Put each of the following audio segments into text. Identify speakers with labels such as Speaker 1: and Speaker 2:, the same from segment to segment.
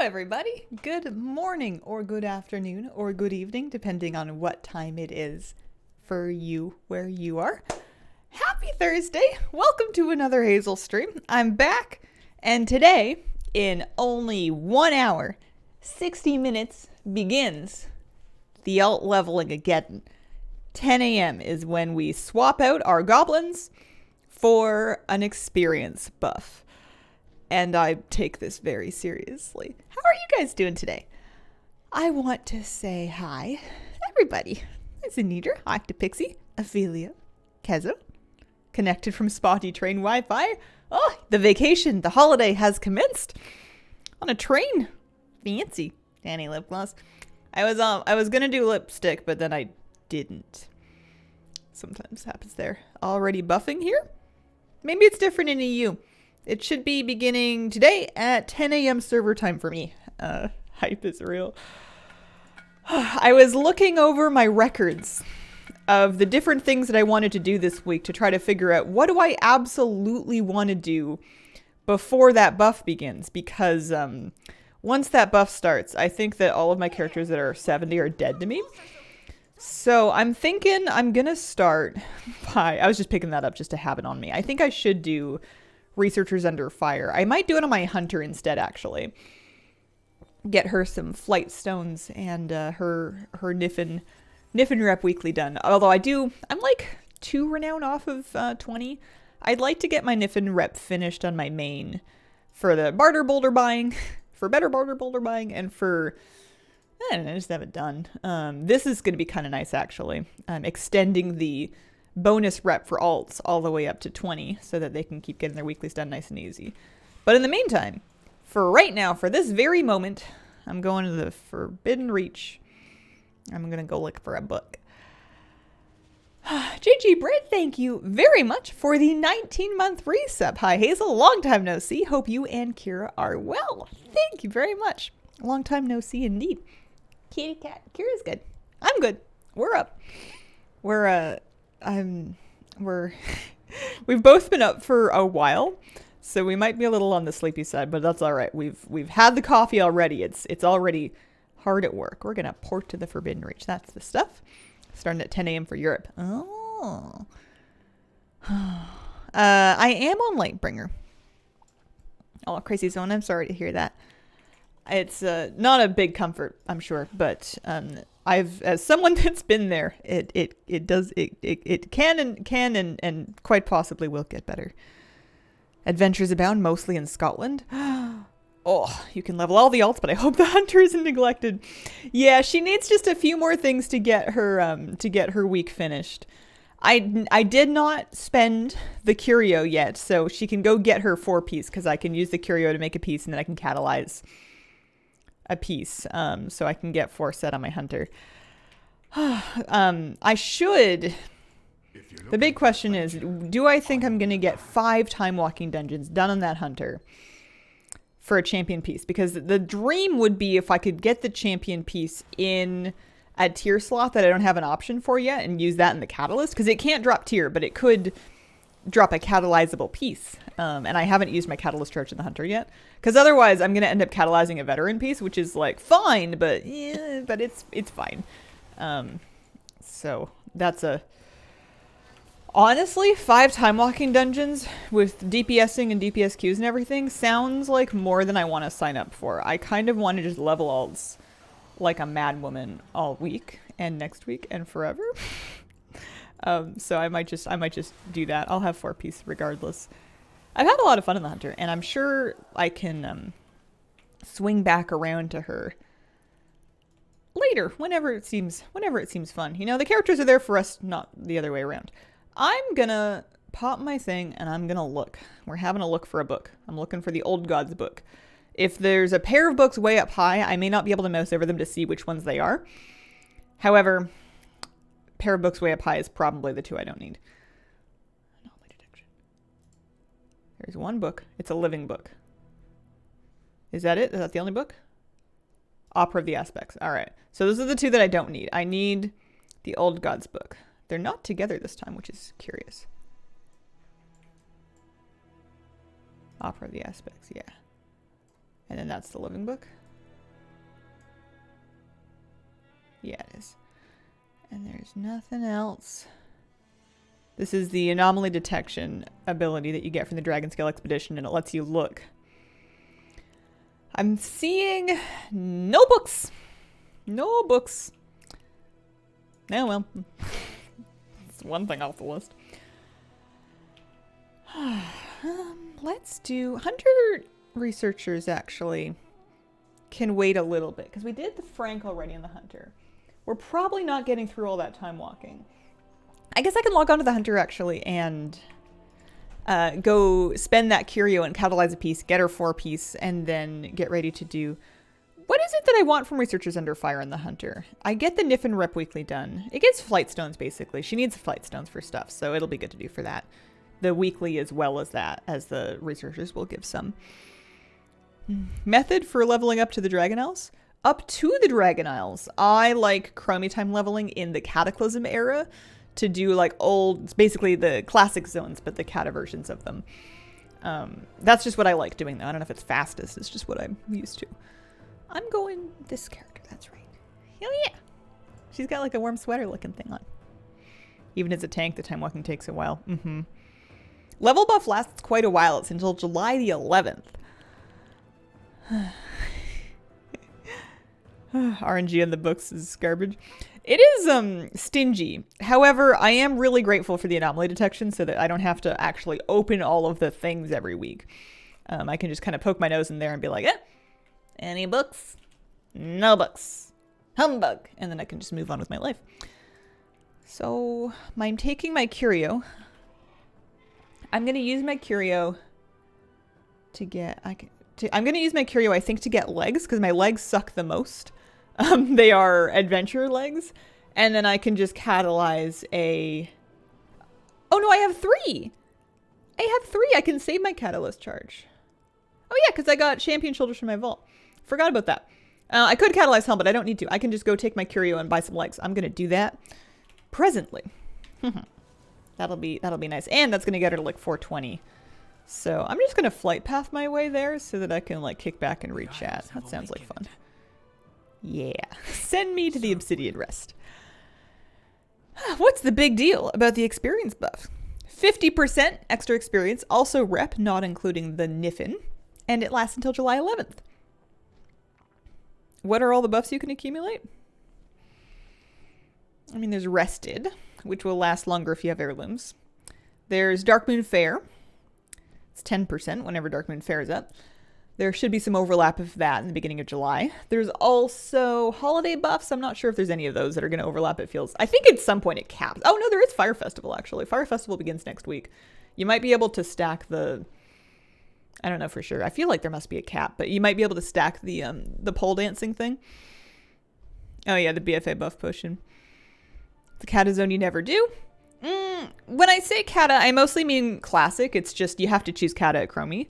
Speaker 1: everybody. Good morning or good afternoon or good evening, depending on what time it is for you where you are. Happy Thursday. Welcome to another Hazel stream. I'm back, and today, in only 1 hour, 60 minutes, begins the alt leveling again. 10 a.m. is when we swap out our goblins for an experience buff. And I take this very seriously. How are you guys doing today? I want to say hi, everybody. It's Anidra, Octopixie, Ophelia, Kezo, connected from spotty train Wi-Fi. Oh, the vacation, the holiday has commenced. On a train. Fancy. Danny lip gloss. I was gonna do lipstick, but then I didn't. Sometimes happens there. Already buffing here? Maybe it's different in EU. It should be beginning today at 10 a.m. server time for me. Hype is real. I was looking over my records of the different things that I wanted to do this week to try to figure out what do I absolutely want to do before that buff begins. Because once that buff starts, I think that all of my characters that are 70 are dead to me. So I'm thinking I'm going to start by... I was just picking that up just to have it on me. I think I should do... Researchers Under Fire. I might do it on my hunter instead, actually. Get her some flight stones and her Niffin rep weekly done. Although I'm like 2 renown off of 20. I'd like to get my Niffin rep finished on my main for the barter boulder buying, for better barter boulder buying, and for... I don't know, I just have it done. This is going to be kind of nice, actually. Extending the bonus rep for alts all the way up to 20 so that they can keep getting their weeklies done nice and easy. But in the meantime, for right now, for this very moment, I'm going to the Forbidden Reach. I'm going to go look for a book. JG Britt, thank you very much for the 19-month resub. Hi Hazel, long time no see. Hope you and Kira are well. Thank you very much. Long time no see indeed. Kitty cat, Kira's good. I'm good. We're up. We've both been up for a while, so we might be a little on the sleepy side, but that's all right. We've had the coffee already. It's already hard at work. We're gonna port to the Forbidden Reach. That's the stuff. Starting at 10 a.m. for Europe. Oh, I am on Lightbringer. Oh, crazy zone. I'm sorry to hear that. It's not a big comfort, I'm sure, but as someone that's been there, it can and quite possibly will get better. Adventures abound, mostly in Scotland. Oh, you can level all the alts, but I hope the hunter isn't neglected. Yeah, she needs just a few more things to get her week finished. I did not spend the curio yet, so she can go get her 4-piece because I can use the curio to make a piece and then I can catalyze a piece, so I can get 4 set on my hunter. I should... The big question is, do I think I'm going to get 5 time walking dungeons done on that hunter for a champion piece? Because the dream would be if I could get the champion piece in a tier slot that I don't have an option for yet and use that in the catalyst, because it can't drop tier, but it could drop a catalyzable piece. And I haven't used my catalyst charge in the hunter yet, because otherwise I'm going to end up catalyzing a veteran piece, which is like fine, but yeah, but it's fine. So that's honestly, 5 time walking dungeons with DPSing and DPS queues and everything sounds like more than I want to sign up for. I kind of want to just level alts like a mad woman all week and next week and forever. So I might just do that. I'll have 4-piece regardless. I've had a lot of fun in the hunter, and I'm sure I can swing back around to her later, whenever it seems fun. You know, the characters are there for us, not the other way around. I'm gonna pop my thing and I'm gonna look. We're having a look for a book. I'm looking for the Old Gods book. If there's a pair of books way up high, I may not be able to mouse over them to see which ones they are. However, pair of books way up high is probably the 2 I don't need. Anomaly detection. There's 1 book. It's a living book. Is that it? Is that the only book? Opera of the Aspects. All right. So those are the 2 that I don't need. I need the Old Gods book. They're not together this time, which is curious. Opera of the Aspects, yeah. And then that's the living book. And there's nothing else. This is the anomaly detection ability that you get from the Dragon Scale Expedition, and it lets you look. I'm seeing no books. No books. Oh well. It's one thing off the list. Let's do... Hunter researchers actually can wait a little bit, because we did the Frank already in the Hunter. We're probably not getting through all that time walking. I guess I can log on to the Hunter actually and go spend that curio and catalyze a piece, get her 4-piece, and then get ready to do... What is it that I want from Researchers Under Fire in the Hunter? I get the Niffin Rep Weekly done. It gets flight stones, basically. She needs flight stones for stuff, so it'll be good to do for that. The weekly as well as that, as the researchers will give some. Method for leveling up to the Dragon Isles? Up to the Dragon Isles. I like Chromie time leveling in the Cataclysm era to do like old, it's basically the classic zones, but the Cata versions of them. That's just what I like doing though. I don't know if it's fastest, it's just what I'm used to. I'm going this character, that's right. Hell yeah. She's got like a warm sweater looking thing on. Even as a tank, the time walking takes a while. Level buff lasts quite a while. It's until July the 11th. RNG in the books is garbage. It is stingy. However, I am really grateful for the anomaly detection so that I don't have to actually open all of the things every week. I can just kind of poke my nose in there and be like, any books? No books. Humbug. And then I can just move on with my life. So I'm taking my curio. I'm going to use my curio to get... I'm going to use my curio, I think, to get legs, because my legs suck the most. They are adventure legs. And then I can just catalyze a... Oh, no, I have 3. I have 3. I can save my catalyst charge. Oh, yeah, because I got champion shoulders from my vault. Forgot about that. I could catalyze helm, but I don't need to. I can just go take my curio and buy some legs. I'm going to do that presently. That'll be nice. And that's going to get her to like 420. So I'm just going to flight path my way there so that I can like kick back and read chat. That sounds like fun. Yeah. Send me to the Obsidian Rest. What's the big deal about the experience buff? 50% extra experience, also rep, not including the Niffin, and it lasts until July 11th. What are all the buffs you can accumulate? I mean, there's Rested, which will last longer if you have heirlooms. There's Darkmoon Fair. It's 10% whenever Darkmoon Fair is up. There should be some overlap of that in the beginning of July. There's also holiday buffs. I'm not sure if there's any of those that are going to overlap. It feels... I think at some point it caps. Oh, no, there is Fire Festival, actually. Fire Festival begins next week. You might be able to stack the... I don't know for sure. I feel like there must be a cap, but you might be able to stack the pole dancing thing. Oh, yeah, the BFA buff potion. The Kata zone you never do. When I say Kata, I mostly mean classic. It's just you have to choose Kata at Chromie.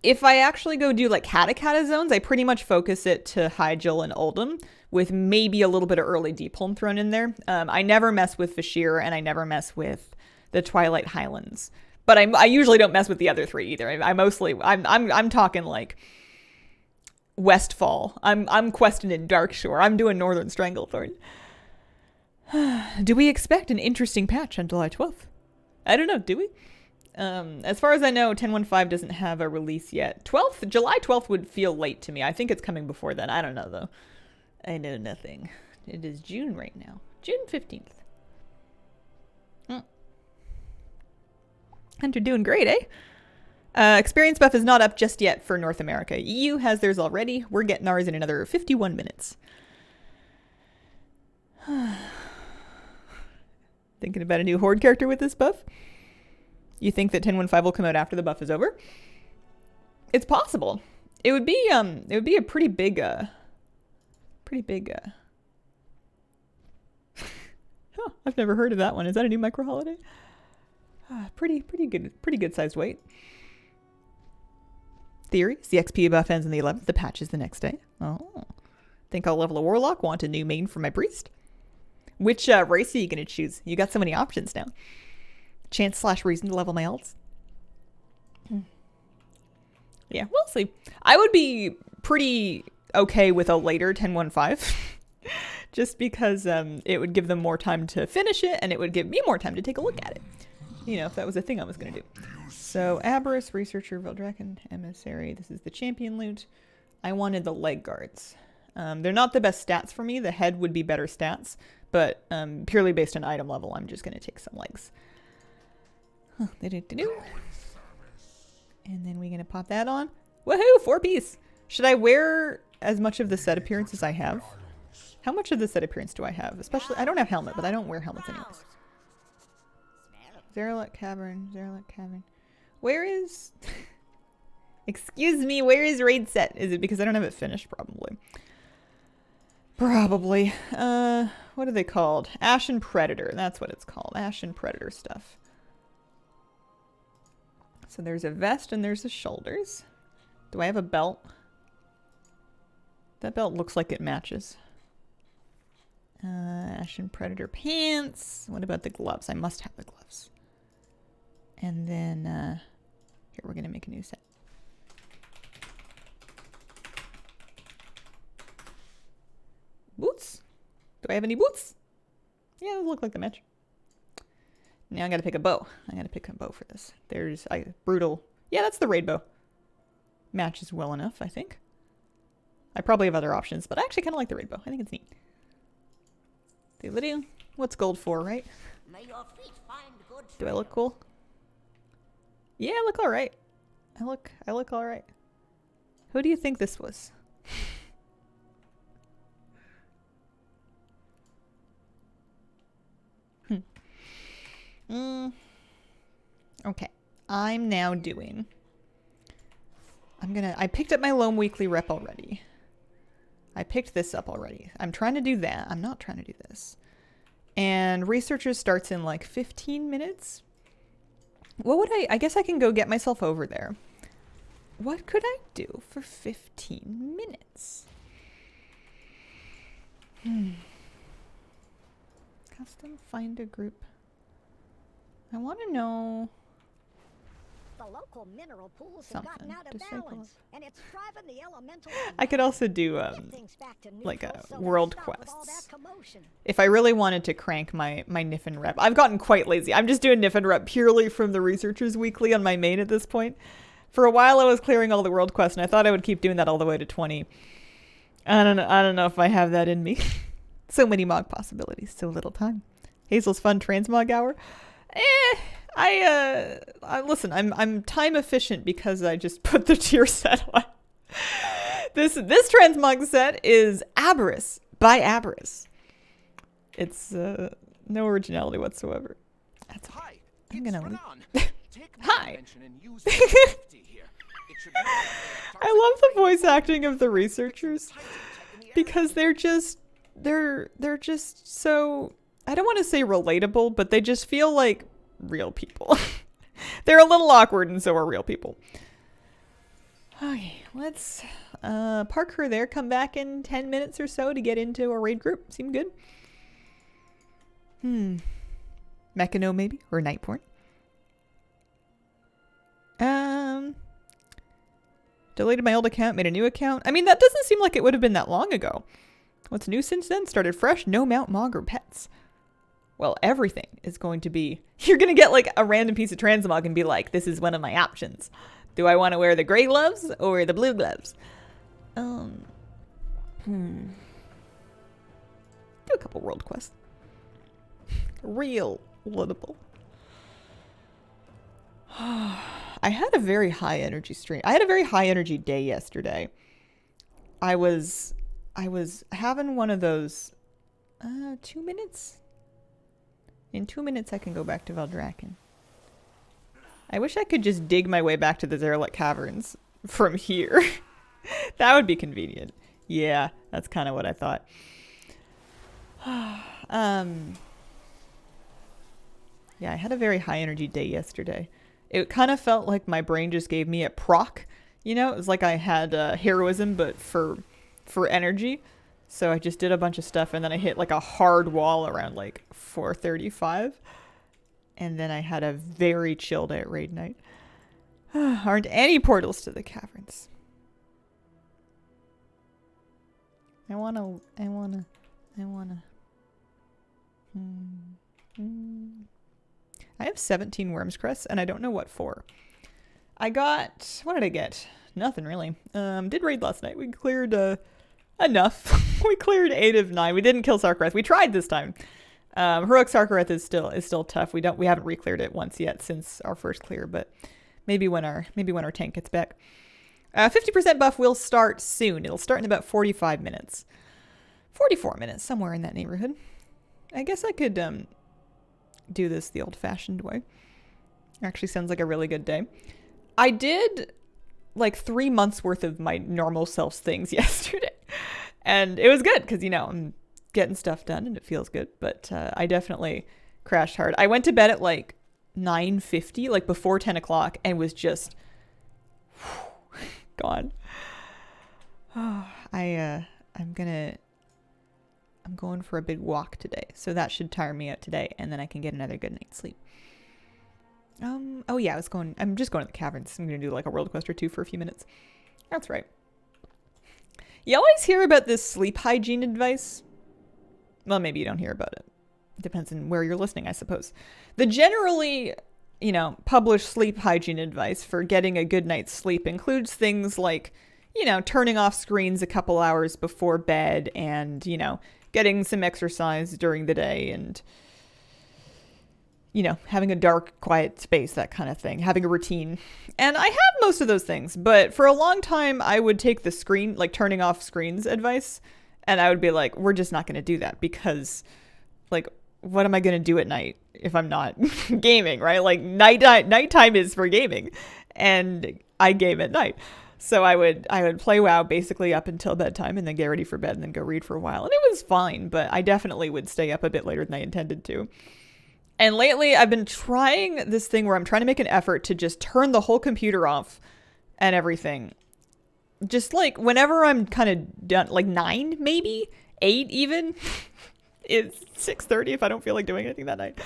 Speaker 1: If I actually go do like Kata zones, I pretty much focus it to Hyjal and Oldham with maybe a little bit of early Deep Home thrown in there. I never mess with Vashir and I never mess with the Twilight Highlands. But I usually don't mess with the other 3 either. I'm talking like Westfall. I'm questing in Darkshore. I'm doing Northern Stranglethorn. Do we expect an interesting patch on July 12th? I don't know, do we? As far as I know, 10.1.5 doesn't have a release yet. July 12th would feel late to me. I think it's coming before then. I don't know, though. I know nothing. It is June right now. June 15th. Hunter doing great, eh? Experience buff is not up just yet for North America. EU has theirs already. We're getting ours in another 51 minutes. Thinking about a new Horde character with this buff? You think that 10.1.5 will come out after the buff is over? It's possible. It would be a pretty big huh, I've never heard of that one. Is that a new micro holiday? Pretty good sized weight. Theories. The XP buff ends on the 11th. The patch is the next day. Oh. Think I'll level a Warlock. Want a new main for my Priest. Which race are you going to choose? You got so many options now. Chance/reason to level my alts. Yeah, we'll see. I would be pretty okay with a later 10.1.5. just because it would give them more time to finish it, and it would give me more time to take a look at it. You know, if that was a thing I was going to do. So, Aberrus, Researcher, Veldraken, Emissary. This is the champion loot. I wanted the leg guards. They're not the best stats for me. The head would be better stats, but purely based on item level, I'm just going to take some legs. Huh, and then we're going to pop that on. Woohoo! 4-piece! Should I wear as much of the set appearance as I have? How much of the set appearance do I have? Especially, I don't have helmet, but I don't wear helmets anyways. Zeralek Cavern, Zeralek Cavern. Where is... Excuse me, where is raid set? Is it because I don't have it finished? Probably. Probably. What are they called? Ashen Predator. That's what it's called. Ashen Predator stuff. So there's a vest and there's the shoulders. Do I have a belt? That belt looks like it matches. Ashen Predator pants. What about the gloves? I must have the gloves. And then, here, we're going to make a new set. Boots? Do I have any boots? Yeah, those look like the match. Now I gotta pick a bow. I gotta pick a bow for this. There's brutal. Yeah, that's the raid bow. Matches well enough, I think. I probably have other options, but I actually kind of like the raid bow. I think it's neat. Doodle-doo. What's gold for, right? Do I look cool? Yeah, I look alright. I look alright. Who do you think this was? Okay. I'm now doing... I picked up my Loam Weekly rep already. I picked this up already. I'm trying to do that. I'm not trying to do this. And Researcher starts in like 15 minutes. What would I guess I can go get myself over there. What could I do for 15 minutes? Custom find a group. I want to know...
Speaker 2: The local mineral pools have gotten out of balance, and it's driving the elemental.
Speaker 1: I could also do like a world quests. If I really wanted to crank my Niffin rep. I've gotten quite lazy. I'm just doing Niffin rep purely from the Researchers Weekly on my main at this point. For a while I was clearing all the world quests, and I thought I would keep doing that all the way to 20. I don't know if I have that in me. So many mog possibilities, so little time. Hazel's fun transmog hour. Listen, I'm time efficient because I just put the tier set on. This transmog set is Aberrus by Aberrus. It's no originality whatsoever. That's okay. I'm gonna leave. Hi. I love the voice acting of the researchers because they're just so, I don't want to say relatable, but they just feel like real people. They're a little awkward, and so are real people. Okay, let's park her there. Come back in 10 minutes or so to get into a raid group. Seem good? Mechano maybe? Or Nightborn? Deleted my old account, made a new account. I mean, that doesn't seem like it would have been that long ago. What's new since then? Started fresh, no mount, mog, or pets. Well, everything is going to be... You're going to get like a random piece of transmog and be like, this is one of my options. Do I want to wear the gray gloves or the blue gloves? Do a couple world quests. Real little. I had a very high energy stream. I had a very high energy day yesterday. I was having one of those 2 minutes. In 2 minutes I can go back to Veldraken. I wish I could just dig my way back to the Zeralek Caverns from here. That would be convenient. Yeah, that's kind of what I thought. Yeah, I had a very high energy day yesterday. It kind of felt like my brain just gave me a proc. You know, it was like I had heroism, but for energy. So I just did a bunch of stuff, and then I hit like a hard wall around like 4:35. And then I had a very chill day at raid night. Aren't any portals to the caverns. I wanna I wanna... I have 17 Worms Crest, and I don't know what for. I got... What did I get? Nothing, really. Did raid last night. We cleared enough. We cleared 8 of 9. We didn't kill Sarkareth. We tried this time. Heroic Sarkareth is still tough. We haven't re-cleared it once yet since our first clear, but maybe when our tank gets back. 50% buff will start soon. It'll start in about 45 minutes. 44 minutes, somewhere in that neighborhood. I guess I could do this the old-fashioned way. Actually sounds like a really good day. I did like 3 months worth of my normal self's things yesterday. And it was good because, you know, I'm getting stuff done and it feels good. But I definitely crashed hard. I went to bed at like 9:50, like before 10 o'clock, and was just gone. I'm going for a big walk today, so that should tire me out today, and then I can get another good night's sleep. Oh yeah, I'm just going to the caverns. I'm gonna do like a world quest or two for a few minutes. That's right. You always hear about this sleep hygiene advice. Well, maybe you don't hear about it. Depends on where you're listening, I suppose. The generally, you know, published sleep hygiene advice for getting a good night's sleep includes things like, you know, turning off screens a couple hours before bed and, you know, getting some exercise during the day and, you know, having a dark, quiet space, that kind of thing, having a routine. And I have most of those things, but for a long time, I would take the screen, like turning off screens advice, and I would be like, we're just not going to do that because, like, what am I going to do at night if I'm not gaming, right? Like, nighttime is for gaming, and I game at night. So I would play WoW basically up until bedtime and then get ready for bed and then go read for a while. And it was fine, but I definitely would stay up a bit later than I intended to. And lately I've been trying this thing where I'm trying to make an effort to just turn the whole computer off and everything. Just like whenever I'm kind of done, like 9, maybe 8 even. It's 6:30 if I don't feel like doing anything that night.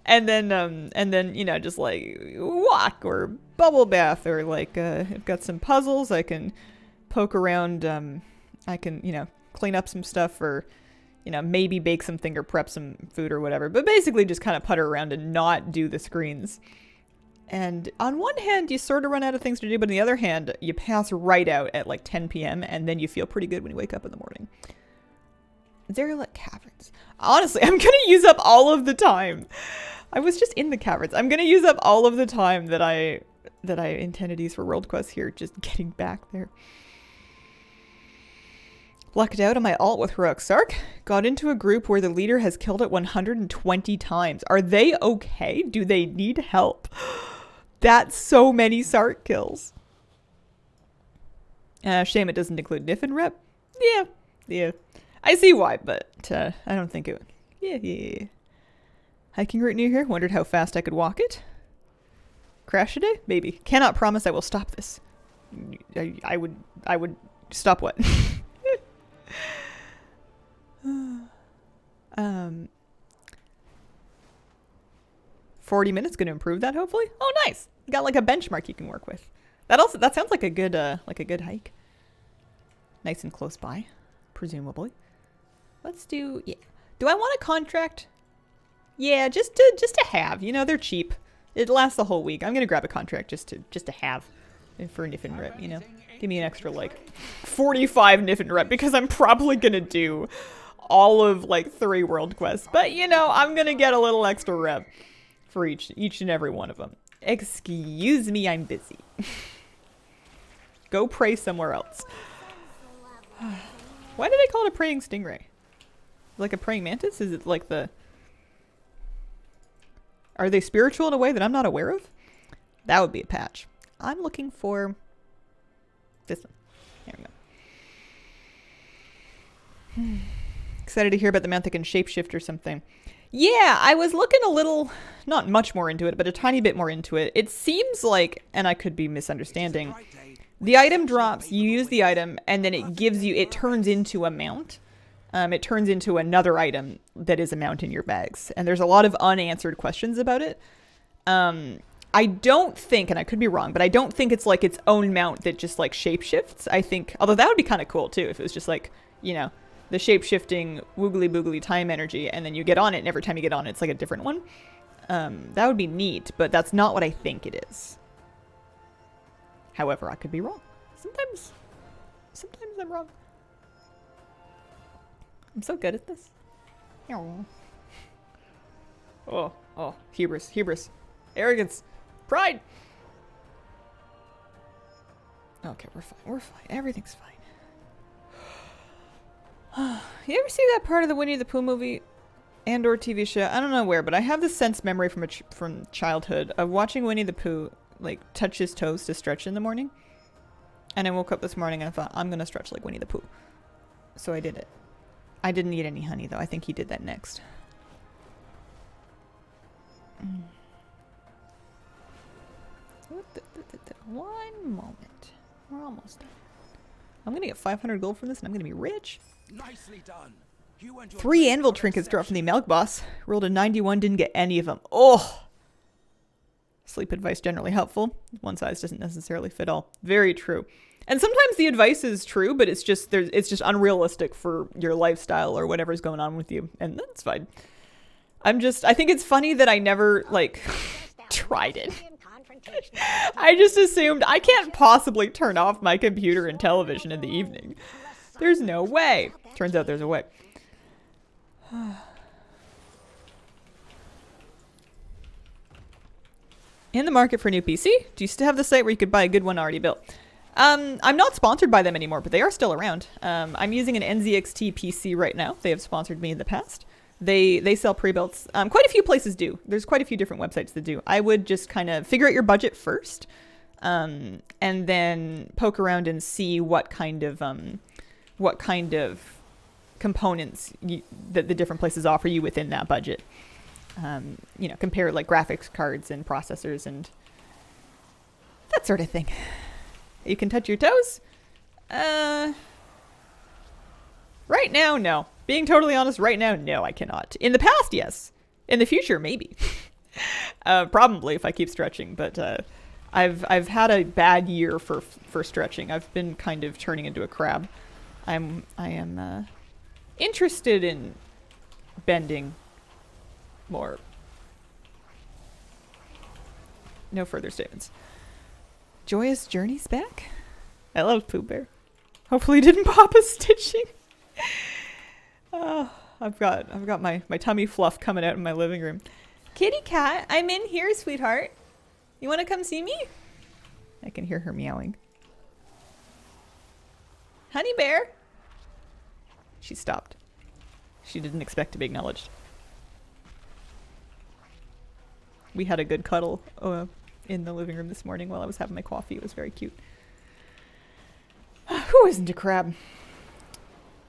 Speaker 1: And then, you know, just like walk or bubble bath or like, I've got some puzzles. I can poke around. I can, you know, clean up some stuff or, you know, maybe bake something or prep some food or whatever. But basically just kind of putter around and not do the screens. And on one hand, you sort of run out of things to do. But on the other hand, you pass right out at like 10 p.m. And then you feel pretty good when you wake up in the morning. Derelict caverns. Honestly, I'm going to use up all of the time. I was just in the caverns. I'm going to use up all of the time that I intended to use for world quests here, just getting back there. Lucked out on my alt with Heroic Sark. Got into a group where the leader has killed it 120 times. Are they okay? Do they need help? That's so many Sark kills. Shame it doesn't include Niff and Rep. Yeah. I see why, but I don't think it would. Yeah. Hiking route near here. Wondered how fast I could walk it. Crash a day? Maybe. Cannot promise I will stop this. I would stop what? 40 minutes gonna improve that hopefully. Oh, nice. You got like a benchmark you can work with. That sounds like a good hike. Nice and close by, presumably. Let's do, yeah. Do I want a contract? Yeah, just to have. You know, they're cheap. It lasts the whole week. I'm gonna grab a contract just to have for Niff and Rep, you know. Give me an extra like 45 Niff and Rep because I'm probably gonna do all of like 3 world quests. But you know, I'm gonna get a little extra rep for each and every one of them. Excuse me, I'm busy. Go pray somewhere else. Why do they call it a praying stingray? Like a praying mantis? Is it like the... Are they spiritual in a way that I'm not aware of? That would be a patch. I'm looking for this one. There we go. Excited to hear about the mount that can shapeshift or something. Yeah, I was looking a little, not much more into it, but a tiny bit more into it. It seems like, and I could be misunderstanding, the item drops, you use the item, and then it gives you, it turns into a mount. It turns into another item that is a mount in your bags. And there's a lot of unanswered questions about it. I don't think, and I could be wrong, but I don't think it's like its own mount that just like shapeshifts. I think, although that would be kind of cool too, if it was just like, you know, the shape-shifting woogly boogly time energy, and then you get on it, and every time you get on it, it's like a different one. That would be neat, but that's not what I think it is. However, I could be wrong. Sometimes I'm wrong. I'm so good at this. Oh, hubris, arrogance, pride. Okay, we're fine. Everything's fine. You ever see that part of the Winnie the Pooh movie and or TV show? I don't know where, but I have this sense memory from childhood of watching Winnie the Pooh like touch his toes to stretch in the morning. And I woke up this morning and I thought, I'm gonna stretch like Winnie the Pooh. So I did it. I didn't eat any honey though. I think he did that next. One moment. We're almost done. I'm gonna get 500 gold from this and I'm gonna be rich. Nicely done. 3 anvil trinkets dropped from the milk boss. Rolled a 91, didn't get any of them. Oh! Sleep advice generally helpful. One size doesn't necessarily fit all. Very true. And sometimes the advice is true, but it's just unrealistic for your lifestyle or whatever's going on with you. And that's fine. I think it's funny that I never, like, tried it. I just assumed I can't possibly turn off my computer and television in the evening. There's no way. Turns out there's a way. In the market for a new PC? Do you still have the site where you could buy a good one already built? I'm not sponsored by them anymore, but they are still around. I'm using an NZXT PC right now. They have sponsored me in the past. They sell pre-builts. Quite a few places do. There's quite a few different websites that do. I would just kind of figure out your budget first, and then poke around and see what kind of components that the different places offer you within that budget. You know, compare like graphics cards and processors and that sort of thing. You can touch your toes? Right now, no. Being totally honest, right now, no, I cannot. In the past, yes. In the future, maybe. Probably if I keep stretching, but I've had a bad year for stretching. I've been kind of turning into a crab. I am interested in bending more. No further statements. Joyous Journey's back? I love Pooh Bear. Hopefully he didn't pop a stitching. Oh, I've got my tummy fluff coming out in my living room. Kitty cat, I'm in here, sweetheart. You want to come see me? I can hear her meowing. Honey bear. She stopped. She didn't expect to be acknowledged. We had a good cuddle in the living room this morning while I was having my coffee. It was very cute. Who isn't a crab?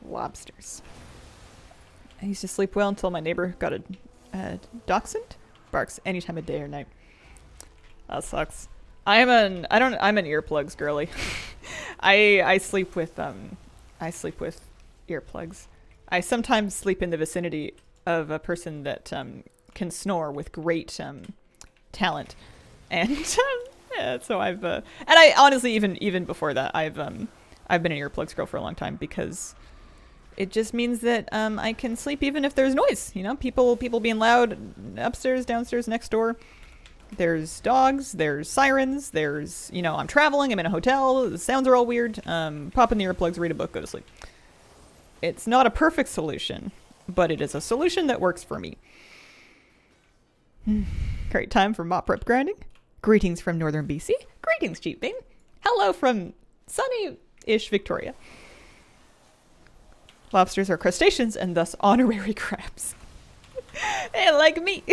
Speaker 1: Lobsters. I used to sleep well until my neighbor got a dachshund. Barks any time of day or night. That sucks. I'm an earplugs girly. I sleep with earplugs. I sometimes sleep in the vicinity of a person that can snore with great talent, and so I've and I honestly even before that I've been an earplugs girl for a long time because it just means that I can sleep even if there's noise. You know, people being loud upstairs, downstairs, next door. There's dogs, there's sirens, there's, you know, I'm traveling, I'm in a hotel, the sounds are all weird. Pop in the earplugs, read a book, go to sleep. It's not a perfect solution, but it is a solution that works for me. Great time for mop prep grinding. Greetings from northern BC. Greetings, Cheap Bean. Hello from sunny-ish Victoria. Lobsters are crustaceans and thus honorary crabs. Hey, like me.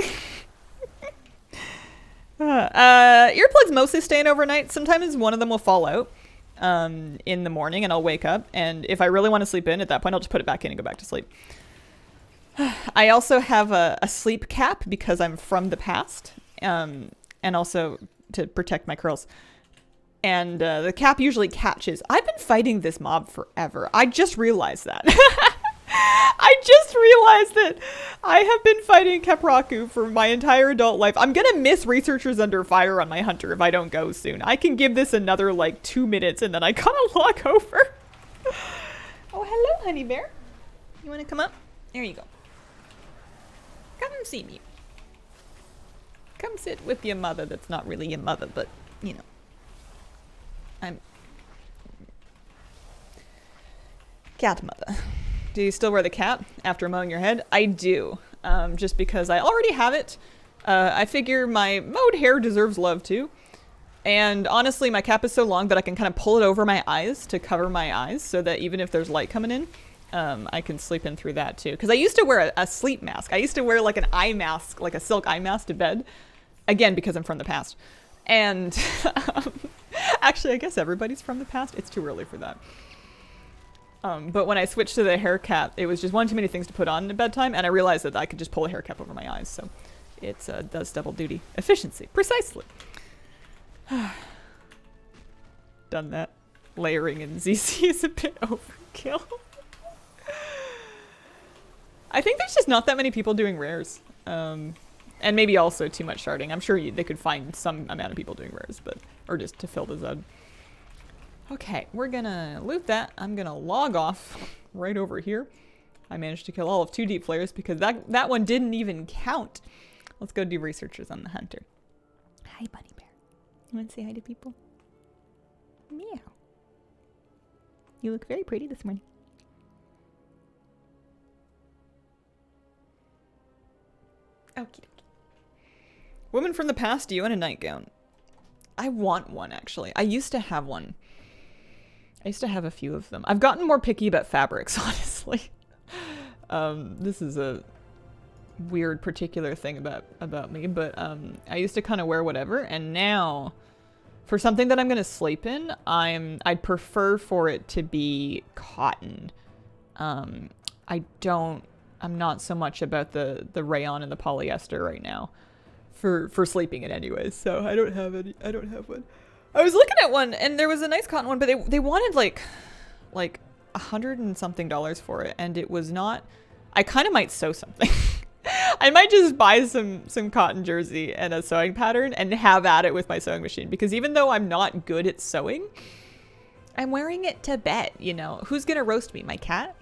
Speaker 1: Earplugs mostly staying overnight. Sometimes one of them will fall out in the morning and I'll wake up, and if I really want to sleep in, at that point I'll just put it back in and go back to sleep. I also have a sleep cap because I'm from the past, and also to protect my curls. And the cap usually catches. I've been fighting this mob forever. I just realized that. I just realized that I have been fighting Capraku for my entire adult life. I'm gonna miss Researchers Under Fire on my hunter if I don't go soon. I can give this another like 2 minutes and then I gotta log over. Oh, hello, honey bear. You want to come up? There you go. Come see me. Come sit with your mother that's not really your mother, but, you know. I'm... cat mother. Do you still wear the cap after mowing your head? I do. Just because I already have it. I figure my mowed hair deserves love too. And honestly, my cap is so long that I can kind of pull it over my eyes to cover my eyes so that even if there's light coming in, I can sleep in through that too. Because I used to wear a sleep mask. I used to wear like an eye mask, like a silk eye mask to bed. Again, because I'm from the past. And actually, I guess everybody's from the past. It's too early for that. But when I switched to the hair cap, it was just one too many things to put on at bedtime. And I realized that I could just pull a hair cap over my eyes. So it does double duty. Efficiency. Precisely. Done that. Layering in ZC is a bit overkill. I think there's just not that many people doing rares. And maybe also too much sharding. I'm sure they could find some amount of people doing rares, but or just to fill the Zud. Okay, we're gonna loot that. I'm gonna log off right over here. I managed to kill all of 2 deep flares because that one didn't even count. Let's go do researchers on the hunter. Hi, bunny bear. You want to say hi to people? Meow. You look very pretty this morning. Okie dokie. Woman from the past, do you want a nightgown? I want one, actually. I used to have one. I used to have a few of them. I've gotten more picky about fabrics, honestly. This is a weird particular thing about me, but I used to kind of wear whatever, and now for something that I'm gonna sleep in, I'd prefer for it to be cotton. I'm not so much about the rayon and the polyester right now for sleeping in anyways, so I don't have one. I was looking at one and there was a nice cotton one, but they wanted like $100 and something for it, and it was not. I kind of might sew something. I might just buy some cotton jersey and a sewing pattern and have at it with my sewing machine, because even though I'm not good at sewing, I'm wearing it to bed, you know. Who's gonna roast me? My cat?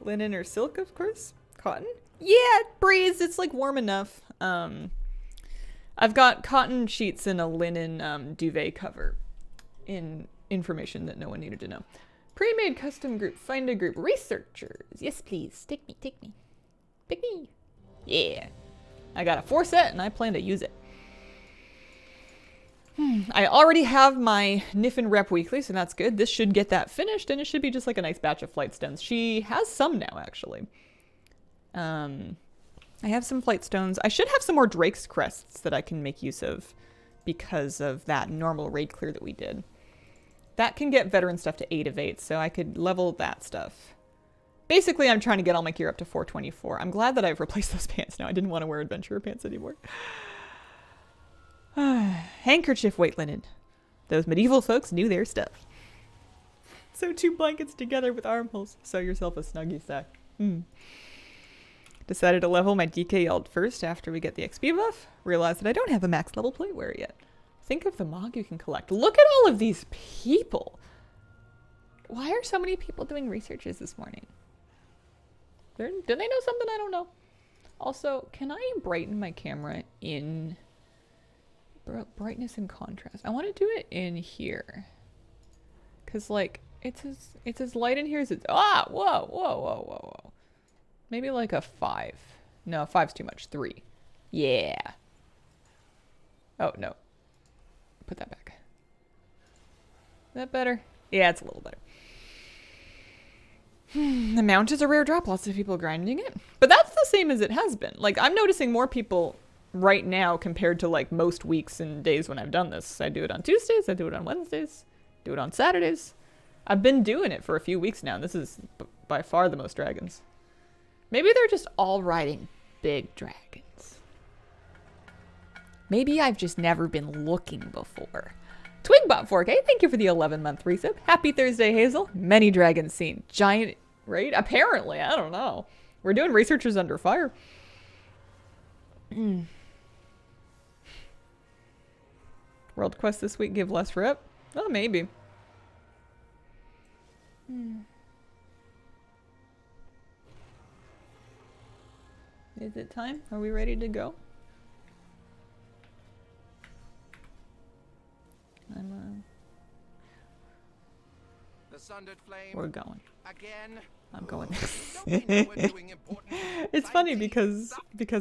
Speaker 1: Linen or silk, of course. Cotton? Yeah, breeze. It's like warm enough. I've got cotton sheets and a linen duvet cover. In information that no one needed to know. Pre-made custom group. Find a group. Researchers. Yes, please. Take me. Take me. Pick me. Yeah. I got a 4 set and I plan to use it. I already have my Niffin Rep Weekly, so that's good. This should get that finished, and it should be just like a nice batch of flight stones. She has some now, actually. I have some flight stones. I should have some more Drake's Crests that I can make use of because of that normal raid clear that we did. That can get veteran stuff to 8 of 8, so I could level that stuff. Basically, I'm trying to get all my gear up to 424. I'm glad that I've replaced those pants now. I didn't want to wear adventurer pants anymore. Handkerchief weight linen. Those medieval folks knew their stuff. Sew 2 blankets together with armholes. Sew yourself a snuggie sack. Decided to level my DK Yald first after we get the XP buff. Realized that I don't have a max level plate wear yet. Think of the mog you can collect. Look at all of these people. Why are so many people doing researches this morning? Do they know something I don't know? Also, can I brighten my camera in brightness and contrast? I want to do it in here. Cause like it's as light in here as it's whoa. Maybe like a 5. No, 5's too much. 3. Yeah. Oh no. Put that back. Is that better? Yeah, it's a little better. The mount is a rare drop. Lots of people grinding it. But that's the same as it has been. Like, I'm noticing more people right now compared to, like, most weeks and days when I've done this. I do it on Tuesdays. I do it on Wednesdays. Do it on Saturdays. I've been doing it for a few weeks now. This is by far the most dragons. Maybe they're just all riding big dragons. Maybe I've just never been looking before. Twigbot 4K, thank you for the 11-month resub. Happy Thursday, Hazel. Many dragons seen. Giant, right? Apparently, I don't know. We're doing researchers under fire. World quest this week give less rep? Oh, maybe. Is it time? Are we ready to go? We're going.
Speaker 3: Again.
Speaker 1: I'm going. It's funny because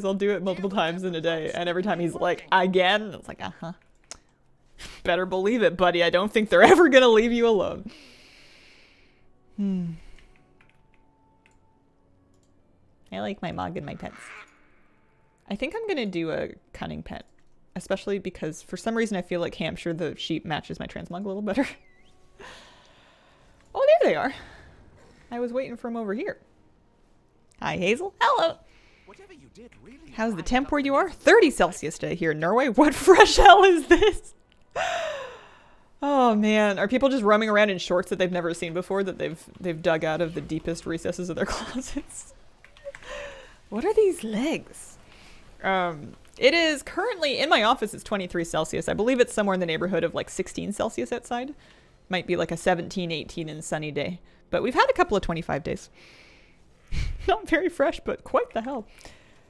Speaker 1: I'll do it multiple times in a day, and every time he's like, again, it's like, uh-huh. Better believe it, buddy. I don't think they're ever gonna leave you alone. I like my mog and my pets. I think I'm gonna do a cunning pet, especially because for some reason I feel like Hampshire the sheep matches my transmog a little better. Oh, there they are. I was waiting for him over here. Hi, Hazel. Hello.
Speaker 3: You did really
Speaker 1: How's the temp where you are? 30 Celsius today here in Norway. What fresh hell is this? Oh man, are people just roaming around in shorts that they've never seen before, that they've dug out of the deepest recesses of their closets? What are these legs? It is currently in my office. It's 23 Celsius. I believe it's somewhere in the neighborhood of like 16 Celsius outside. Might be like a 17, 18 and sunny day. But we've had a couple of 25 days. Not very fresh, but quite the hell.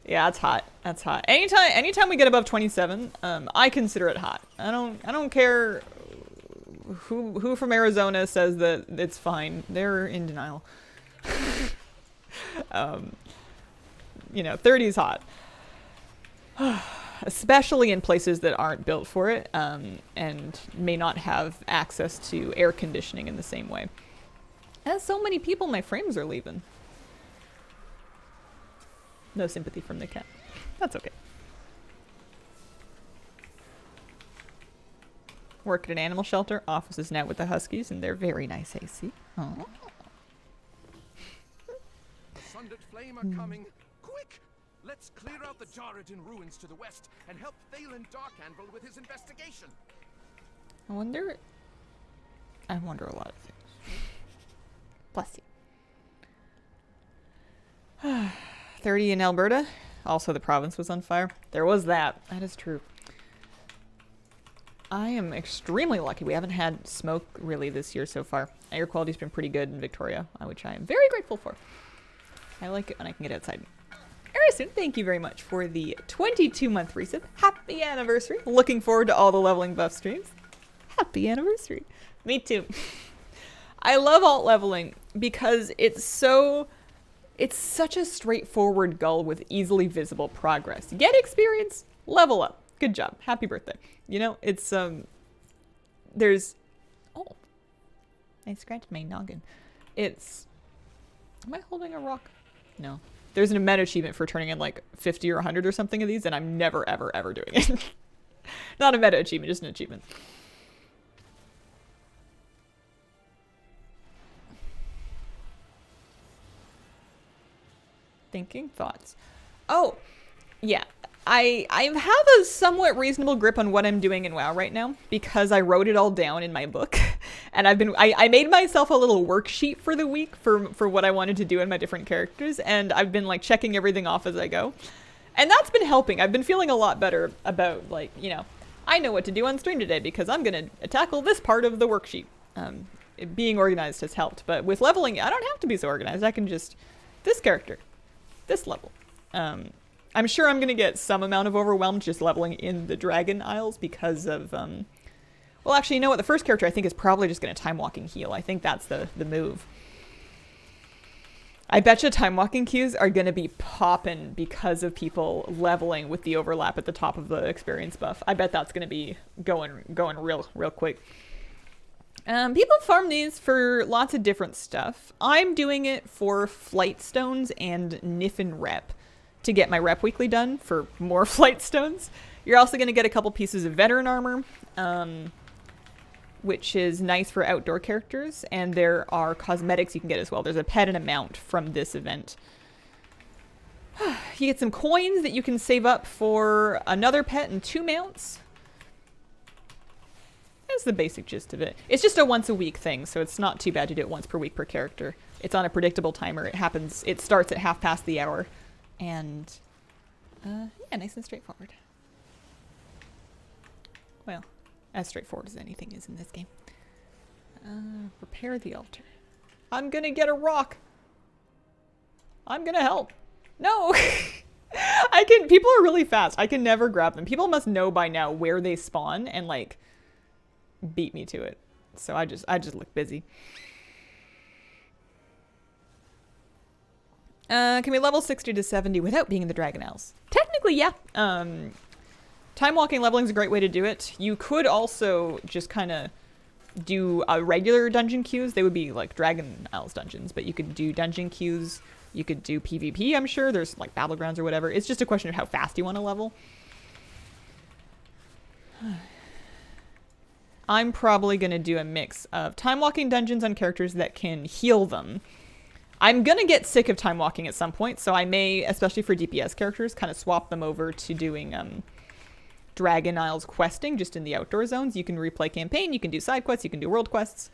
Speaker 1: Yeah, it's hot. That's hot. Anytime we get above 27, I consider it hot. I don't care who from Arizona says that it's fine. They're in denial. You know, 30 is hot. Especially in places that aren't built for it, and may not have access to air conditioning in the same way. As so many people, my frames are leaving. No sympathy from the cat. That's okay. Work at an animal shelter. Office is now with the Huskies, and they're very nice AC. Oh.
Speaker 3: Sundered Flame are coming. Quick! Let's clear out the Jarradin ruins to the west and help Thalen Darkanvil with his investigation.
Speaker 1: I wonder a lot of things. Bless you. 30 in Alberta. Also, the province was on fire. There was that. That is true. I am extremely lucky. We haven't had smoke really this year so far. Air quality's been pretty good in Victoria, which I am very grateful for. I like it when I can get outside. Harrison, thank you very much for the 22-month resub. Happy anniversary. Looking forward to all the leveling buff streams. Happy anniversary. Me too. I love alt leveling because it's such a straightforward goal with easily visible progress. Get experience, level up. Good job. Happy birthday. You know, it's there's I scratched my noggin. Am I holding a rock? No. There's an meta achievement for turning in like 50 or 100 or something of these, and I'm never, ever, ever doing it. Not a meta achievement, just an achievement. Thinking thoughts. Oh, yeah. I have a somewhat reasonable grip on what I'm doing in WoW right now because I wrote it all down in my book, and I made myself a little worksheet for the week for what I wanted to do in my different characters, and I've been like checking everything off as I go, and that's been helping. I've been feeling a lot better about, like, you know, I know what to do on stream today because I'm gonna tackle this part of the worksheet. Being organized has helped, but with leveling, I don't have to be so organized. I can just this character, this level. I'm sure I'm going to get some amount of overwhelmed just leveling in the Dragon Isles because of, well, actually, you know what? The first character I think is probably just going to time walking heal. I think that's the move. I bet you time walking queues are going to be popping because of people leveling with the overlap at the top of the experience buff. I bet that's going to be going real quick. People farm these for lots of different stuff. I'm doing it for flight stones and Niffin rep to get my rep weekly done for more flight stones. You're also going to get a couple pieces of veteran armor, which is nice for outdoor characters, and there are cosmetics you can get as well. There's a pet and a mount from this event. You get some coins that you can save up for another pet and 2 mounts. That's the basic gist of it. It's just a once a week thing, so it's not too bad to do it once per week per character. It's on a predictable timer. It starts at 1/2 and yeah, nice and straightforward. Well, as straightforward as anything is in this game. Prepare the altar. I'm gonna get a rock. I'm gonna help. No! People are really fast. I can never grab them. People must know by now where they spawn and like beat me to it. So I just look busy. Can we level 60 to 70 without being in the Dragon Isles? Technically, yeah. Time walking leveling is a great way to do it. You could also just kind of do regular dungeon queues. They would be like Dragon Isles dungeons, but you could do dungeon queues. You could do PvP, I'm sure. There's like battlegrounds or whatever. It's just a question of how fast you want to level. I'm probably going to do a mix of time walking dungeons on characters that can heal them. I'm going to get sick of time walking at some point, so I may, especially for DPS characters, kind of swap them over to doing Dragon Isles questing just in the outdoor zones. You can replay campaign, you can do side quests, you can do world quests.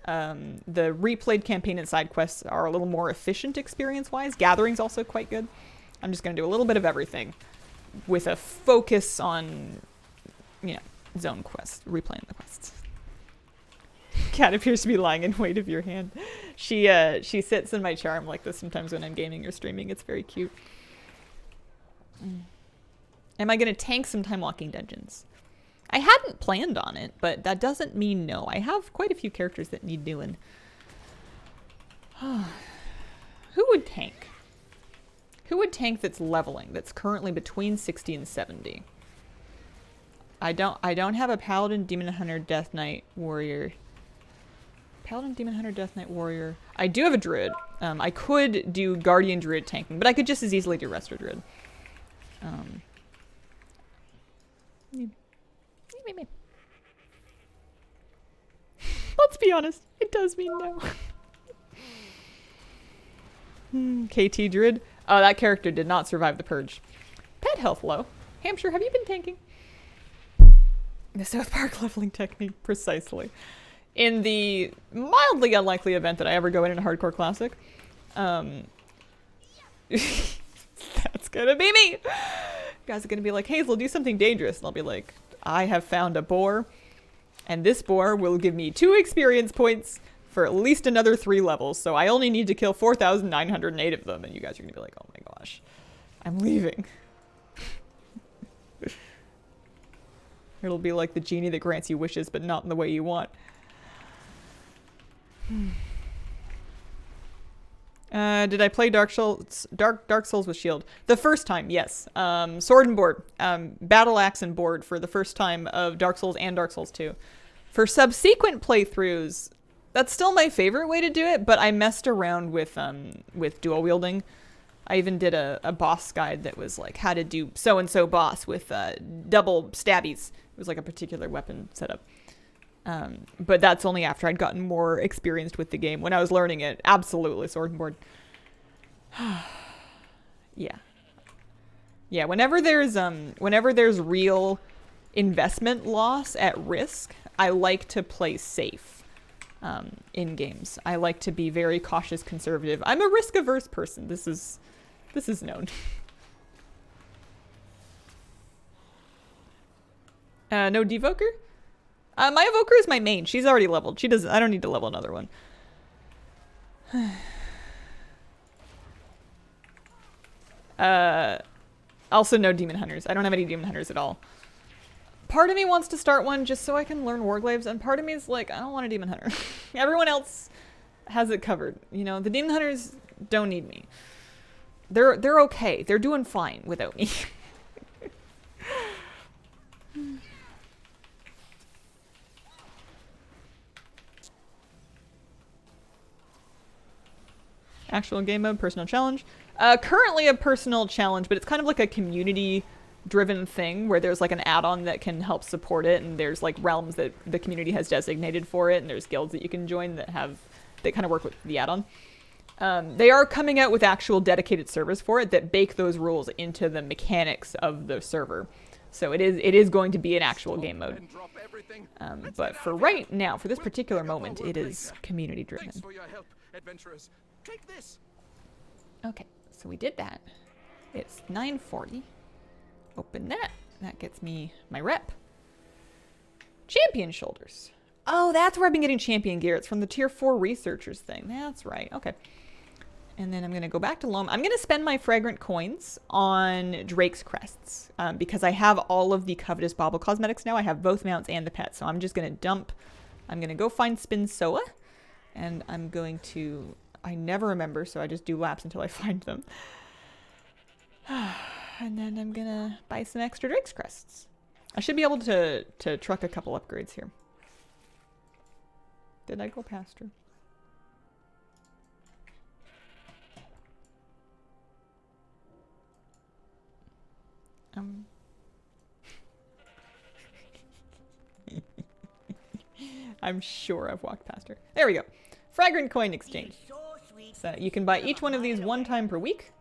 Speaker 1: The replayed campaign and side quests are a little more efficient experience-wise. Gathering's also quite good. I'm just going to do a little bit of everything with a focus on, you know, zone quests, replaying the quests. Cat appears to be lying in wait of your hand. She sits in my charm like this sometimes when I'm gaming or streaming. It's very cute. Am I going to tank some time walking dungeons? I hadn't planned on it, but that doesn't mean no. I have quite a few characters that need doing. Who would tank? Who would tank that's leveling, that's currently between 60 and 70? I don't have a Paladin, Demon Hunter, Death Knight, Warrior. Paladin, Demon Hunter, Death Knight, Warrior. I do have a Druid. I could do Guardian Druid tanking, but I could just as easily do Resto Druid. Let's be honest, it does mean no. KT Druid. Oh, that character did not survive the purge. Pet health low. Hampshire, have you been tanking? The South Park leveling technique, precisely. In the mildly unlikely event that I ever go in a hardcore classic, that's gonna be me. You guys are gonna be like, Hazel, do something dangerous. And I'll be like, I have found a boar, and this boar will give me 2 experience points for at least another 3 levels, so I only need to kill 4,908 of them. And you guys are gonna be like, oh my gosh, I'm leaving. It'll be like the genie that grants you wishes, but not in the way you want. Did I play Dark Souls with Shield? The first time, yes. Sword and board. Battle axe and board for the first time of Dark Souls and Dark Souls 2. For subsequent playthroughs, that's still my favorite way to do it, but I messed around with dual wielding. I even did a boss guide that was like how to do so-and-so boss with double stabbies. It was like a particular weapon setup. But that's only after I'd gotten more experienced with the game. When I was learning it, absolutely sword and board. Yeah. Yeah, whenever there's real investment loss at risk, I like to play safe in games. I like to be very cautious, conservative. I'm a risk-averse person. This is known. No Devoker? My Evoker is my main. She's already leveled. I don't need to level another one. Also no Demon Hunters. I don't have any Demon Hunters at all. Part of me wants to start one just so I can learn Warglaives, and part of me is like, I don't want a Demon Hunter. Everyone else has it covered. You know, the Demon Hunters don't need me. They're okay. They're doing fine without me. Actual game mode, personal challenge. Currently a personal challenge, but it's kind of like a community-driven thing where there's like an add-on that can help support it, and there's like realms that the community has designated for it, and there's guilds that you can join that kind of work with the add-on. They are coming out with actual dedicated servers for it that bake those rules into the mechanics of the server. So it is going to be an actual game mode. But for right now, for this particular moment, it is community-driven.
Speaker 3: Adventurers, take this.
Speaker 1: Okay, so we did that. It's 9:40. Open that. That gets me my rep. Champion shoulders. Oh, that's where I've been getting champion gear. It's from the tier 4 researchers thing. That's right. Okay. And then I'm going to go back to Loam. I'm going to spend my fragrant coins on Drake's crests because I have all of the covetous bauble cosmetics now. I have both mounts and the pet. So I'm just going to dump. I'm going to go find Spinsoa. And I'm going to... I never remember, so I just do laps until I find them. And then I'm going to buy some extra Drake's crests. I should be able to truck a couple upgrades here. Did I go past her? I'm sure I've walked past her. There we go. Fragrant coin exchange. So you can buy each one of these one time per week.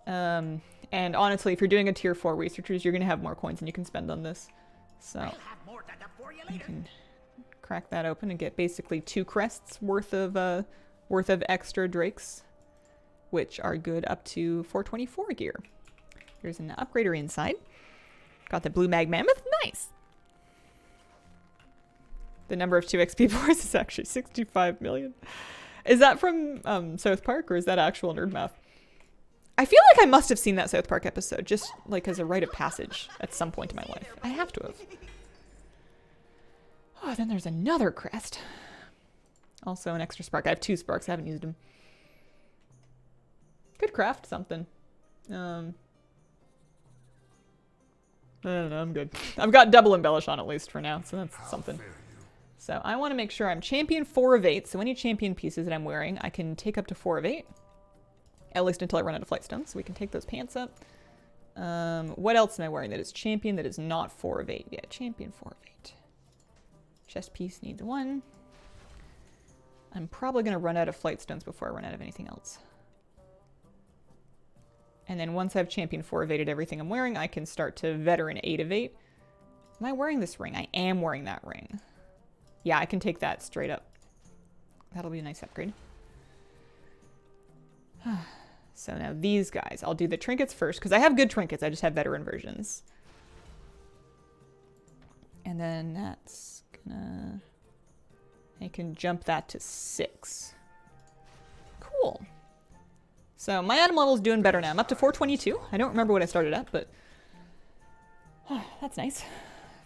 Speaker 1: And honestly, if you're doing a tier 4 researchers, you're going to have more coins than you can spend on this. So you can crack that open and get basically 2 crests worth of extra drakes, which are good up to 424 gear. There's an upgrader inside. Got the blue mag mammoth. Nice. The number of 2 XP bars is actually 65 million. Is that from South Park or is that actual nerd math? I feel like I must have seen that South Park episode just like as a rite of passage at some point in my life. I have to have. Oh, then there's another crest. Also an extra spark. I have 2 sparks. I haven't used them. Could craft something. I don't know. I'm good. I've got double embellish on at least for now, so that's something. So I want to make sure I'm champion 4 of 8. So any champion pieces that I'm wearing, I can take up to 4 of 8. At least until I run out of flight stones. So we can take those pants up. What else am I wearing that is champion that is not 4 of 8? Yeah, champion 4 of 8. Chest piece needs 1. I'm probably going to run out of flight stones before I run out of anything else. And then once I've champion 4 of 8 at everything I'm wearing, I can start to veteran 8 of 8. Am I wearing this ring? I am wearing that ring. Yeah, I can take that straight up. That'll be a nice upgrade. So now these guys, I'll do the trinkets first because I have good trinkets. I just have veteran versions. And then that's gonna... I can jump that to 6. Cool. So my item level is doing better now. I'm up to 422. I don't remember what I started at, but... Oh, that's nice.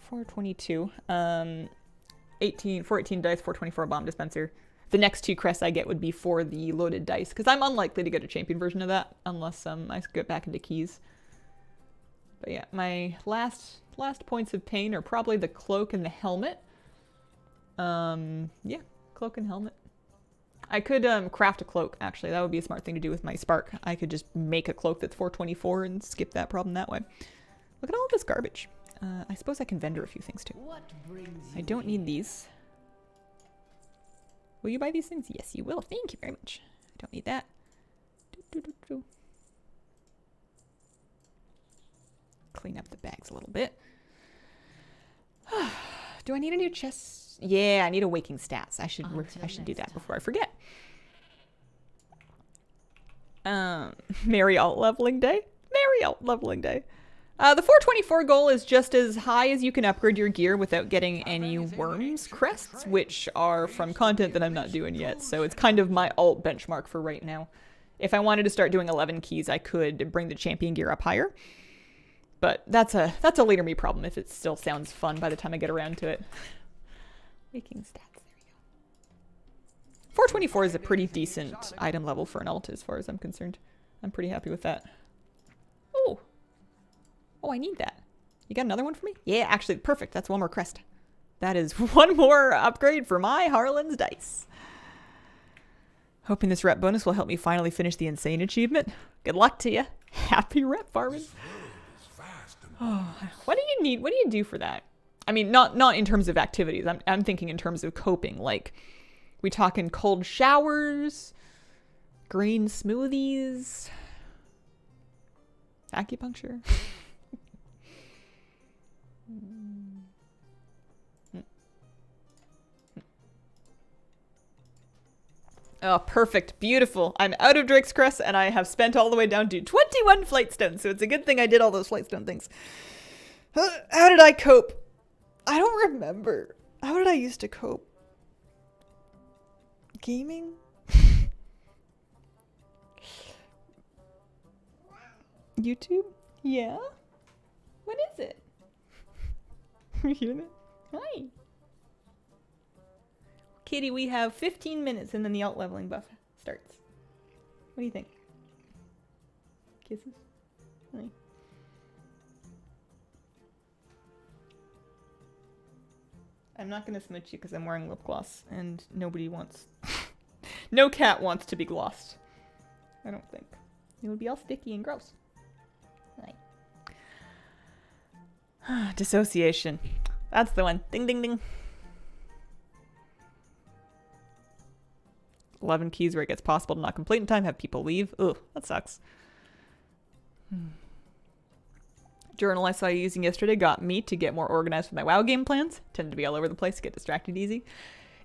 Speaker 1: 422. 418 dice, 424 bomb dispenser. The next 2 crests I get would be for the loaded dice, because I'm unlikely to get a champion version of that, unless I get back into keys. But yeah, my last points of pain are probably the cloak and the helmet. Yeah, cloak and helmet. I could craft a cloak, actually. That would be a smart thing to do with my spark. I could just make a cloak that's 424 and skip that problem that way. Look at all this garbage. I suppose I can vendor a few things too. I don't need these. Will you buy these things? Yes, you will. Thank you very much. I don't need that. Clean up the bags a little bit. Do I need a new chest? Yeah, I need a waking stats. I should do that before I forget. Merry alt leveling day. Merry alt leveling day. The 424 goal is just as high as you can upgrade your gear without getting any worms crests, which are from content that I'm not doing yet. So it's kind of my alt benchmark for right now. If I wanted to start doing 11 keys, I could bring the champion gear up higher. But that's a later me problem if it still sounds fun by the time I get around to it. Waking stats, there we go. 424 is a pretty decent item level for an alt as far as I'm concerned. I'm pretty happy with that. Oh. Oh, I need that. You got another one for me? Yeah, actually, perfect. That's 1 more crest. That is 1 more upgrade for my Harlan's dice. Hoping this rep bonus will help me finally finish the insane achievement. Good luck to you. Happy rep farming. Oh, what do you need? What do you do for that? I mean, not in terms of activities. I'm thinking in terms of coping. Like, we talking cold showers, green smoothies, acupuncture. Oh, perfect. Beautiful. I'm out of Drake's Crest, and I have spent all the way down to 21 flight stones, so it's a good thing I did all those flight stone things. How did I cope? I don't remember. How did I used to cope? Gaming? YouTube? Yeah? What is it? You hear that? Hi. Kitty, we have 15 minutes and then the alt leveling buff starts. What do you think? Kisses? Hi. I'm not gonna smooch you because I'm wearing lip gloss and nobody wants... No cat wants to be glossed. I don't think. It would be all sticky and gross. Right. Dissociation. That's the one. Ding, ding, ding. 11 keys where it gets possible to not complete in time, have people leave. Ugh, that sucks. Journal I saw you using yesterday got me to get more organized with my WoW game plans. Tend to be all over the place, get distracted easy.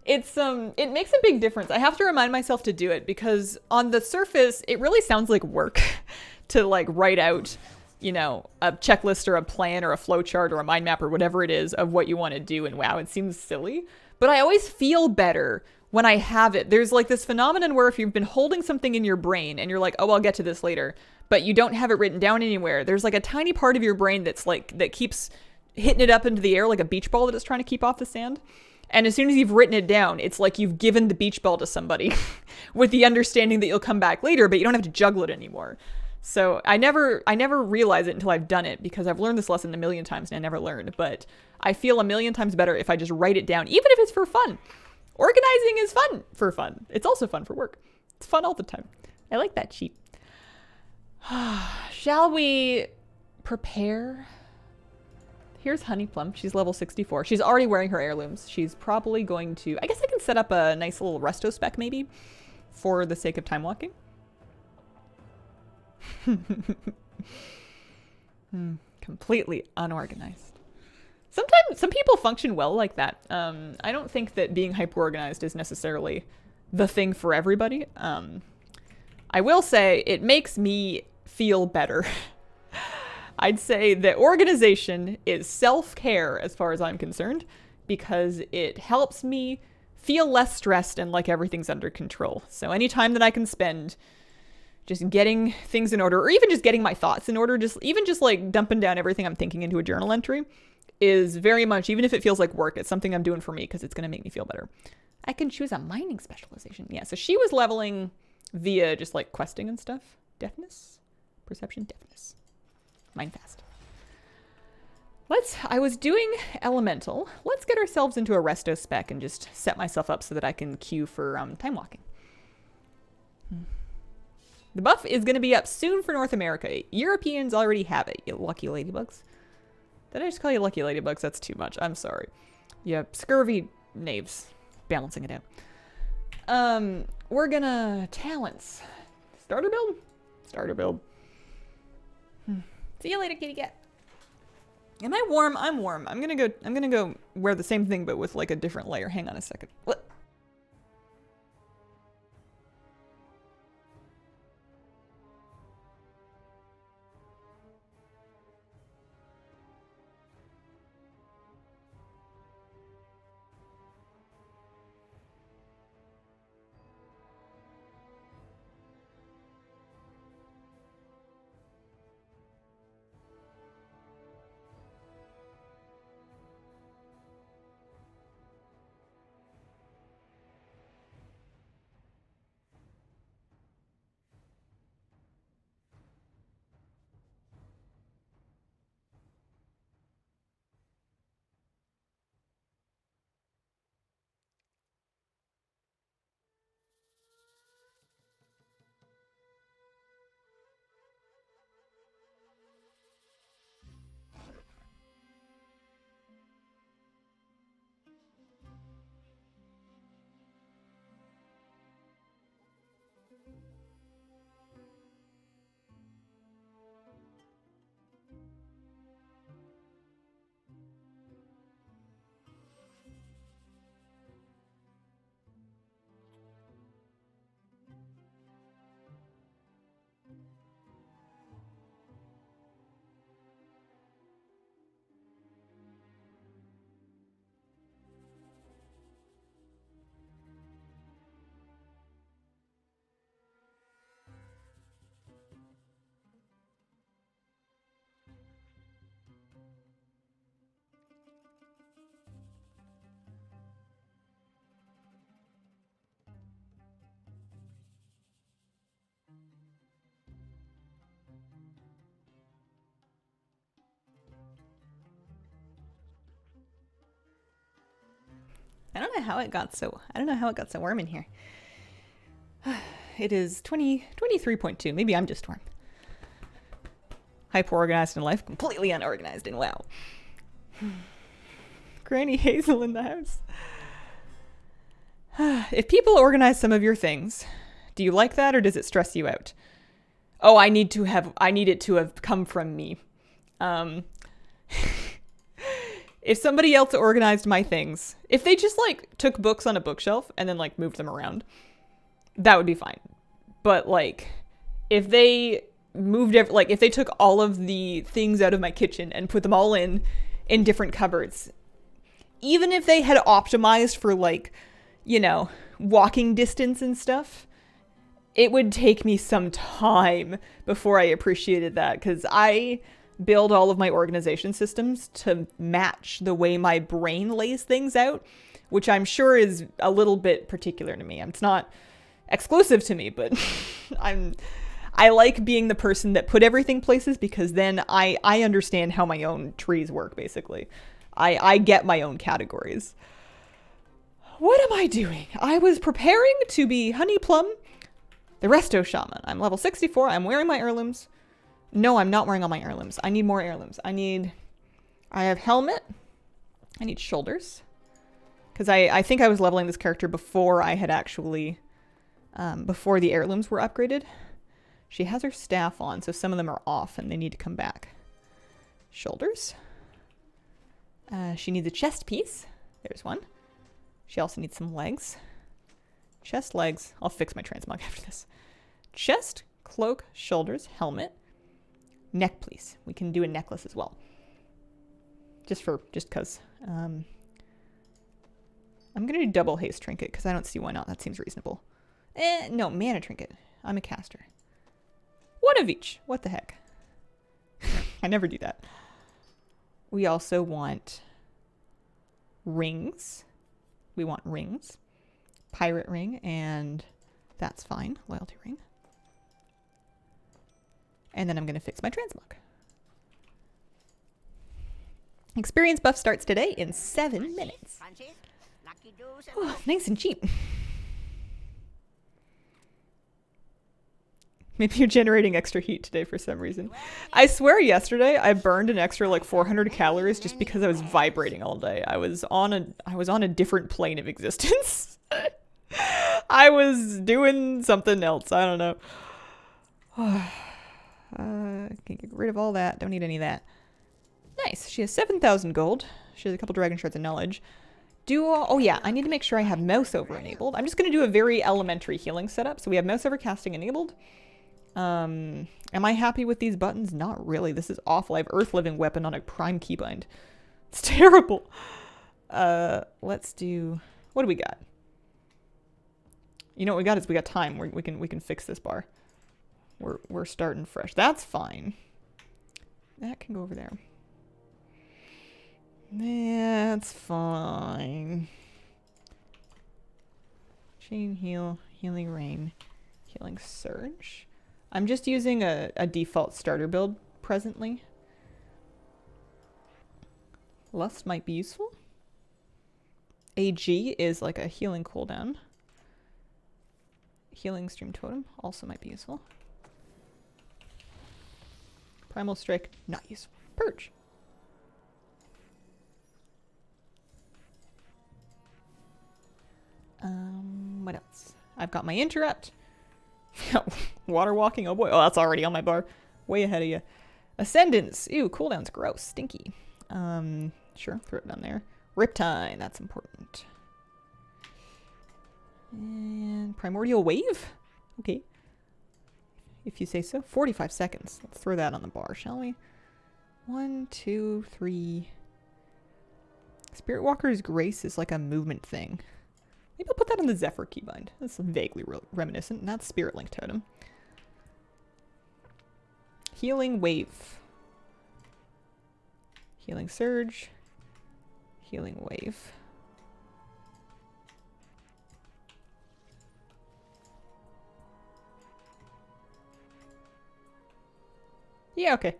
Speaker 1: It's it makes a big difference. I have to remind myself to do it because on the surface, it really sounds like work to like write out, you know, a checklist or a plan or a flowchart or a mind map or whatever it is of what you want to do in WoW. It seems silly, but I always feel better when I have it. There's like this phenomenon where if you've been holding something in your brain and you're like, oh, I'll get to this later, but you don't have it written down anywhere, there's like a tiny part of your brain that's like, that keeps hitting it up into the air like a beach ball that it's trying to keep off the sand. And as soon as you've written it down, it's like you've given the beach ball to somebody with the understanding that you'll come back later, but you don't have to juggle it anymore. So I never realize it until I've done it because I've learned this lesson a million times and I never learned, but I feel a million times better if I just write it down, even if it's for fun. Organizing is fun for fun. It's also fun for work. It's fun all the time. I like that sheep. Shall we prepare? Here's Honeyplum. She's level 64. She's already wearing her heirlooms. She's probably going to... I guess I can set up a nice little resto spec maybe for the sake of time walking. Completely unorganized. Sometimes some people function well like that. I don't think that being hyper-organized is necessarily the thing for everybody. I will say it makes me feel better. I'd say that organization is self-care as far as I'm concerned because it helps me feel less stressed and like everything's under control. So any time that I can spend just getting things in order or even just getting my thoughts in order, just like dumping down everything I'm thinking into a journal entry is very much, even if it feels like work, it's something I'm doing for me because it's going to make me feel better. I can choose a mining specialization. Yeah, so she was leveling via just like questing and stuff. Deafness? Perception? Deafness. Mine fast. I was doing elemental. Let's get ourselves into a resto spec and just set myself up so that I can queue for time walking. The buff is going to be up soon for North America. Europeans already have it, you lucky ladybugs. Did I just call you lucky ladybugs? That's too much. I'm sorry. Yeah, scurvy knaves. Balancing it out. We're gonna talents. Starter build? Starter build. See you later, kitty cat. Am I warm? I'm warm. I'm gonna go wear the same thing but with like a different layer. Hang on a second. What? I don't know how it got so warm in here. It is 23.2. Maybe I'm just warm. Hyper organized in life, completely unorganized in WoW. Granny Hazel in the house. If people organize some of your things, do you like that or does it stress you out? Oh, I need it to have come from me. If somebody else organized my things, if they just like took books on a bookshelf and then like moved them around, that would be fine. But like if they if they took all of the things out of my kitchen and put them all in different cupboards, even if they had optimized for like, you know, walking distance and stuff, it would take me some time before I appreciated that, because I build all of my organization systems to match the way my brain lays things out, which I'm sure is a little bit particular to me. It's not exclusive to me, but I like being the person that put everything places, because then I understand how my own trees work, basically. I get my own categories. What am I doing? I was preparing to be Honeyplum, the Resto Shaman. I'm level 64. I'm wearing my heirlooms. No, I'm not wearing all my heirlooms. I need more heirlooms. I have helmet. I need shoulders. Because I think I was leveling this character before I had actually, before the heirlooms were upgraded. She has her staff on, so some of them are off and they need to come back. Shoulders. She needs a chest piece. There's one. She also needs some legs. Chest, legs. I'll fix my transmog after this. Chest, cloak, shoulders, helmet. Neck, please. We can do a necklace as well. Just because. I'm going to do double haste trinket because I don't see why not. That seems reasonable. No, mana trinket. I'm a caster. One of each. What the heck? I never do that. We also want rings. We want rings. Pirate ring, and that's fine. Loyalty ring. And then I'm going to fix my transmog. Experience buff starts today in 7 minutes. Oh, nice and cheap. Maybe you're generating extra heat today for some reason. I swear yesterday I burned an extra like 400 calories just because I was vibrating all day. I was on a different plane of existence. I was doing something else. I don't know. Can get rid of all that. Don't need any of that. Nice. She has 7,000 gold. She has a couple dragon shards of knowledge. Oh yeah, I need to make sure I have mouse over enabled. I'm just going to do a very elementary healing setup. So we have mouse over casting enabled. Am I happy with these buttons? Not really. This is awful. I have Earth Living Weapon on a prime keybind. It's terrible. Let's do... What do we got? You know what we got is we got time. We can fix this bar. We're starting fresh. That's fine. That can go over there. That's fine. Chain heal, healing rain, healing surge. I'm just using a default starter build presently. Lust might be useful. AG is like a healing cooldown. Healing stream totem also might be useful. Primal strike, not useful. Purge. What else? I've got my interrupt. Water walking, oh boy. Oh, that's already on my bar. Way ahead of you. Ascendance. Ew, cooldown's gross. Stinky. Sure, throw it down there. Riptide, that's important. And primordial wave? Okay. If you say so. 45 seconds. Let's throw that on the bar, shall we? 1, 2, 3. Spirit Walker's Grace is like a movement thing. Maybe I'll put that on the Zephyr keybind. That's vaguely reminiscent. Not Spirit Link Totem. Healing Wave. Healing Surge. Healing Wave. Yeah, okay.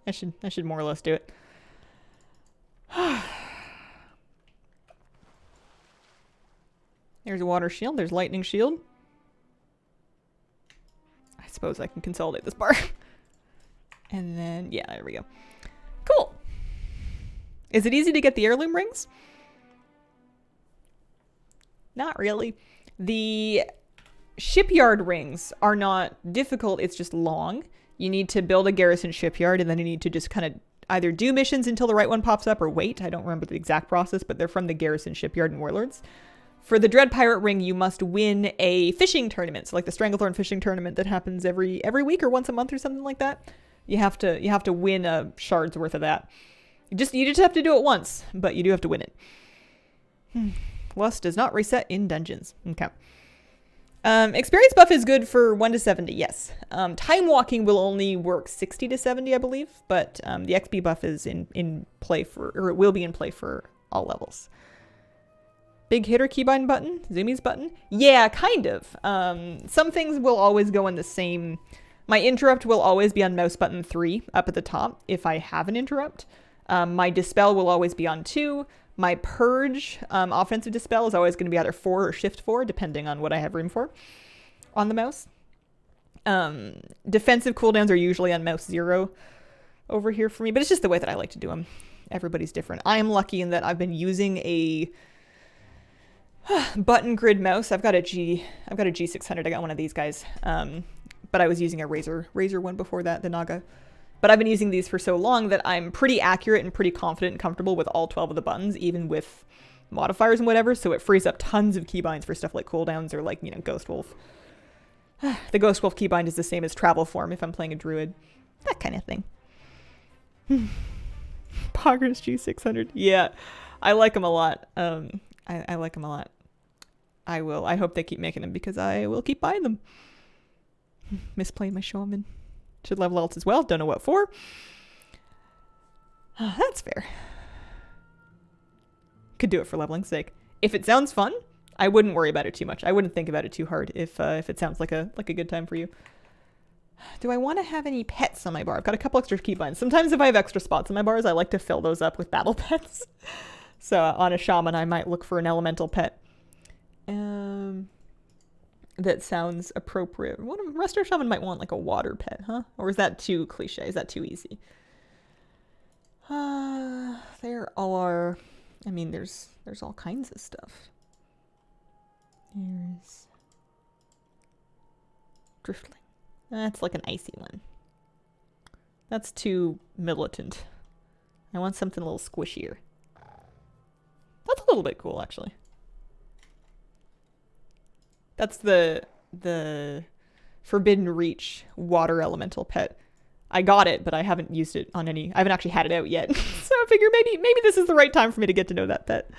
Speaker 1: I should more or less do it. There's a water shield. There's lightning shield. I suppose I can consolidate this bar. And then, yeah, there we go. Cool. Is it easy to get the heirloom rings? Not really. The shipyard rings are not difficult. It's just long. You need to build a garrison shipyard, and then you need to just kind of either do missions until the right one pops up or wait. I don't remember the exact process, but they're from the garrison shipyard in Warlords. For the Dread Pirate ring, you must win a fishing tournament. So like the Stranglethorn fishing tournament that happens every week or once a month or something like that. You have to win a shard's worth of that. You just have to do it once, but you do have to win it. Lust does not reset in dungeons. Okay. Experience buff is good for 1 to 70, yes. Time walking will only work 60 to 70, I believe, but the XP buff is in play for, or it will be in play for all levels. Big hitter keybind button, zoomies button. Yeah, kind of. Some things will always go in the same. My interrupt will always be on mouse button 3 up at the top if I have an interrupt. My dispel will always be on 2. My purge, offensive dispel, is always going to be either 4 or shift 4, depending on what I have room for on the mouse. Defensive cooldowns are usually on mouse 0 over here for me, but it's just the way that I like to do them. Everybody's different. I am lucky in that I've been using a button grid mouse. I've got a G600. I got one of these guys. But I was using a Razer one before that, the Naga. But I've been using these for so long that I'm pretty accurate and pretty confident and comfortable with all 12 of the buttons, even with modifiers and whatever. So it frees up tons of keybinds for stuff like cooldowns or like, Ghost Wolf. The Ghost Wolf keybind is the same as Travel Form if I'm playing a Druid. That kind of thing. Poggers G600. Yeah, I like them a lot. I like them a lot. I hope they keep making them because I will keep buying them. Misplaying my shaman. Should level else as well. Don't know what for. That's fair. Could do it for leveling's sake. If it sounds fun, I wouldn't worry about it too much. I wouldn't think about it too hard if it sounds like a good time for you. Do I want to have any pets on my bar? I've got a couple extra keybinds. Sometimes if I have extra spots on my bars, I like to fill those up with battle pets. So on a shaman, I might look for an elemental pet. That sounds appropriate. Resto Shaman might want like a water pet, huh? Or is that too cliche? Is that too easy? There are, I mean, there's all kinds of stuff. Here's Driftling. That's like an icy one. That's too militant. I want something a little squishier. That's a little bit cool, actually. That's the Forbidden Reach water elemental pet. I got it, but I haven't used it on any. I haven't actually had it out yet. So I figure maybe this is the right time for me to get to know that pet.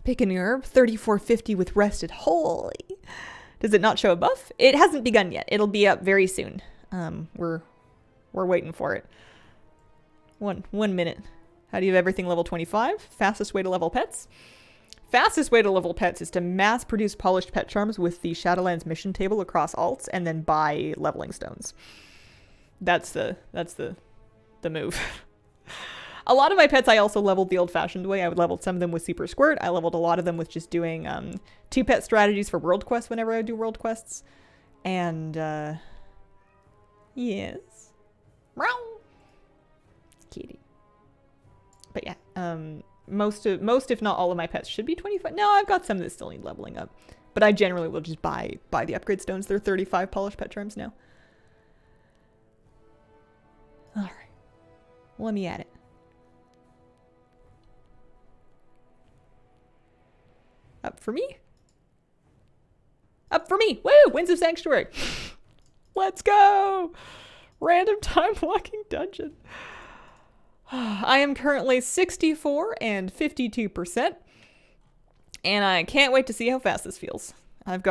Speaker 1: Pick an herb, 3450 with rested. Holy. Does it not show a buff? It hasn't begun yet. It'll be up very soon. We're waiting for it. One minute. How do you have everything level 25? Fastest way to level pets? Fastest way to level pets is to mass produce polished pet charms with the Shadowlands mission table across alts and then buy leveling stones. That's the move. A lot of my pets I also leveled the old-fashioned way. I would level some of them with Super Squirt. I leveled a lot of them with just doing 2 pet strategies for world quests whenever I do world quests. And yes. Meow. Kitty. But yeah, most if not all of my pets should be 25. No, I've got some that still need leveling up. But I generally will just buy the upgrade stones. They're 35 polished pet charms now. Alright. Let me add it. Up for me? Up for me! Woo! Winds of Sanctuary! Let's go! Random time walking dungeon. I am currently 64 and 52%, and I can't wait to see how fast this feels. I've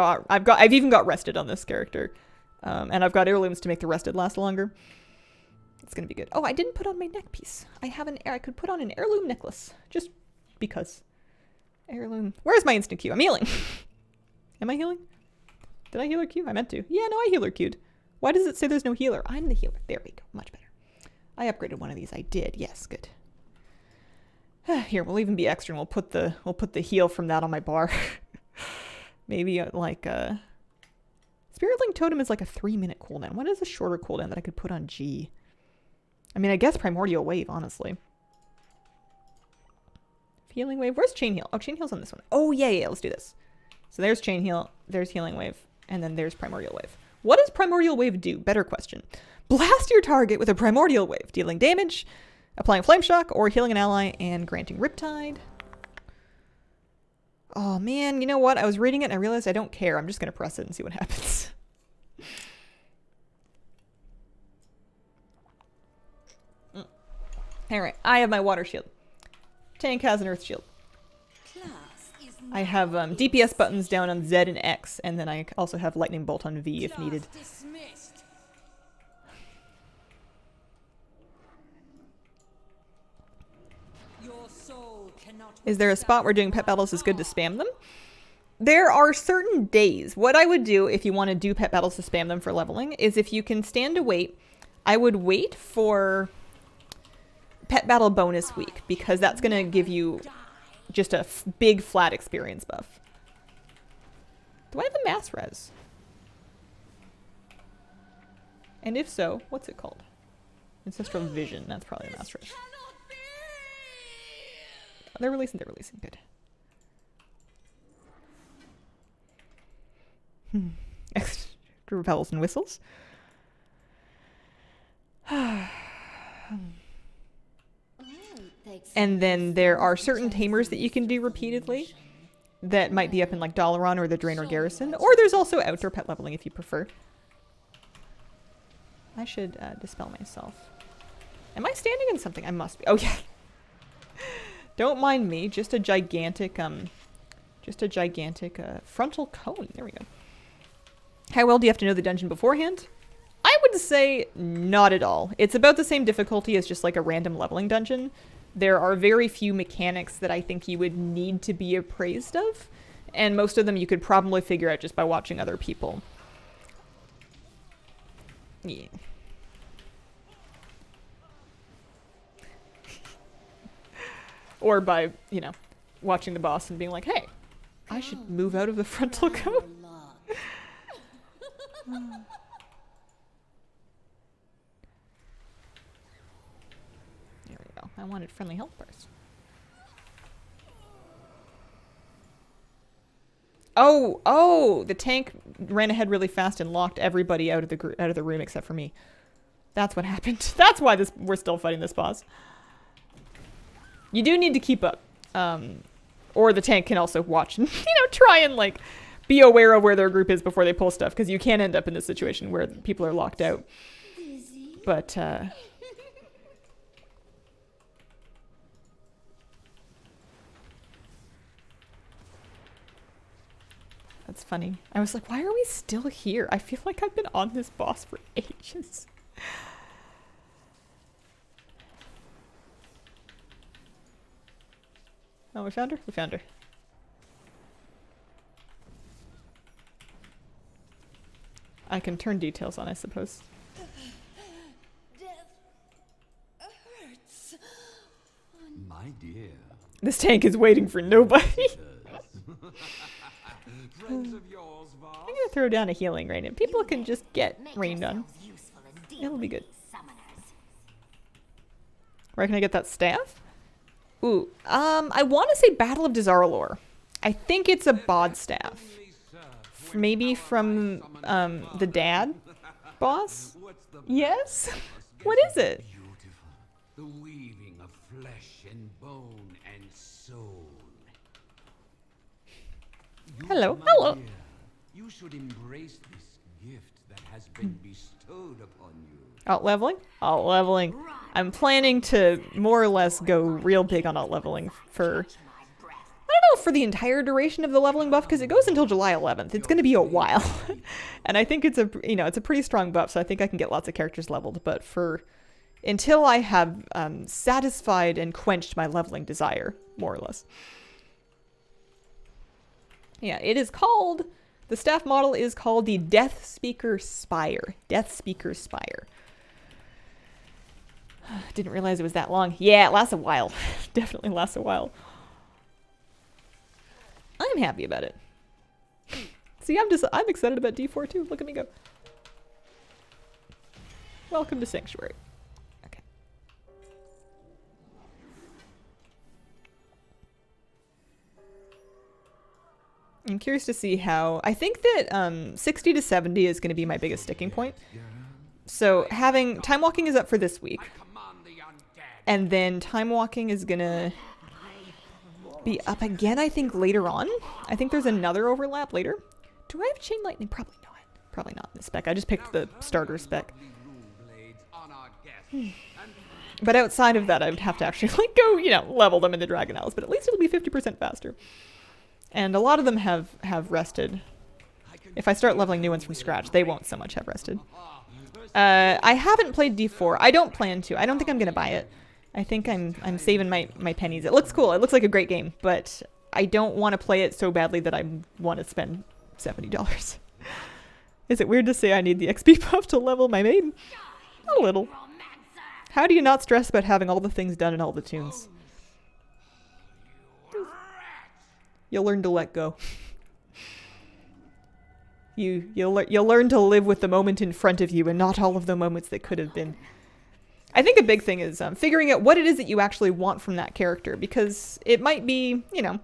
Speaker 1: even got rested on this character, and I've got heirlooms to make the rested last longer. It's gonna be good. Oh, I didn't put on my neck piece. I could put on an heirloom necklace just because. Heirloom. Where's my instant Q? I'm healing. Am I healing? Did I heal her Q? I meant to. Yeah, no, I heal her Q'd. Why does it say there's no healer? I'm the healer. There we go. Much better. I upgraded one of these. I did. Yes, good. Here, we'll even be extra and we'll put the heal from that on my bar. Maybe like Spirit Link Totem is like a 3-minute cooldown. What is a shorter cooldown that I could put on G? I mean, I guess Primordial Wave, honestly. Healing Wave. Where's Chain Heal? Oh, Chain Heal's on this one. Oh, yeah, let's do this. So there's Chain Heal, there's Healing Wave, and then there's Primordial Wave. What does Primordial Wave do? Better question. Blast your target with a Primordial Wave, dealing damage, applying Flame Shock, or healing an ally and granting Riptide. Oh, man, you know what? I was reading it and I realized I don't care. I'm just going to press it and see what happens. Alright, I have my Water Shield. Tank has an Earth Shield. I have DPS buttons down on Z and X, and then I also have Lightning Bolt on V if needed. Is there a spot where doing pet battles is good to spam them? There are certain days. What I would do if you want to do pet battles to spam them for leveling is if you can stand to wait, I would wait for pet battle bonus week, because that's going to give you just a big flat experience buff. Do I have a mass res? And if so, what's it called? Ancestral Vision. That's probably a mass res. They're releasing. Good. Extra bells and whistles. And then there are certain tamers that you can do repeatedly that might be up in like Dalaran or the Draenor Garrison. Or there's also outdoor pet leveling if you prefer. I should dispel myself. Am I standing in something? I must be. Oh, yeah. Don't mind me. Just a gigantic frontal cone. There we go. How well do you have to know the dungeon beforehand? I would say not at all. It's about the same difficulty as just like a random leveling dungeon. There are very few mechanics that I think you would need to be appraised of, and most of them you could probably figure out just by watching other people. Yeah. Or by, you know, watching the boss and being like, hey, I should move out of the frontal cone. There we go. I wanted friendly health bars. Oh, the tank ran ahead really fast and locked everybody out of the room except for me. That's what happened. That's why we're still fighting this boss. You do need to keep up. Or the tank can also watch and, try and, like, be aware of where their group is before they pull stuff, because you can end up in this situation where people are locked out. But, that's funny. I was like, why are we still here? I feel like I've been on this boss for ages. Oh, we found her? We found her. I can turn details on, I suppose.
Speaker 4: Death hurts.
Speaker 5: My dear.
Speaker 1: This tank is waiting for nobody.
Speaker 5: Friends of yours, Voss?
Speaker 1: I'm gonna throw down a healing rain and people can just get rained on. It'll be good. Where can I get that staff? Ooh, I want to say Battle of Dazar'alor. I think it's a bod staff. Maybe from the dad boss? Yes? What is it?
Speaker 5: Beautiful. The weaving of flesh and bone and soul.
Speaker 1: Hello,
Speaker 5: My
Speaker 1: hello.
Speaker 5: dear, you should embrace this gift that has been bestowed upon you.
Speaker 1: Alt leveling? Alt leveling. I'm planning to more or less go real big on alt leveling for, I don't know, for the entire duration of the leveling buff, because it goes until July 11th. It's going to be a while. And I think it's a pretty strong buff, so I think I can get lots of characters leveled. But until I have satisfied and quenched my leveling desire, more or less. Yeah, it is called, the staff model is called the Death Speaker Spire. Death Speaker Spire. Didn't realize it was that long. Yeah, it lasts a while. Definitely lasts a while. I'm happy about it. See, I'm excited about D4 too. Look at me go. Welcome to Sanctuary. Okay. I'm curious to see how... I think that 60 to 70 is going to be my biggest sticking point. So having... Time walking is up for this week. And then time walking is going to be up again, I think, later on. I think there's another overlap later. Do I have chain lightning? Probably not. Probably not in the spec. I just picked the starter spec. But outside of that, I would have to actually like go, you know, level them in the Dragon Isles. But at least it'll be 50% faster. And a lot of them have rested. If I start leveling new ones from scratch, they won't so much have rested. I haven't played D4. I don't plan to. I don't think I'm gonna buy it. I think I'm saving my pennies. It looks cool. It looks like a great game, but I don't want to play it so badly that I want to spend $70. Is it weird to say I need the XP buff to level my maiden? A little. How do you not stress about having all the things done in all the tunes? You'll learn to let go. You'll learn to live with the moment in front of you and not all of the moments that could have been. I think a big thing is figuring out what it is that you actually want from that character, because it might be, you know,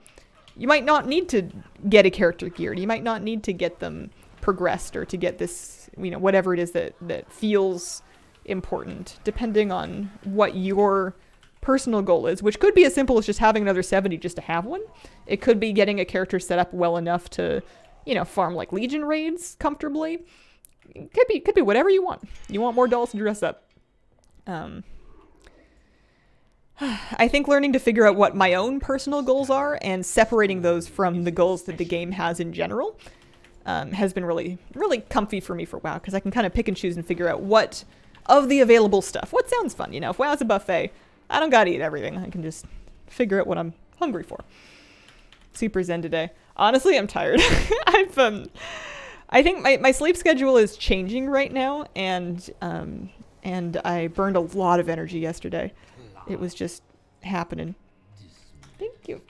Speaker 1: you might not need to get a character geared. You might not need to get them progressed or to get this, you know, whatever it is that feels important, depending on what your personal goal is, which could be as simple as just having another 70 just to have one. It could be getting a character set up well enough to, you know, farm like Legion raids comfortably. It could be whatever you want. You want more dolls to dress up. I think learning to figure out what my own personal goals are and separating those from the goals that the game has in general has been really, really comfy for me for WoW, because I can kind of pick and choose and figure out what of the available stuff, what sounds fun. You know, if WoW's a buffet, I don't gotta eat everything. I can just figure out what I'm hungry for. Super zen today. Honestly, I'm tired. I think my sleep schedule is changing right now, and I burned a lot of energy yesterday. It was just happening. Thank you.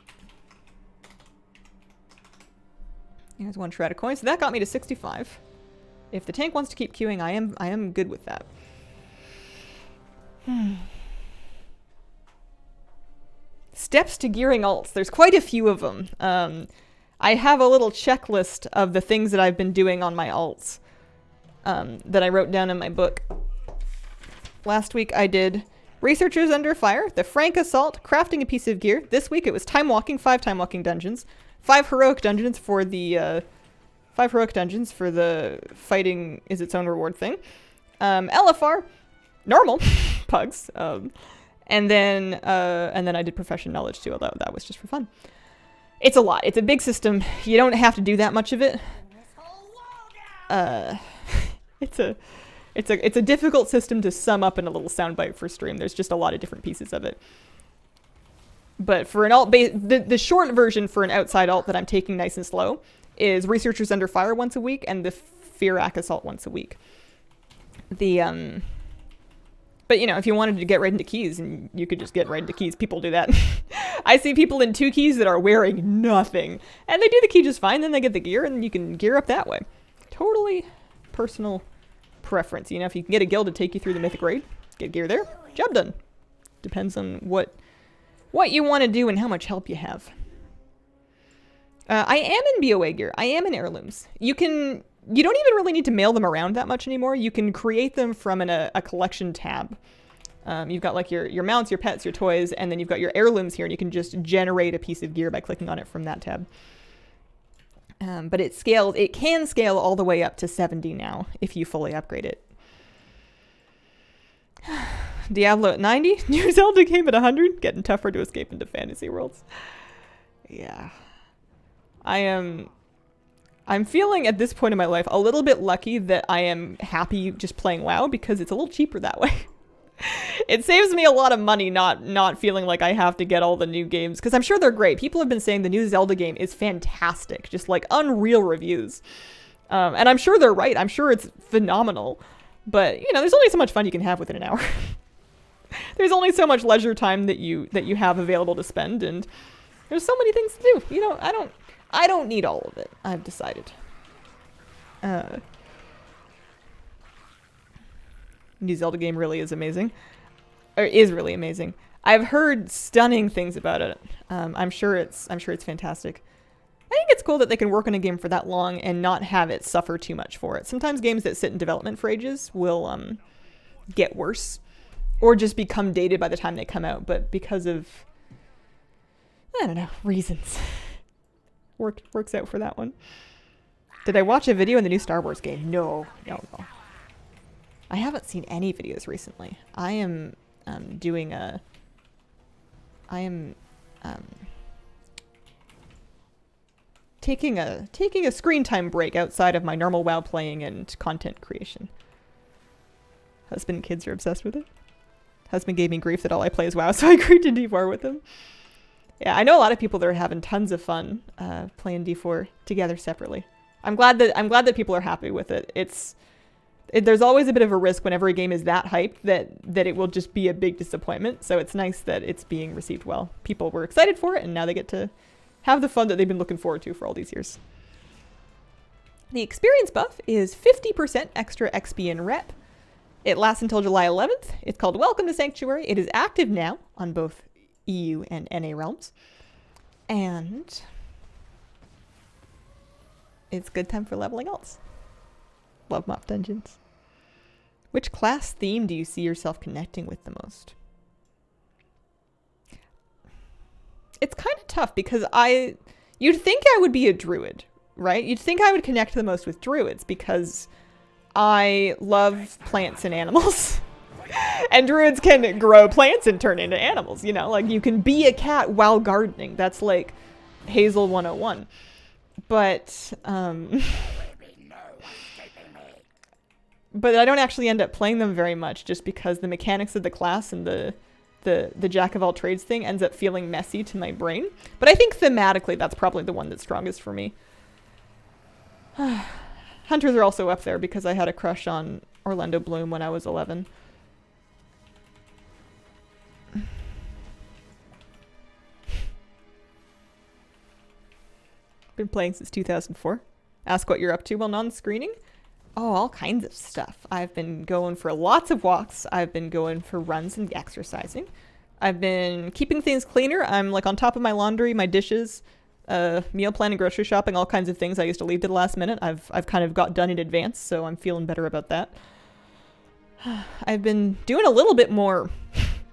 Speaker 1: Here's one shred of coin. So that got me to 65. If the tank wants to keep queuing, I am good with that. Steps to gearing alts. There's quite a few of them. I have a little checklist of the things that I've been doing on my alts that I wrote down in my book. Last week I did Researchers Under Fire, the Frank Assault, crafting a piece of gear. This week it was time walking, 5 time walking dungeons, 5 heroic dungeons for the 5 heroic dungeons for the fighting is its own reward thing. LFR, normal pugs, and then I did profession knowledge too, although that was just for fun. It's a lot. It's a big system. You don't have to do that much of it. It's a difficult system to sum up in a little soundbite for stream. There's just a lot of different pieces of it. But for an alt, the short version for an outside alt that I'm taking nice and slow is Researchers Under Fire once a week and the Firak Assault once a week. But you know, if you wanted to get right into keys, and you could just get right into keys, people do that. I see people in 2 keys that are wearing nothing, and they do the key just fine. Then they get the gear, and you can gear up that way. Totally personal preference. You know, if you can get a guild to take you through the mythic raid, get gear there, job done. Depends on what you want to do and how much help you have. I am in BOA gear. I am in heirlooms. You don't even really need to mail them around that much anymore. You can create them from a collection tab. You've got like your mounts, your pets, your toys, and then you've got your heirlooms here, and you can just generate a piece of gear by clicking on it from that tab. But it can scale all the way up to 70 now if you fully upgrade it. Diablo at 90, New Zelda game at 100, getting tougher to escape into fantasy worlds. Yeah. I'm feeling at this point in my life a little bit lucky that I am happy just playing WoW because it's a little cheaper that way. It saves me a lot of money not feeling like I have to get all the new games, because I'm sure they're great. People have been saying the new Zelda game is fantastic, just like unreal reviews. And I'm sure they're right. I'm sure it's phenomenal. But, you know, there's only so much fun you can have within an hour. there's only so much leisure time that you have available to spend, and there's so many things to do. You know, I don't need all of it. I've decided. New Zelda game really is amazing. Or is really amazing. I've heard stunning things about it. I'm sure it's fantastic. I think it's cool that they can work on a game for that long and not have it suffer too much for it. Sometimes games that sit in development for ages will get worse or just become dated by the time they come out, but because of, I don't know, reasons. Works out for that one. Did I watch a video in the new Star Wars game? No. I haven't seen any videos recently. I am taking a screen time break outside of my normal WoW playing and content creation. Husband and kids are obsessed with it. Husband gave me grief that all I play is WoW, so I agreed to D4 with him. Yeah, I know a lot of people that are having tons of fun playing D4 together separately. I'm glad that people are happy with it. There's always a bit of a risk whenever a game is that hyped that it will just be a big disappointment. So it's nice that it's being received well. People were excited for it, and now they get to have the fun that they've been looking forward to for all these years. The experience buff is 50% extra XP and rep. It lasts until July 11th. It's called Welcome to Sanctuary. It is active now on both EU and NA realms. And it's good time for leveling alts. Love mop dungeons. Which class theme do you see yourself connecting with the most? It's kind of tough because you'd think I would be a druid, right? You'd think I would connect the most with druids because I love plants and animals. And druids can grow plants and turn into animals, you know? Like, you can be a cat while gardening. That's like Hazel 101. But I don't actually end up playing them very much just because the mechanics of the class and the jack of all trades thing ends up feeling messy to my brain. But I think thematically that's probably the one that's strongest for me. Hunters are also up there because I had a crush on Orlando Bloom when I was 11. Been playing since 2004. Ask what you're up to while non-screening? Oh, all kinds of stuff. I've been going for lots of walks. I've been going for runs and exercising. I've been keeping things cleaner. I'm like on top of my laundry, my dishes, meal planning, grocery shopping, all kinds of things I used to leave to the last minute. I've kind of got done in advance, so I'm feeling better about that. I've been doing a little bit more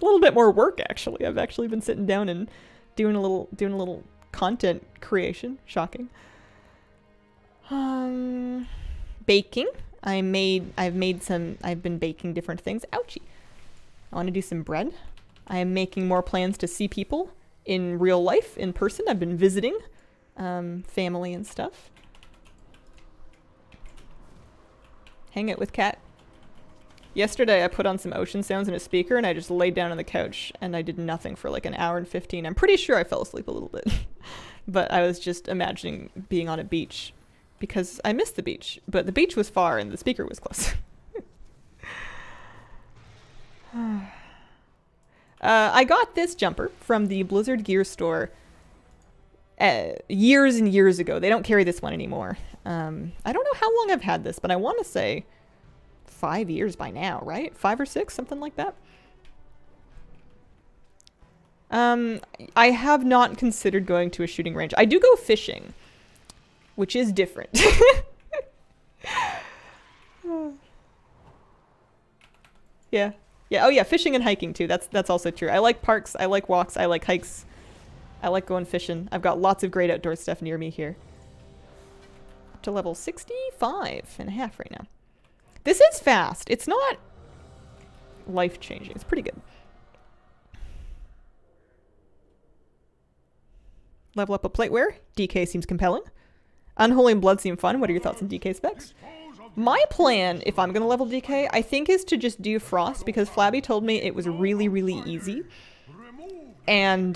Speaker 1: work actually. I've actually been sitting down and doing a little content creation. Shocking. Baking. I've been baking different things. Ouchie. I want to do some bread. I am making more plans to see people in real life, in person. I've been visiting family and stuff. Hang out with Kat. Yesterday I put on some ocean sounds in a speaker and I just laid down on the couch and I did nothing for like an hour and 15. I'm pretty sure I fell asleep a little bit. But I was just imagining being on a beach because I missed the beach. But the beach was far and the speaker was close. I got this jumper from the Blizzard Gear store years and years ago. They don't carry this one anymore. I don't know how long I've had this, but I want to say 5 years by now, right? 5 or 6, something like that. I have not considered going to a shooting range. I do go fishing, which is different. Yeah. Yeah. Oh yeah. Fishing and hiking too. That's also true. I like parks. I like walks. I like hikes. I like going fishing. I've got lots of great outdoor stuff near me here. Up to level 65 and a half right now. This is fast. It's not life-changing. It's pretty good. Level up a plateware. DK seems compelling. Unholy Blood seem fun. What are your thoughts on DK specs? My plan, if I'm going to level DK, I think is to just do Frost because Flabby told me it was really, really easy. And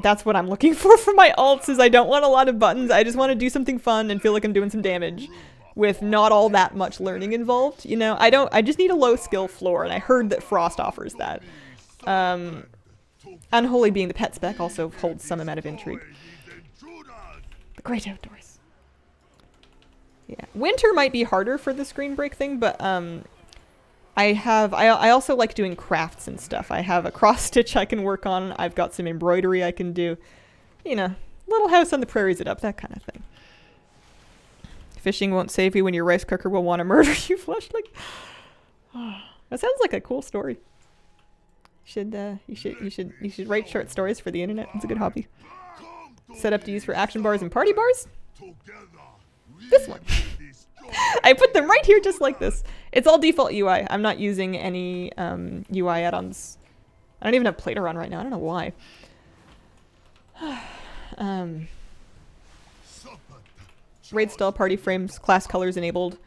Speaker 1: that's what I'm looking for my alts is I don't want a lot of buttons. I just want to do something fun and feel like I'm doing some damage with not all that much learning involved. You know, I just need a low skill floor and I heard that Frost offers that. Unholy being the pet spec also holds some amount of intrigue. The great outdoors. Yeah. Winter might be harder for the screen break thing, but I also like doing crafts and stuff. I have a cross stitch I can work on. I've got some embroidery I can do. You know, little house on the prairies it up, that kind of thing. Fishing won't save you when your rice cooker will want to murder you, Fleshling. That sounds like a cool story. You should write short stories for the internet. It's a good hobby. Set up to use for action bars and party bars. This one. I put them right here just like this. It's all default UI. I'm not using any UI add-ons. I don't even have Plater on right now. I don't know why. Raid style party frames, class colors enabled,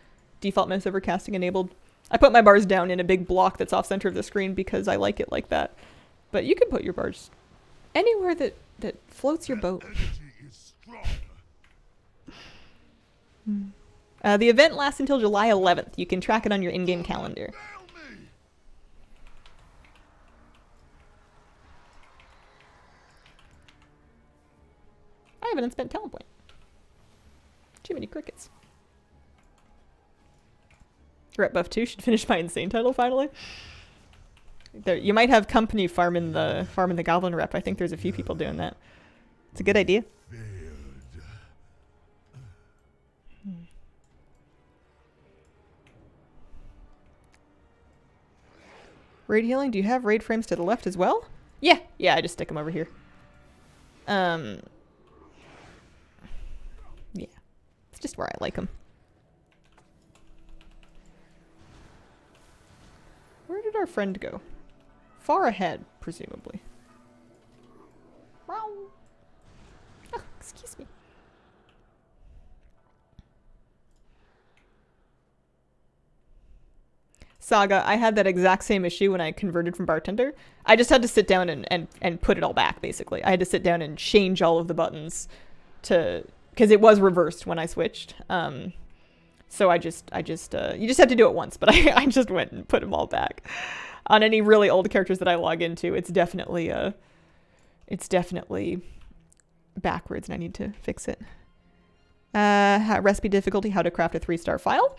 Speaker 1: default mouse over casting enabled. I put my bars down in a big block that's off center of the screen because I like it like that. But you can put your bars anywhere that floats your boat. The event lasts until July 11th. You can track it on your in-game calendar. I have an unspent talent point. Too many crickets. Rep buff 2 should finish my insane title finally. There, you might have company farming the goblin rep. I think there's a few people doing that. It's a good idea. Raid healing, do you have raid frames to the left as well? Yeah, I just stick them over here. Yeah. It's just where I like them. Where did our friend go? Far ahead, presumably. Oh, excuse me. Saga, I had that exact same issue when I converted from bartender. I just had to sit down and put it all back, basically. I had to sit down and change all of the buttons to... because it was reversed when I switched. So you just have to do it once, but I just went and put them all back. On any really old characters that I log into, it's definitely backwards and I need to fix it. Recipe difficulty, how to craft a 3-star file.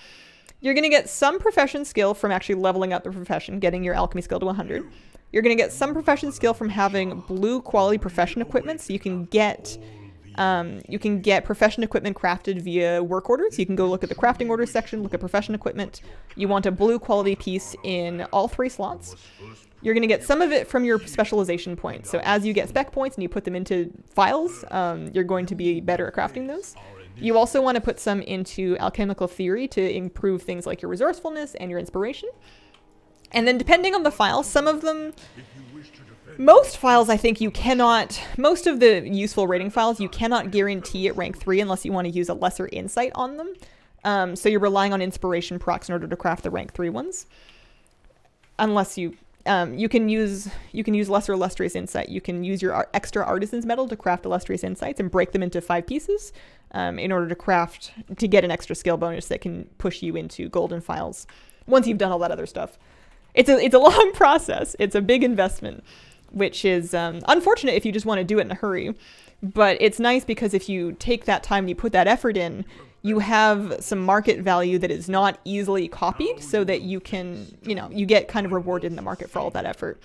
Speaker 1: You're going to get some profession skill from actually leveling up the profession, getting your alchemy skill to 100. You're going to get some profession skill from having blue quality profession equipment, so you can get profession equipment crafted via work orders. You can go look at the crafting orders section, look at profession equipment. You want a blue quality piece in all 3 slots. You're going to get some of it from your specialization points. So as you get spec points and you put them into files, you're going to be better at crafting those. You also want to put some into alchemical theory to improve things like your resourcefulness and your inspiration. And then depending on the file, some of them... most files, I think you cannot... most of the useful rating files, you cannot guarantee at rank 3 unless you want to use a lesser insight on them. So you're relying on inspiration procs in order to craft the rank 3 ones. Unless you... you can use lesser illustrious insight. You can use your extra artisan's metal to craft illustrious insights and break them into 5 pieces in order to get an extra skill bonus that can push you into golden files once you've done all that other stuff. It's a long process. It's a big investment, which is unfortunate if you just want to do it in a hurry. But it's nice because if you take that time and you put that effort in, you have some market value that is not easily copied so that you can, you get kind of rewarded in the market for all that effort.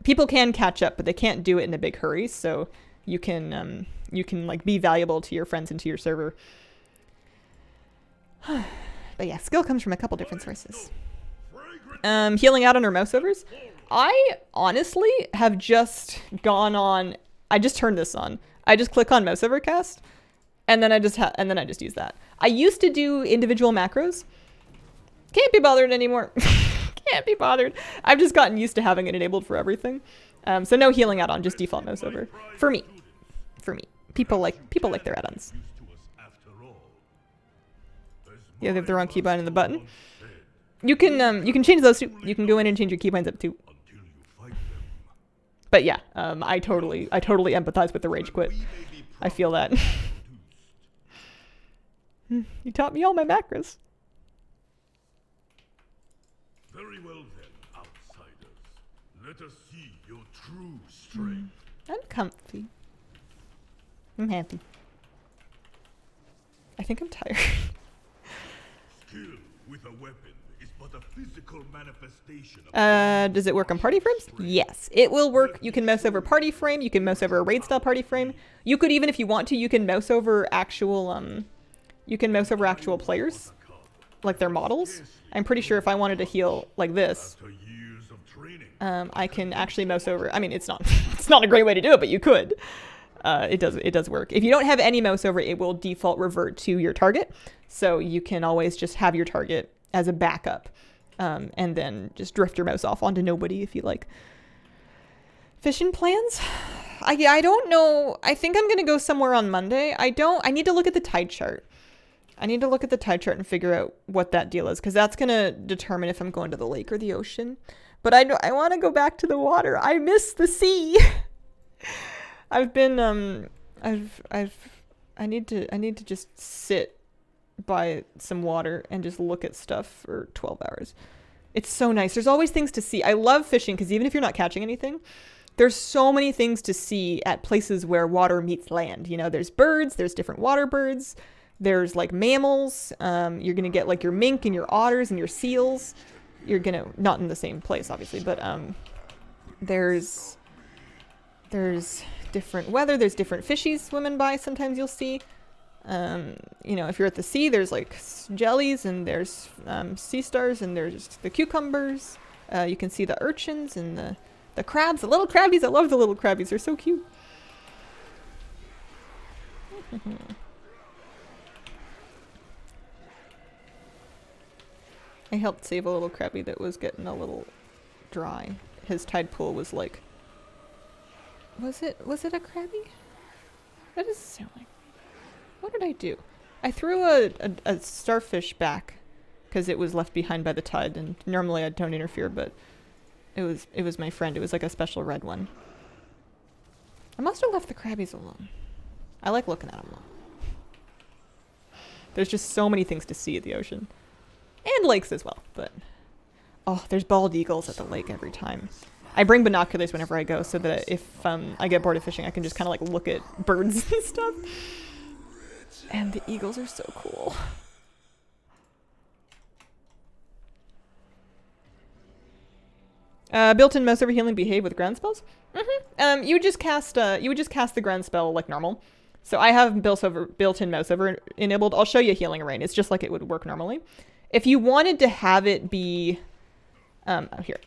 Speaker 1: People can catch up, but they can't do it in a big hurry. So you can like be valuable to your friends and to your server. But yeah, skill comes from a couple different sources. Healing out on our mouse overs. I honestly have just gone on, I just turned this on. I just click on mouse overcast and then I just use that. I used to do individual macros. Can't be bothered anymore. Can't be bothered. I've just gotten used to having it enabled for everything. So no healing out on, just default mouse over. For me. People like their add-ons. Yeah, they have the wrong keybind in the button. You can change those too. You can go in and change your keybinds up too. But yeah, I totally empathize with the rage quit. I feel that. You taught me all my macros.
Speaker 6: Very well then, outsiders. Let us see your true strength.
Speaker 1: I'm comfy. I'm happy. I think I'm tired.
Speaker 6: Skill with a weapon is but a physical manifestation of
Speaker 1: Does it work on party frames? Yes, it will work. You can mouse over party frame. You can mouse over a raid style party frame. You could even, if you want to, you can mouse over actual, actual players, like their models. I'm pretty sure if I wanted to heal like this,
Speaker 6: after years of training.
Speaker 1: I can actually mouse over. I mean, it's not, it's not a great way to do it, but you could. It does work. If you don't have any mouse over, it will default revert to your target. So you can always just have your target as a backup, and then just drift your mouse off onto nobody if you like. Fishing plans? I don't know. I think I'm gonna go somewhere on Monday. I need to look at the tide chart. I need to look at the tide chart and figure out what that deal is, because that's gonna determine if I'm going to the lake or the ocean. But I want to go back to the water. I miss the sea. I need to just sit by some water and just look at stuff for 12 hours. It's so nice. There's always things to see. I love fishing because even if you're not catching anything, there's so many things to see at places where water meets land. You know, there's birds, there's different water birds, there's like mammals. You're gonna get like your mink and your otters and your seals. You're gonna, not in the same place obviously, but there's different weather, there's different fishies swimming by. Sometimes you'll see, you know, if you're at the sea, there's like jellies and there's sea stars and there's the cucumbers. You can see the urchins and the crabs, the little crabbies. I love the little crabbies. They're so cute. I helped save a little crabby that was getting a little dry. His tide pool was like, was it a crabby? That doesn't sound like. What did I do? I threw a starfish back because it was left behind by the tide, and normally I don't interfere, but it was my friend. It was like a special red one. I must have left the crabbies alone. I like looking at them though. There's just so many things to see at the ocean. And lakes as well, but oh, there's bald eagles at the lake every time. I bring binoculars whenever I go so that if I get bored of fishing, I can just kind of like look at birds and stuff. And the eagles are so cool. Built-in mouse over healing behave with ground spells. You would just cast the ground spell like normal. So I have built-in mouse over enabled. I'll show you healing rain. It's just like it would work normally. If you wanted to have it be, here,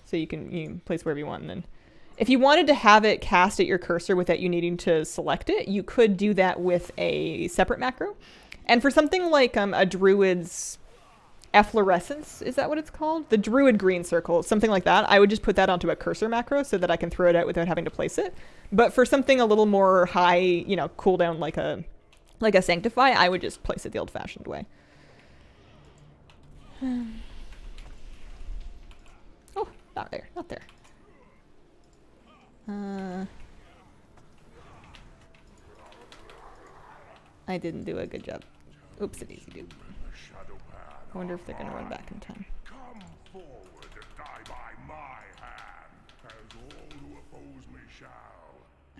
Speaker 1: so you can place wherever you want, and then if you wanted to have it cast at your cursor without you needing to select it, you could do that with a separate macro. And for something like a druid's efflorescence, is that what it's called? The druid green circle, something like that. I would just put that onto a cursor macro so that I can throw it out without having to place it. But for something a little more high, you know, cooldown like a sanctify, I would just place it the old-fashioned way. Oh, not there, not there. I didn't do a good job. Oops, it easy dude. I wonder if they're gonna run back in time.
Speaker 6: Come forward and die by my hand, as all who oppose me shall.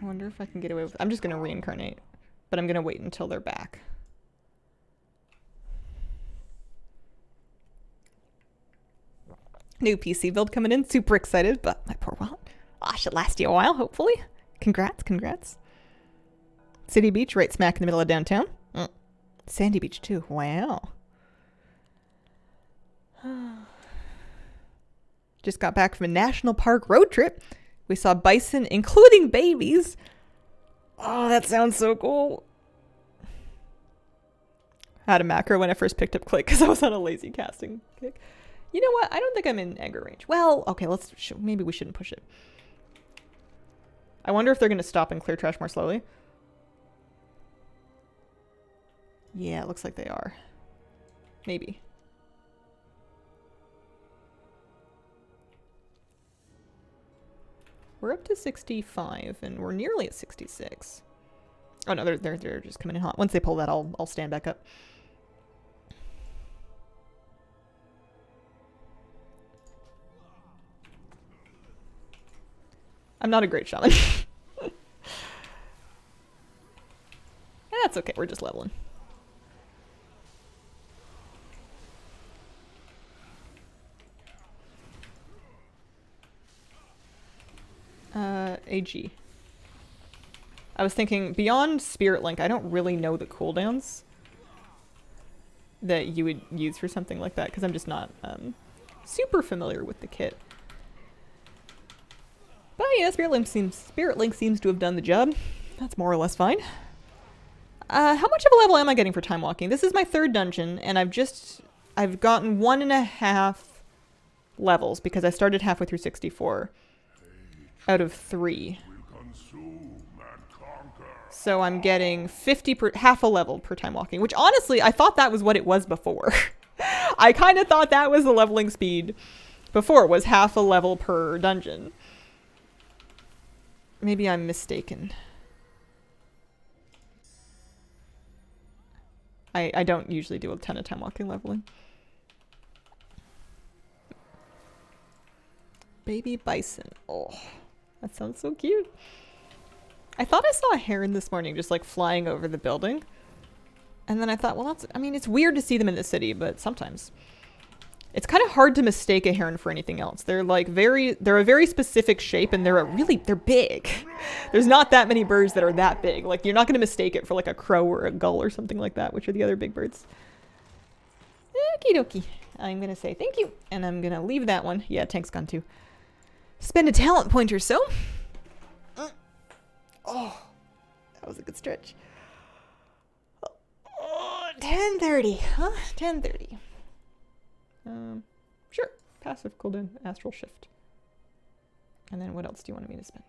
Speaker 1: I wonder if I can get away with. I'm just gonna reincarnate, but I'm gonna wait until they're back. New PC build coming in, super excited, but my poor wallet. Ah, should last you a while, hopefully. Congrats, congrats. City Beach, right smack in the middle of downtown. Sandy Beach too, wow. Just got back from a national park road trip. We saw bison, including babies. Oh, that sounds so cool. I had a macro when I first picked up Click because I was on a lazy casting kick. You know what? I don't think I'm in aggro range. Well, okay, maybe we shouldn't push it. I wonder if they're going to stop and clear trash more slowly. Yeah, it looks like they are. Maybe. We're up to 65, and we're nearly at 66. Oh no, they're just coming in hot. Once they pull that, I'll stand back up. I'm not a great shaman. That's okay, we're just leveling. AG. I was thinking, beyond Spirit Link, I don't really know the cooldowns that you would use for something like that, because I'm just not super familiar with the kit. But yeah, Spirit Link seems to have done the job. That's more or less fine. How much of a level am I getting for time walking? This is my 3rd dungeon, and I've gotten 1.5 levels, because I started halfway through 64 out of 3. So I'm getting half a level per time walking, which honestly, I thought that was what it was before. I kind of thought that was the leveling speed before, was half a level per dungeon. Maybe I'm mistaken. I don't usually do a ton of time walking leveling. Baby bison. Oh, that sounds so cute. I thought I saw a heron this morning just like flying over the building. And then I thought, well, I mean, it's weird to see them in the city, but sometimes. It's kind of hard to mistake a heron for anything else. They're like they're a very specific shape, and they're big. There's not that many birds that are that big. Like, you're not going to mistake it for like a crow or a gull or something like that, which are the other big birds. Okie dokie. I'm going to say thank you, and I'm going to leave that one. Yeah, tank's gone too. Spend a talent point or so. Oh, that was a good stretch. 10:30, huh? 10:30. Sure. Passive cooldown, astral shift. And then what else do you want me to spend?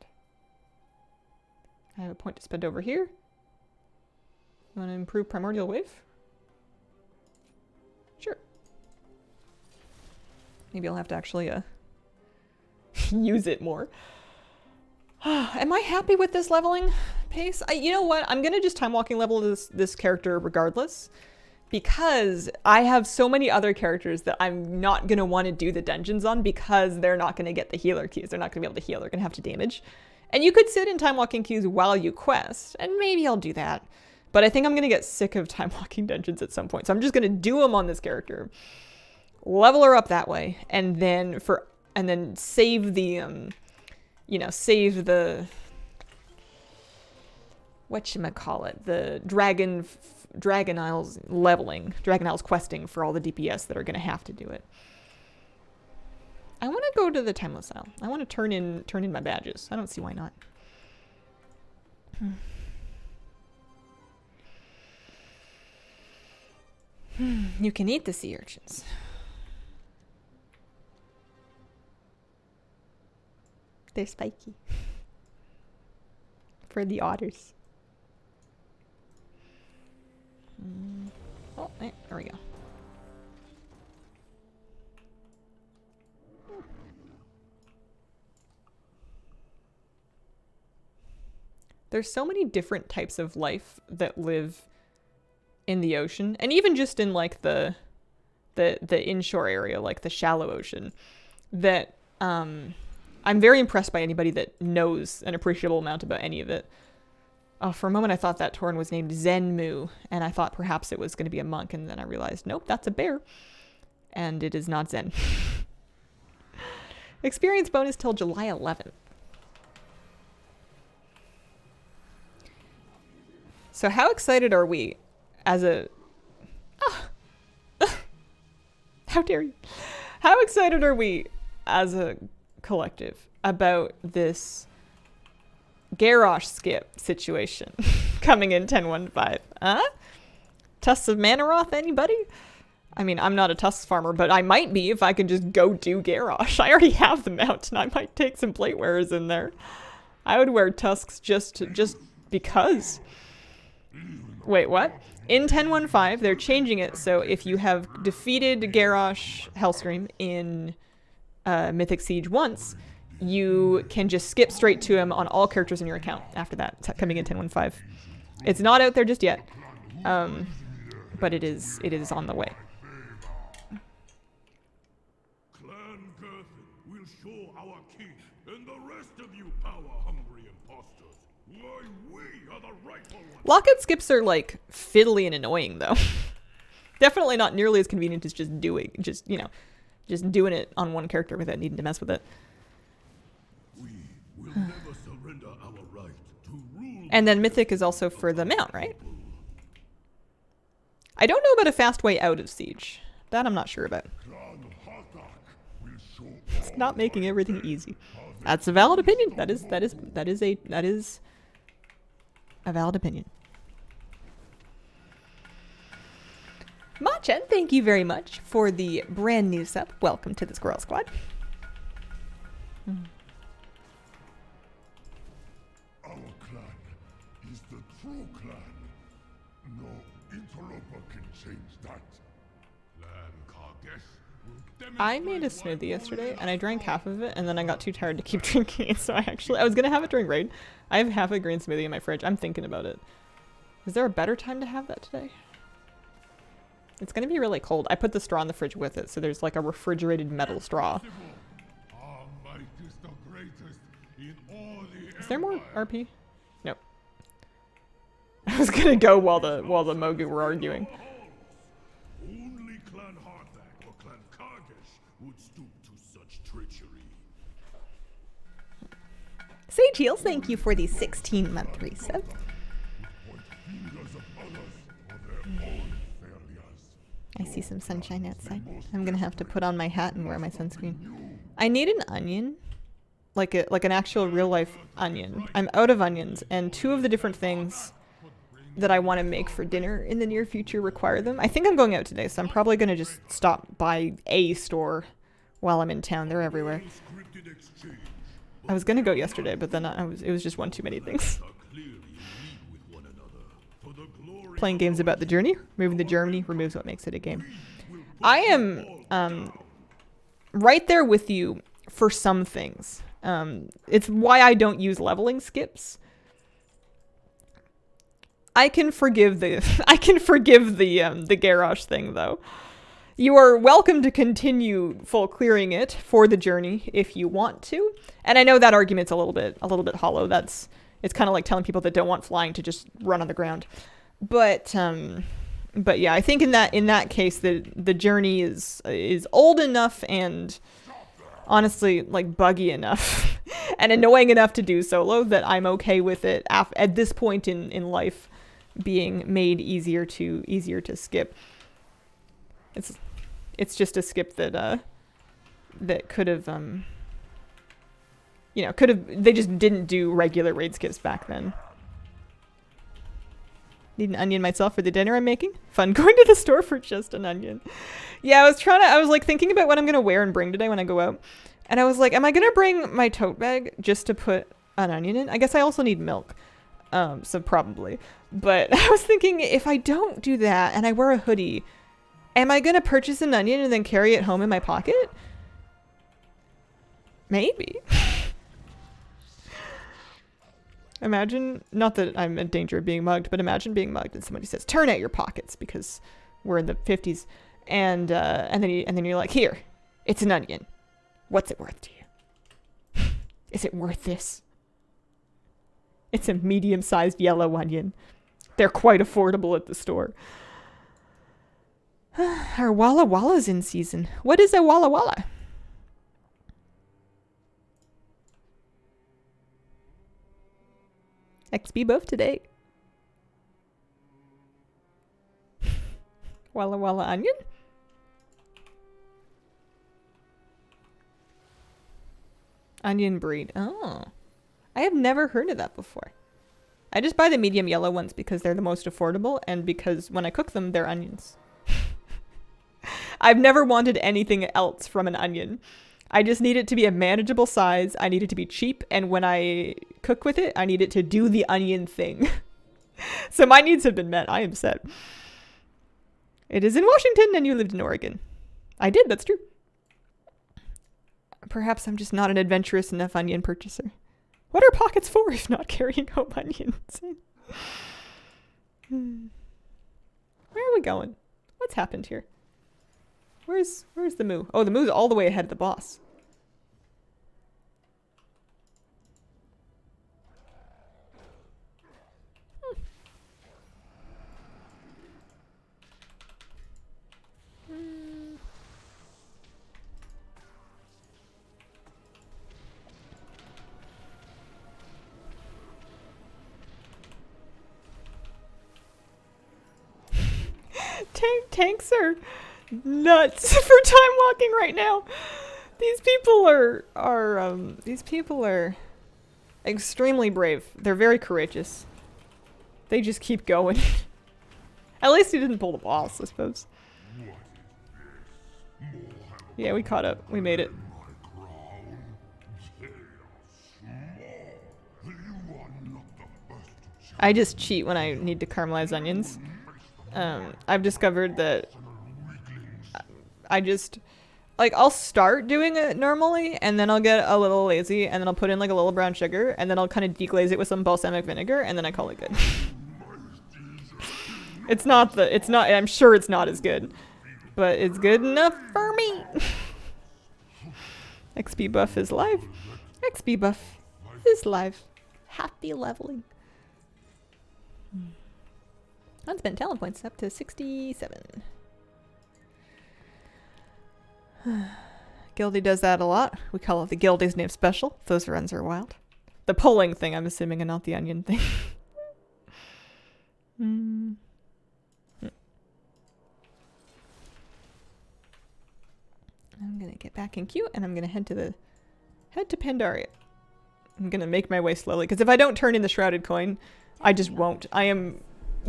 Speaker 1: I have a point to spend over here. You want to improve primordial wave? Sure. Maybe I'll have to actually use it more. Am I happy with this leveling pace? You know what? I'm gonna just time walking level this character regardless, because I have so many other characters that I'm not gonna want to do the dungeons on, because they're not gonna get the healer keys. They're not gonna be able to heal. They're gonna have to damage. And you could sit in time walking queues while you quest, and maybe I'll do that. But I think I'm gonna get sick of time walking dungeons at some point, so I'm just gonna do them on this character, level her up that way, and then save the save the whatchamacallit, the Dragon Isles leveling, Dragon Isles questing for all the DPS that are going to have to do it. I want to go to the Timeless Isle. I want to turn in my badges. I don't see why not. You can eat the sea urchins. They're spiky. For the otters. Oh, there we go. There's so many different types of life that live in the ocean, and even just in like the inshore area, like the shallow ocean, that I'm very impressed by anybody that knows an appreciable amount about any of it. Oh, for a moment I thought that Tauren was named Zenmu, and I thought perhaps it was going to be a monk, and then I realized, nope, that's a bear. And it is not Zen. Experience bonus till July 11th. So how excited are we as a... How dare you? How excited are we as a collective about this Garrosh skip situation coming in 10.1.5? Huh? Tusks of Manaroth, anybody? I mean, I'm not a Tusks farmer, but I might be if I can just go do Garrosh. I already have the mount, and I might take some plate wearers in there. I would wear Tusks just because. Wait, what? In 10.1.5, they're changing it so if you have defeated Garrosh Hellscream in Mythic Siege once, you can just skip straight to him on all characters in your account after that. It's coming in 10.1.5. It's not out there just yet, but it is on the way.
Speaker 6: Clan Girthin will show our king And the rest of you power-hungry imposters, why, we are the rightful ones.
Speaker 1: Lockout skips are like fiddly and annoying though. Definitely not nearly as convenient as just doing it on one character without needing to mess with it.
Speaker 6: We will never surrender our right to rule.
Speaker 1: And then Mythic is also for the mount, right? I don't know about a fast way out of Siege. That I'm not sure about. It's not making everything easy. That's a valid opinion. That is a valid opinion. Machan, thank you very much for the brand new sub. Welcome to the Squirrel Squad.
Speaker 6: Our clan is the true clan. No interloper can change that. Clan Kargesh will
Speaker 1: I made a smoothie yesterday and I drank half of it and then I got too tired to keep drinking it, so I was gonna have it during raid. I have half a green smoothie in my fridge. I'm thinking about it. Is there a better time to have that today? It's gonna be really cold. I put the straw in the fridge with it, so there's like a refrigerated metal straw.
Speaker 6: Our might is the greatest in all the
Speaker 1: Is there more RP? Nope. I was gonna go while the Mogu were arguing.
Speaker 6: Only Clan Hardback or Clan Kargesh would stoop to such treachery.
Speaker 1: Sage Heels, thank you for the 16-month resub.
Speaker 6: Point fingers of others for their own failures.
Speaker 1: I see some sunshine outside. I'm gonna have to put on my hat and wear my sunscreen. I need an onion, like an actual real life onion. I'm out of onions, and two of the different things that I want to make for dinner in the near future require them. I think I'm going out today, so I'm probably gonna just stop by a store while I'm in town. They're everywhere.
Speaker 6: Unscripted exchange
Speaker 1: I was gonna go yesterday, but then it was just one too many things.
Speaker 6: are clearly in league with one another. For the glory
Speaker 1: Playing games about the journey, removing the journey removes what makes it a game. I am right there with you for some things. It's why I don't use leveling skips. I can forgive the the garage thing though. You are welcome to continue full clearing it for the journey if you want to. And I know that argument's a little bit hollow. It's kind of like telling people that don't want flying to just run on the ground. But yeah, I think in that case the journey is old enough and honestly like buggy enough and annoying enough to do solo that I'm okay with it at this point in life being made easier to skip. It's just a skip that could have they just didn't do regular raid skips back then. Need an onion myself for the dinner I'm making. Fun going to the store for just an onion. Yeah, I was like thinking about what I'm gonna wear and bring today when I go out. And I was like, am I gonna bring my tote bag just to put an onion in? I guess I also need milk. So probably. But I was thinking if I don't do that and I wear a hoodie, am I gonna purchase an onion and then carry it home in my pocket? Maybe. Imagine, not that I'm in danger of being mugged, but imagine being mugged and somebody says, turn out your pockets, because we're in the 50s. And then you're like, here, it's an onion. What's it worth to you? Is it worth this? It's a medium-sized yellow onion. They're quite affordable at the store. Our Walla Walla's in season. What is a Walla Walla? XP buff today. Walla Walla onion? Onion breed. Oh. I have never heard of that before. I just buy the medium yellow ones because they're the most affordable and because when I cook them, they're onions. I've never wanted anything else from an onion. I just need it to be a manageable size. I need it to be cheap. And when I cook with it, I need it to do the onion thing. So my needs have been met. I am set. It is in Washington and you lived in Oregon. I did. That's true. Perhaps I'm just not an adventurous enough onion purchaser. What are pockets for if not carrying home onions? Where are we going? What's happened here? Where's the moo? Oh, the moo's all the way ahead of the boss. Tanks are nuts for time walking right now. These people are extremely brave. They're very courageous. They just keep going. At least he didn't pull the boss, I suppose. Yeah, we caught up. We made it. I just cheat when I need to caramelize onions. I've discovered that I just, like, I'll start doing it normally, and then I'll get a little lazy, and then I'll put in, like, a little brown sugar, and then I'll kind of deglaze it with some balsamic vinegar, and then I call it good. I'm sure it's not as good, but it's good enough for me. XP buff is live. XP buff is live. Happy leveling. Unspent talent points up to 67. Gildy does that a lot. We call it the Gildy's name special. Those runs are wild. The pulling thing, I'm assuming, and not the onion thing. I'm gonna get back in queue, and I'm gonna head to Pandaria. I'm gonna make my way slowly, because if I don't turn in the shrouded coin, I just won't. I am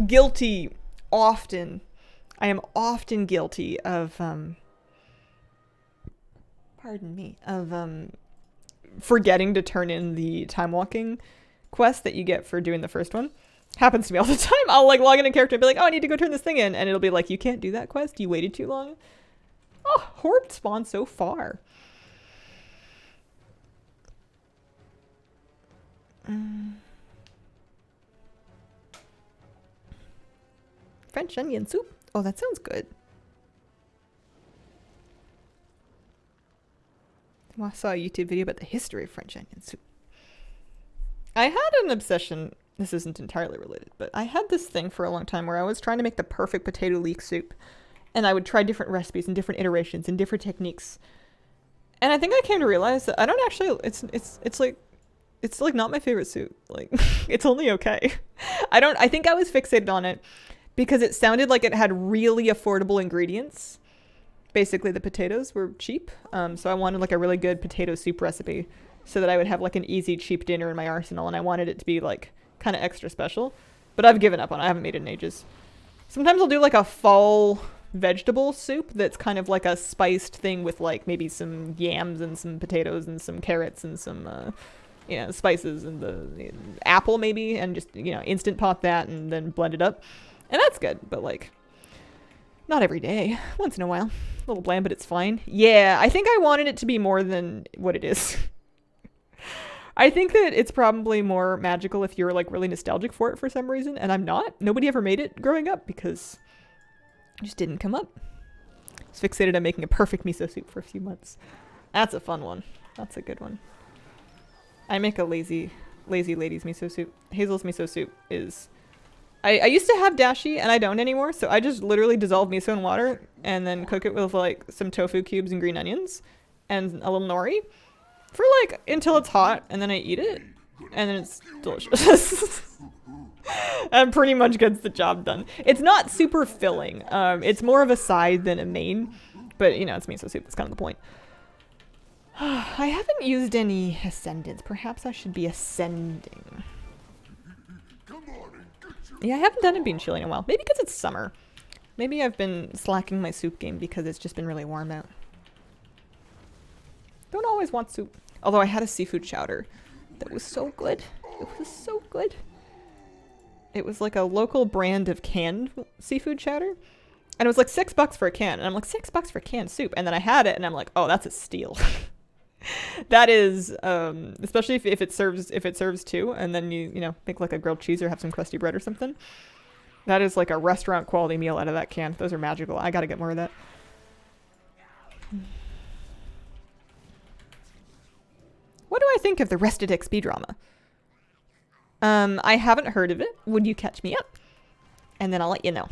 Speaker 1: guilty often. I am often guilty of pardon me, of forgetting to turn in the time walking quest that you get for doing the first one. Happens to me all the time. I'll like log in a character and be like, oh, I need to go turn this thing in, and it'll be like, you can't do that quest, you waited too long. Oh, horde spawned so far. French onion soup. Oh, that sounds good. I saw a YouTube video about the history of French onion soup. I had an obsession, this isn't entirely related, but I had this thing for a long time where I was trying to make the perfect potato leek soup. And I would try different recipes and different iterations and different techniques. And I think I came to realize that I don't actually, it's like not my favorite soup. Like, it's only okay. I think I was fixated on it because it sounded like it had really affordable ingredients. Basically, the potatoes were cheap. So I wanted like a really good potato soup recipe so that I would have like an easy, cheap dinner in my arsenal. And I wanted it to be like kind of extra special. But I've given up on it. I haven't made it in ages. Sometimes I'll do like a fall vegetable soup that's kind of like a spiced thing with like maybe some yams and some potatoes and some carrots and some spices and the apple maybe, and just, instant pot that and then blend it up, and that's good. But like, not every day. Once in a while. A little bland, but it's fine. Yeah, I think I wanted it to be more than what it is. I think that it's probably more magical if you're like really nostalgic for it for some reason, and I'm not. Nobody ever made it growing up because it just didn't come up. I was fixated on making a perfect miso soup for a few months. That's a fun one. That's a good one. I make a lazy lady's miso soup. Hazel's miso soup is... I used to have dashi, and I don't anymore, so I just literally dissolve miso in water and then cook it with like some tofu cubes and green onions and a little nori for like until it's hot, and then I eat it, and then it's delicious. And pretty much gets the job done. It's not super filling. It's more of a side than a main, but it's miso soup. That's kind of the point. I haven't used any ascendants. Perhaps I should be ascending. Yeah, I haven't done a bean chili in a while. Maybe because it's summer. Maybe I've been slacking my soup game because it's just been really warm out. Don't always want soup. Although I had a seafood chowder that was so good. It was so good. It was like a local brand of canned seafood chowder. And it was like $6 for a can. And I'm like, $6 for canned soup. And then I had it and I'm like, oh, that's a steal. That is, especially if it serves two, and then you make like a grilled cheese or have some crusty bread or something. That is like a restaurant quality meal out of that can. Those are magical. I gotta get more of that. What do I think of the Rested XP drama? I haven't heard of it. Would you catch me up? And then I'll let you know.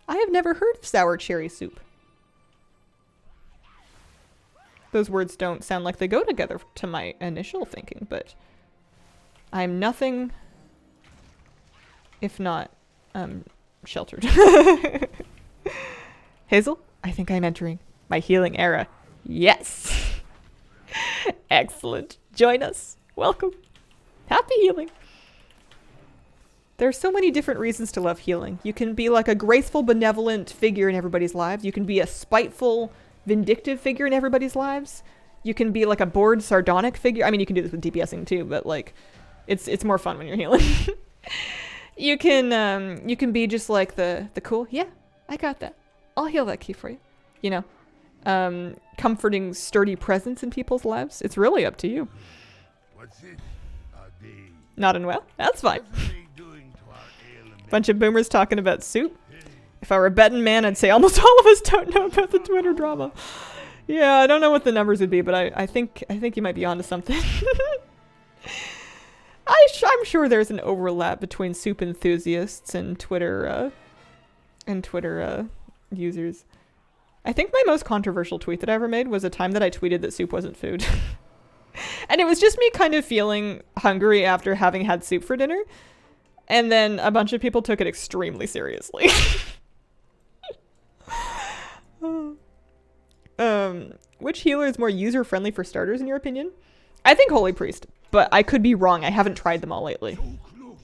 Speaker 1: I have never heard of sour cherry soup. Those words don't sound like they go together to my initial thinking, but I'm nothing if not, sheltered. Hazel, I think I'm entering my healing era. Yes! Excellent. Join us. Welcome. Happy healing. There are so many different reasons to love healing. You can be like a graceful, benevolent figure in everybody's lives. You can be a spiteful, vindictive figure in everybody's lives. You can be like a bored, sardonic figure. I mean, you can do this with DPSing too, but like, it's more fun when you're healing. You can be just like the cool, yeah, I got that. I'll heal that key for you. You know, comforting, sturdy presence in people's lives. It's really up to you.
Speaker 6: What's it? Are they
Speaker 1: Not in well? That's fine.
Speaker 6: doing to our ailment?
Speaker 1: Bunch of boomers talking about soup. If I were a betting man, I'd say almost all of us don't know about the Twitter drama. Yeah, I don't know what the numbers would be, but I think you might be onto something. I'm sure there's an overlap between soup enthusiasts and Twitter users. I think my most controversial tweet that I ever made was a time that I tweeted that soup wasn't food. And it was just me kind of feeling hungry after having had soup for dinner. And then a bunch of people took it extremely seriously. Which healer is more user-friendly for starters in your opinion? I think Holy Priest, but I could be wrong. I haven't tried them all lately.
Speaker 6: So close.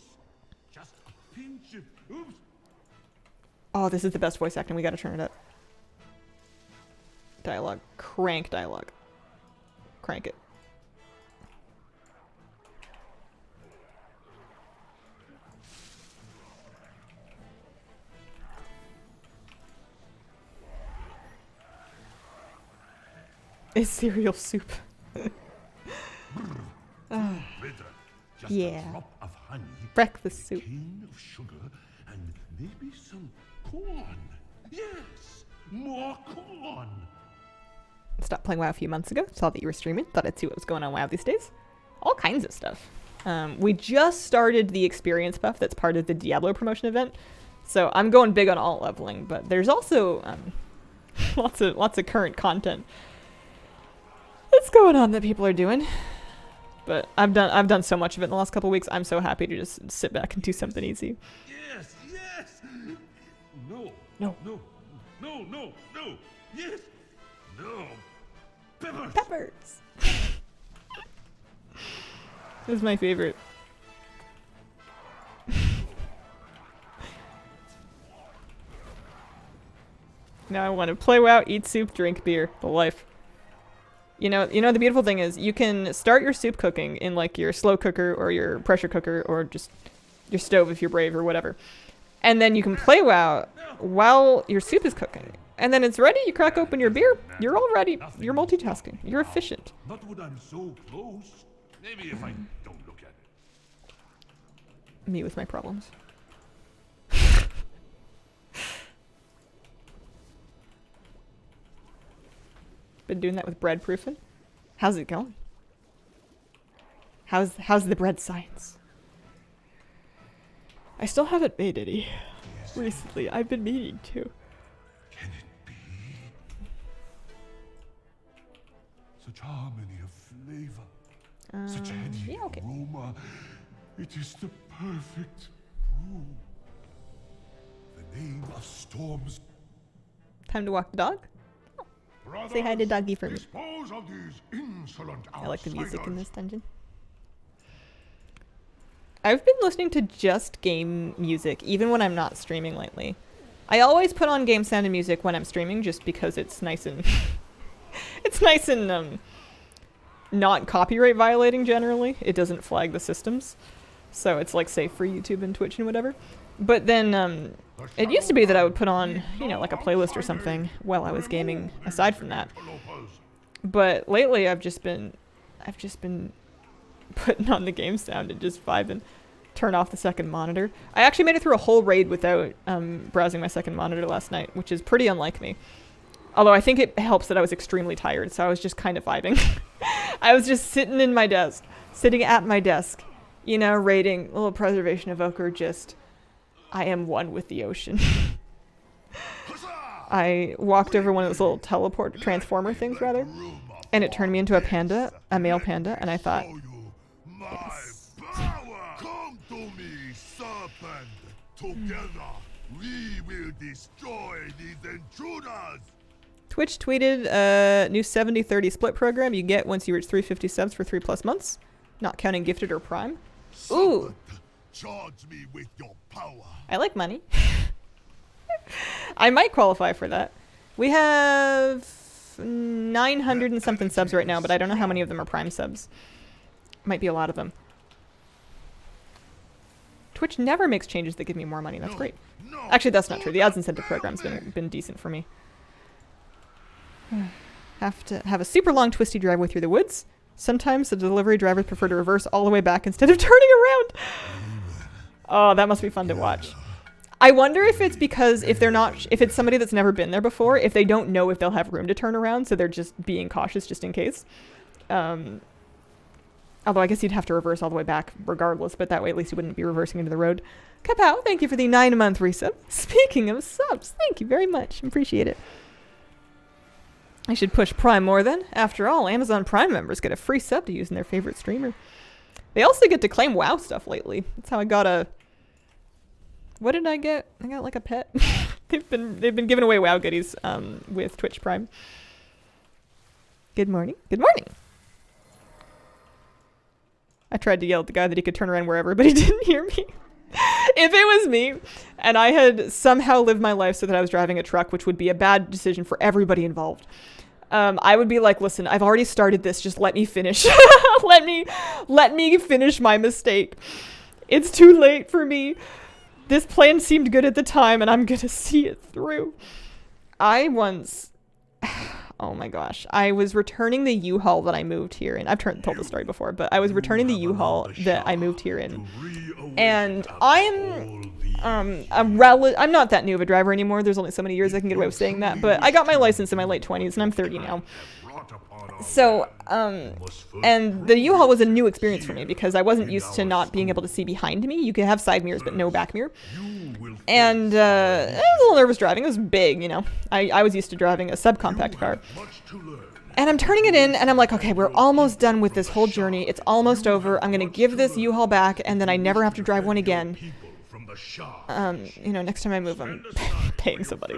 Speaker 6: Just a pinch of oops.
Speaker 1: Oh, this is the best voice acting. We gotta turn it up. Dialogue. Crank dialogue. Crank it. Is cereal soup.
Speaker 6: Bitter. Just
Speaker 1: Yeah.
Speaker 6: a drop of honey.
Speaker 1: Breakfast soup.
Speaker 6: Cane of sugar and maybe some corn. Yes, more corn.
Speaker 1: Stopped playing WoW a few months ago. Saw that you were streaming. Thought I'd see what was going on WoW these days. All kinds of stuff. We just started the experience buff that's part of the Diablo promotion event. So I'm going big on alt leveling, but there's also lots of current content that's going on that people are doing. But I've done so much of it in the last couple of weeks. I'm so happy to just sit back and do something easy.
Speaker 6: Yes, yes. No.
Speaker 1: No.
Speaker 6: No. No, no, no. Yes. No. Peppers.
Speaker 1: Peppers. This is my favorite. Now I want to play WoW, eat soup, drink beer. The life. You know the beautiful thing is you can start your soup cooking in like your slow cooker or your pressure cooker or just your stove if you're brave or whatever. And then you can play WoW while your soup is cooking. And then it's ready, you crack open your beer, you're all ready. You're multitasking. You're efficient.
Speaker 6: Not when I'm so close. Maybe if I don't look at it.
Speaker 1: Me with my problems. Been doing that with bread proofing. How's it going? How's the bread science? I still haven't made any recently. I've been meaning to.
Speaker 6: Can it be? Such harmony of flavor. Such heady
Speaker 1: yeah, okay.
Speaker 6: aroma. It is the perfect brew. The name of storms.
Speaker 1: Time to walk the dog? Say hi to doggy for me.
Speaker 6: Dispose of these insolent
Speaker 1: I like the music in
Speaker 6: outsiders.
Speaker 1: this dungeon. I've been listening to just game music, even when I'm not streaming lately. I always put on game sound and music when I'm streaming, just because it's nice and it's nice and not copyright violating. Generally, it doesn't flag the systems, so it's like safe for YouTube and Twitch and whatever. But then it used to be that I would put on, you know, like a playlist or something while I was gaming. Aside from that, but lately I've just been putting on the game sound and just vibing. Turn off the second monitor. I actually made it through a whole raid without browsing my second monitor last night, which is pretty unlike me. Although I think it helps that I was extremely tired, so I was just kind of vibing. I was just sitting at my desk, you know, raiding, a little Preservation Evoker, just, I am one with the ocean. I walked over one of those little transformer things, rather, and it turned me into a male panda, and I thought, yes.
Speaker 6: Come to me, serpent. Together, we will destroy these intruders.
Speaker 1: Twitch tweeted new 70-30 split program you get once you reach 350 subs for 3+ months, not counting gifted or prime. Ooh.
Speaker 6: Charge me with your power.
Speaker 1: I like money. I might qualify for that. We have 900 and something subs right now, but I don't know how many of them are prime subs. Might be a lot of them. Twitch never makes changes that give me more money. That's great. Actually, that's not true. The ads incentive program's been decent for me. Have to have a super long twisty driveway through the woods. Sometimes the delivery drivers prefer to reverse all the way back instead of turning around. Oh, that must be fun to watch. I wonder if it's because if it's somebody that's never been there before, if they don't know if they'll have room to turn around, so they're just being cautious just in case. Although I guess you'd have to reverse all the way back regardless, but that way at least you wouldn't be reversing into the road. Kapow, thank you for the 9-month resub. Speaking of subs, thank you very much. Appreciate it. I should push Prime more then. After all, Amazon Prime members get a free sub to use in their favorite streamer. They also get to claim WoW stuff lately. That's how I got a... What did I get? I got like a pet. They've been giving away WoW goodies with Twitch Prime. Good morning. Good morning. I tried to yell at the guy that he could turn around wherever, but he didn't hear me. If it was me and I had somehow lived my life so that I was driving a truck, which would be a bad decision for everybody involved, I would be like, listen, I've already started this. Just let me finish. let me finish my mistake. It's too late for me. This plan seemed good at the time, and I'm going to see it through. I once... Oh my gosh. I was returning the U-Haul that I moved here in. I've told the story before, but I was returning the U-Haul that I moved here in. And I'm not that new of a driver anymore. There's only so many years I can get away with saying that. But I got my license in my late 20s, and I'm 30 now. So, and the U-Haul was a new experience for me because I wasn't used to not being able to see behind me. You could have side mirrors, but no back mirror. And I was a little nervous driving. It was big, you know. I was used to driving a subcompact car. And I'm turning it in, and I'm like, okay, we're almost done with this whole journey. It's almost over. I'm going to give this U-Haul back, and then I never have to drive one again. You know, next time I move, I'm paying somebody.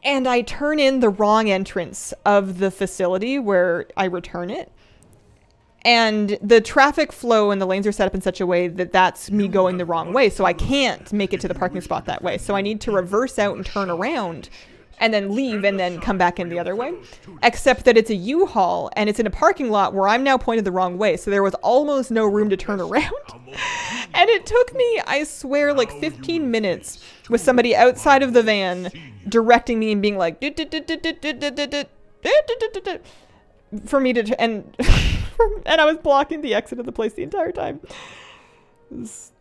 Speaker 1: And I turn in the wrong entrance of the facility where I return it. And the traffic flow and the lanes are set up in such a way that that's me going the wrong way. So I can't make it to the parking spot that way. So I need to reverse out and turn around and then leave and then come back in the other way. Except that it's a U-Haul and it's in a parking lot where I'm now pointed the wrong way. So there was almost no room to turn around. And it took me, I swear, like 15 minutes with somebody outside of the van directing me and being like, for me to, and I was blocking the exit of the place the entire time. Was,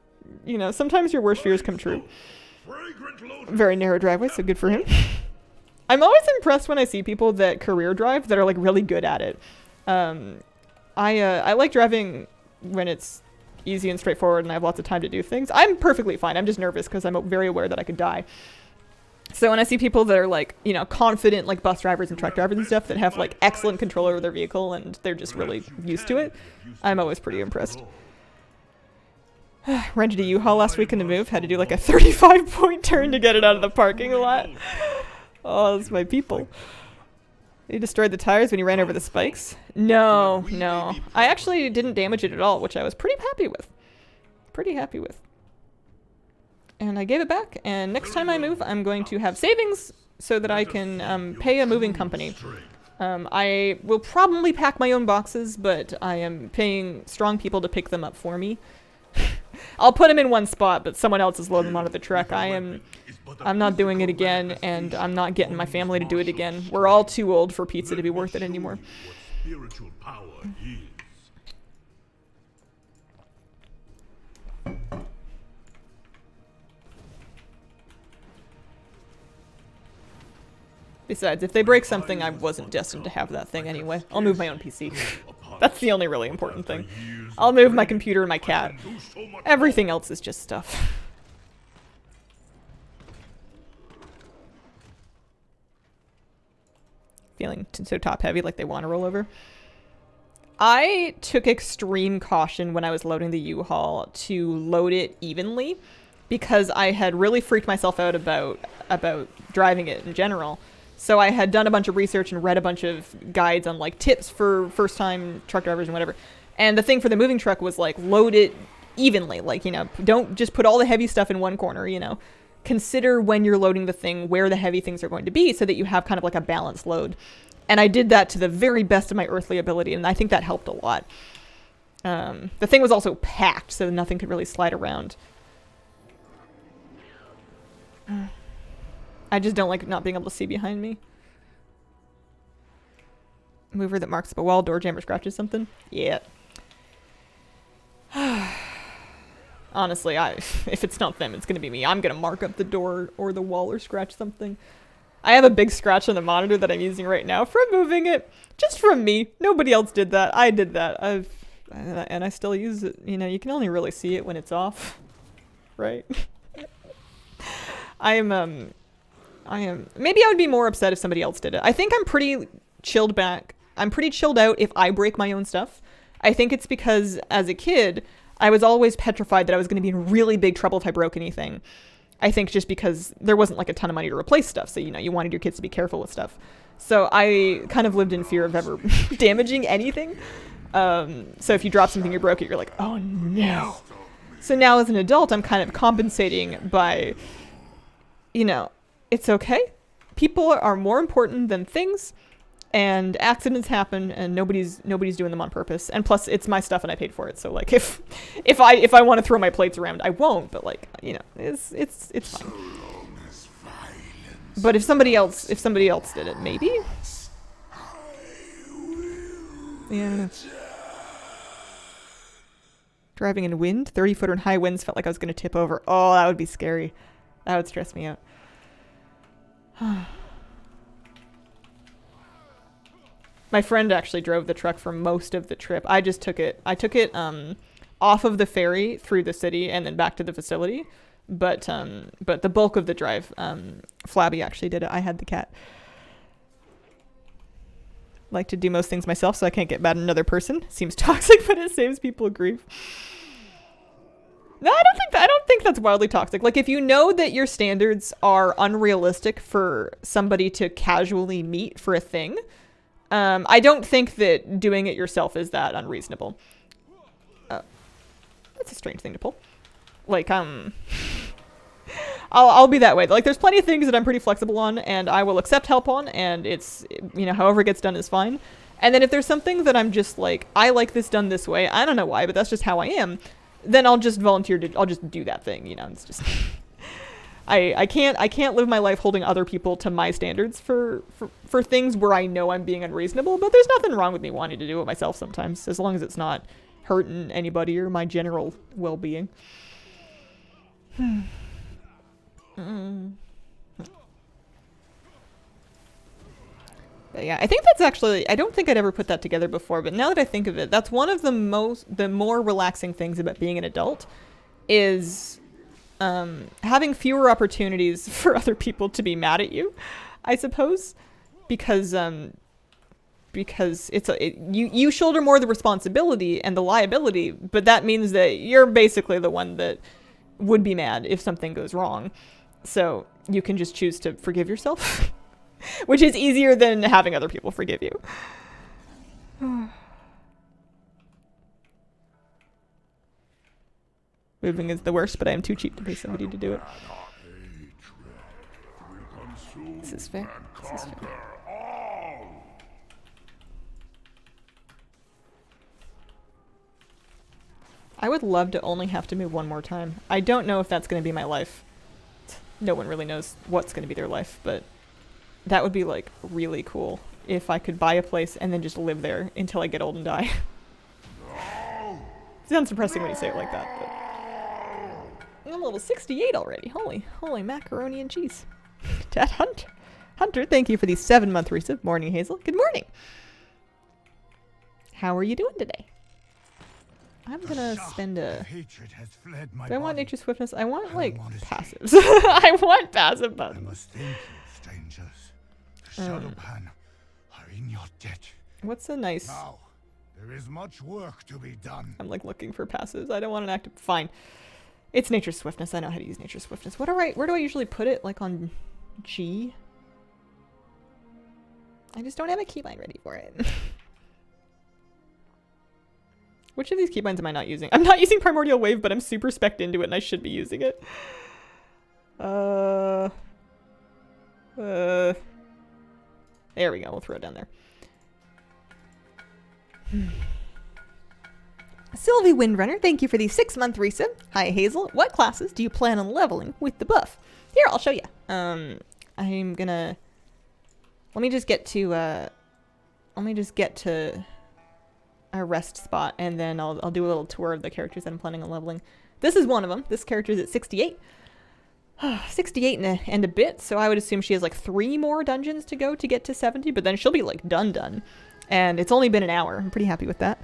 Speaker 1: you know, sometimes your worst fears come true. Very narrow driveway, so good for him. I'm always impressed when I see people that career drive that are like really good at it. I like driving when it's easy and straightforward and I have lots of time to do things. I'm perfectly fine. I'm just nervous because I'm very aware that I could die. So when I see people that are like, you know, confident like bus drivers and truck drivers and stuff that have like excellent control over their vehicle and they're just really used to it, I'm always pretty impressed. Rented a U-Haul last week in the move. Had to do like a 35-point turn to get it out of the parking lot. Oh, that's my people. You destroyed the tires when you ran over the spikes? No. I actually didn't damage it at all, which I was pretty happy with. And I gave it back, and next time I move, I'm going to have savings so that I can pay a moving company. I will probably pack my own boxes, but I am paying strong people to pick them up for me. I'll put them in one spot, but someone else is loading them onto the truck. I'm not doing it again, and I'm not getting my family to do it again. We're all too old for pizza to be worth it anymore.
Speaker 6: Spiritual power is.
Speaker 1: Besides, if they break something, I wasn't destined to have that thing anyway. I'll move my own PC. That's the only really important thing. I'll move my computer and my cat. Everything else is just stuff. Feeling so top heavy like they want to roll over. I took extreme caution when I was loading the U-Haul to load it evenly because I had really freaked myself out about driving it in general. So I had done a bunch of research and read a bunch of guides on like tips for first-time truck drivers and whatever. And the thing for the moving truck was like load it evenly. Like, you know, don't just put all the heavy stuff in one corner, you know. Consider when you're loading the thing where the heavy things are going to be so that you have kind of like a balanced load. And I did that to the very best of my earthly ability, and I think that helped a lot. The thing was also packed, so nothing could really slide around. I just don't like not being able to see behind me. Mover that marks up a wall, door jammer scratches something. Yeah. Honestly, if it's not them, it's going to be me. I'm going to mark up the door or the wall or scratch something. I have a big scratch on the monitor that I'm using right now from moving it. Just from me. Nobody else did that. I did that. And I still use it. You know, you can only really see it when it's off. Right? I am, maybe I would be more upset if somebody else did it. I think I'm pretty chilled back. I'm pretty chilled out if I break my own stuff. I think it's because as a kid, I was always petrified that I was going to be in really big trouble if I broke anything. I think just because there wasn't like a ton of money to replace stuff. So, you know, you wanted your kids to be careful with stuff. So I kind of lived in fear of ever damaging anything. So if you drop something, you broke it, you're like, oh no. So now as an adult, I'm kind of compensating by, you know, it's okay. People are more important than things, and accidents happen, and nobody's doing them on purpose. And plus, it's my stuff, and I paid for it. So like, if I want to throw my plates around, I won't. But like, you know, it's fine. But if somebody else did it, maybe. Yeah. Driving in wind, 30-footer and high winds, felt like I was going to tip over. Oh, that would be scary. That would stress me out. My friend actually drove the truck for most of the trip. I just took it. I took it off of the ferry through the city and then back to the facility. But the bulk of the drive, Flabby actually did it. I had the cat. Like to do most things myself, so I can't get mad at another person. Seems toxic, but it saves people grief. No, I don't think that's wildly toxic. Like, if you know that your standards are unrealistic for somebody to casually meet for a thing, I don't think that doing it yourself is that unreasonable. That's a strange thing to pull. Like, I'll be that way. Like, there's plenty of things that I'm pretty flexible on, and I will accept help on, and it's, you know, however it gets done is fine. And then if there's something that I'm just like, I like this done this way, I don't know why, but that's just how I am, then I'll just volunteer I'll just do that thing, you know. It's just I can't live my life holding other people to my standards for things where I know I'm being unreasonable, but there's nothing wrong with me wanting to do it myself sometimes, as long as it's not hurting anybody or my general well-being. But yeah, I think that's actually, I don't think I'd ever put that together before, but now that I think of it, that's one of the more relaxing things about being an adult is having fewer opportunities for other people to be mad at you, I suppose, because it's you shoulder more of the responsibility and the liability, but that means that you're basically the one that would be mad if something goes wrong. So you can just choose to forgive yourself, which is easier than having other people forgive you. Moving is the worst, but I am too cheap to pay somebody to do it. This is fair. This is fair. I would love to only have to move one more time. I don't know if that's going to be my life. No one really knows what's going to be their life, but that would be like really cool if I could buy a place and then just live there until I get old and die. It sounds depressing when you say it like that, but I'm level 68 already. Holy macaroni and cheese. Dad Hunter, thank you for the 7-month resub. Morning, Hazel. Good morning. How are you doing today? I'm gonna spend a... Do I want nature swiftness? I want, like, passives. I want passive buttons.
Speaker 6: I must thank you, strangers. The Shadowpan are in your debt.
Speaker 1: What's a nice...
Speaker 6: Now, There is much work to be done.
Speaker 1: I'm like looking for passives. I don't want an active. Fine. It's nature swiftness. I know how to use nature swiftness. Where do I usually put it? Like on G? I just don't have a keybind ready for it. Which of these keybinds am I not using? I'm not using Primordial Wave, but I'm super spec'd into it and I should be using it. There we go. We'll throw it down there. Sylvie Windrunner, thank you for the 6-month resub. Hi Hazel, what classes do you plan on leveling with the buff? Here, I'll show you. I'm gonna... Let me just get to a rest spot, and then I'll do a little tour of the characters that I'm planning on leveling. This is one of them. This character is at 68. 68 and a bit, so I would assume she has like 3 more dungeons to go to get to 70, but then she'll be like done. And it's only been an hour. I'm pretty happy with that.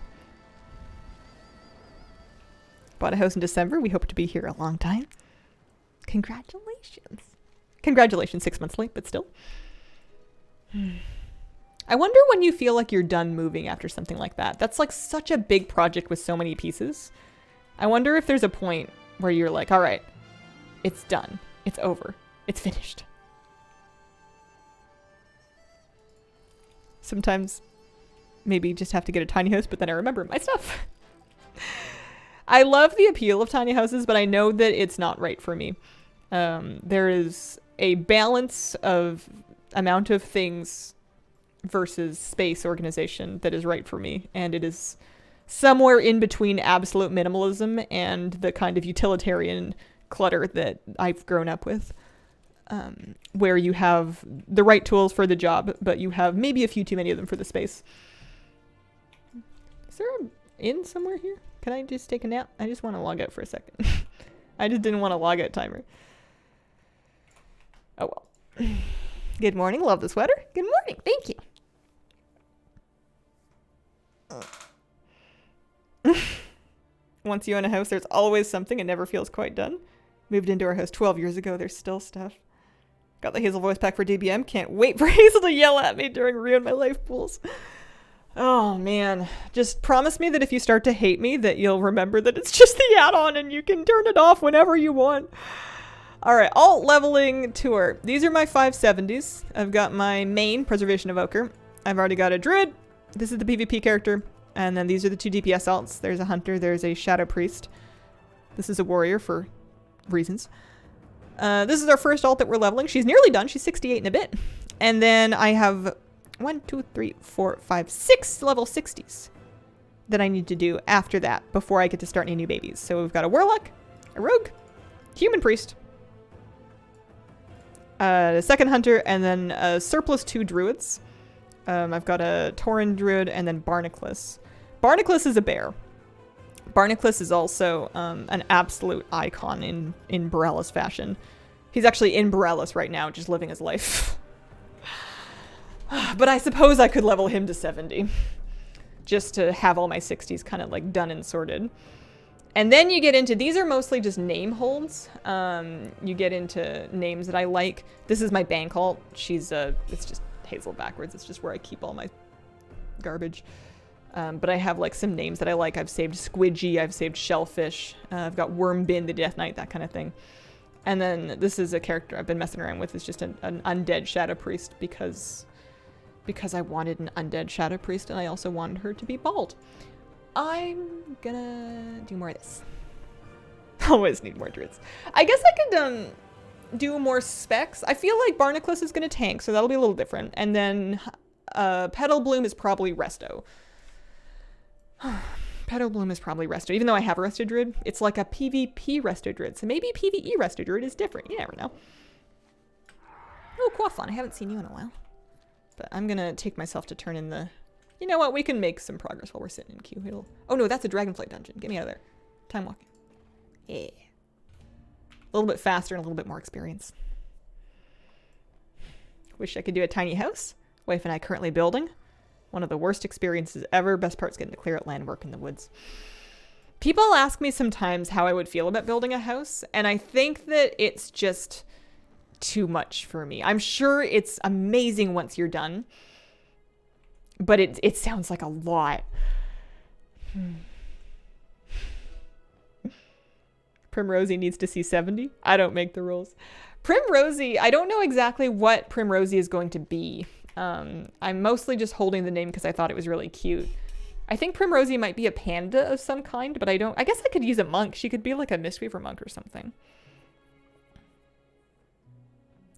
Speaker 1: Bought a house in December. We hope to be here a long time. Congratulations. Congratulations, 6 months late, but still. I wonder when you feel like you're done moving after something like that. That's like such a big project with so many pieces. I wonder if there's a point where you're like, all right, it's done. It's over. It's finished. Sometimes maybe just have to get a tiny house, but then I remember my stuff. I love the appeal of tiny houses, but I know that it's not right for me. There is a balance of amount of things versus space organization that is right for me, and it is somewhere in between absolute minimalism and the kind of utilitarian clutter that I've grown up with, where you have the right tools for the job, but you have maybe a few too many of them for the space. Is there an inn somewhere here? Can I just take a nap? I just want to log out for a second. I just didn't want to log out timer. Oh well. Good morning. Love the sweater. Good morning. Thank you. Once you own a house, there's always something. It never feels quite done. Moved into our house 12 years ago. There's still stuff. Got the Hazel voice pack for DBM. Can't wait for Hazel to yell at me during Ruin My Life pools. Oh, man. Just promise me that if you start to hate me, that you'll remember that it's just the add-on and you can turn it off whenever you want. All right, alt leveling tour. These are my 570s. I've got my main, Preservation Evoker. I've already got a Druid. This is the PvP character. And then these are the 2 DPS alts. There's a Hunter, there's a Shadow Priest. This is a Warrior for reasons. This is our first alt that we're leveling. She's nearly done. She's 68 and a bit. And then I have 1, 2, 3, 4, 5, 6 level 60s that I need to do after that before I get to start any new babies. So we've got a Warlock, a Rogue, Human Priest, a second Hunter, and then a surplus 2 Druids. I've got a Tauren Druid and then Barnacles. Barnacles is a bear. Barnacles is also an absolute icon in Borellis fashion. He's actually in Borellis right now, just living his life. But I suppose I could level him to 70. Just to have all my 60s kind of like done and sorted. And then you get into, these are mostly just name holds. You get into names that I like. This is my bank alt. It's just Hazel backwards. It's just where I keep all my garbage. But I have like some names that I like. I've saved Squidgy. I've saved Shellfish. I've got Wormbin, the Death Knight, that kind of thing. And then this is a character I've been messing around with. It's just an undead Shadow Priest because I wanted an undead Shadow Priest and I also wanted her to be bald. I'm gonna do more of this. Always need more druids. I guess I could do more specs. I feel like Barnacles is gonna tank, so that'll be a little different. And then Petal Bloom is probably Resto. Petal Bloom is probably Resto. Even though I have a Resto Druid, it's like a PvP Resto Druid. So maybe PvE Resto Druid is different. You never know. Oh, Quaffon. I haven't seen you in a while. But I'm gonna take myself to turn in the... You know what? We can make some progress while we're sitting in queue. Oh no, that's a Dragonflight dungeon. Get me out of there. Time walking. Yeah. A little bit faster and a little bit more experience. Wish I could do a tiny house. Wife and I currently building. One of the worst experiences ever. Best part's getting to clear out land work in the woods. People ask me sometimes how I would feel about building a house, and I think that it's just too much for me. I'm sure it's amazing once you're done, but it sounds like a lot. Primrosy needs to see 70. I don't make the rules. Primrosy, I don't know exactly what Primrosy is going to be. I'm mostly just holding the name because I thought it was really cute. I think Primrosy might be a panda of some kind, but I guess I could use a monk. She could be like a Mistweaver monk or something.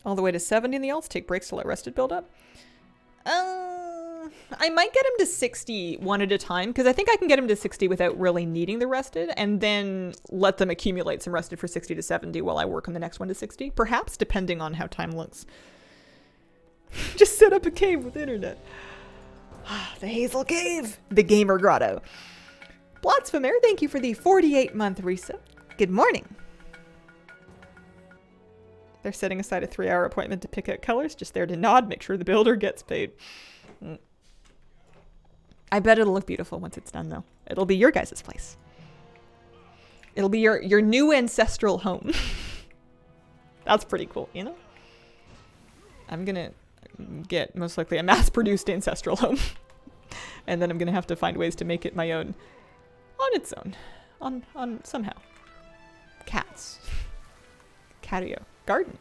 Speaker 1: All the way to 70 in the alts. Take breaks to let rested build up. I might get him to 60 one at a time, because I think I can get him to 60 without really needing the rested, and then let them accumulate some rested for 60 to 70 while I work on the next one to 60. Perhaps, depending on how time looks. Just set up a cave with internet. The Hazel Cave! The Gamer Grotto. Blotsfamer, thank you for the 48-month resub. Good morning. They're setting aside a 3-hour appointment to pick out colors, just there to nod, make sure the builder gets paid. I bet it'll look beautiful once it's done, though. It'll be your guys' place. It'll be your new ancestral home. That's pretty cool, you know? I'm gonna get, most likely, a mass-produced ancestral home. And then I'm gonna have to find ways to make it my own. On its own. On somehow. Cats. Catio. Garden.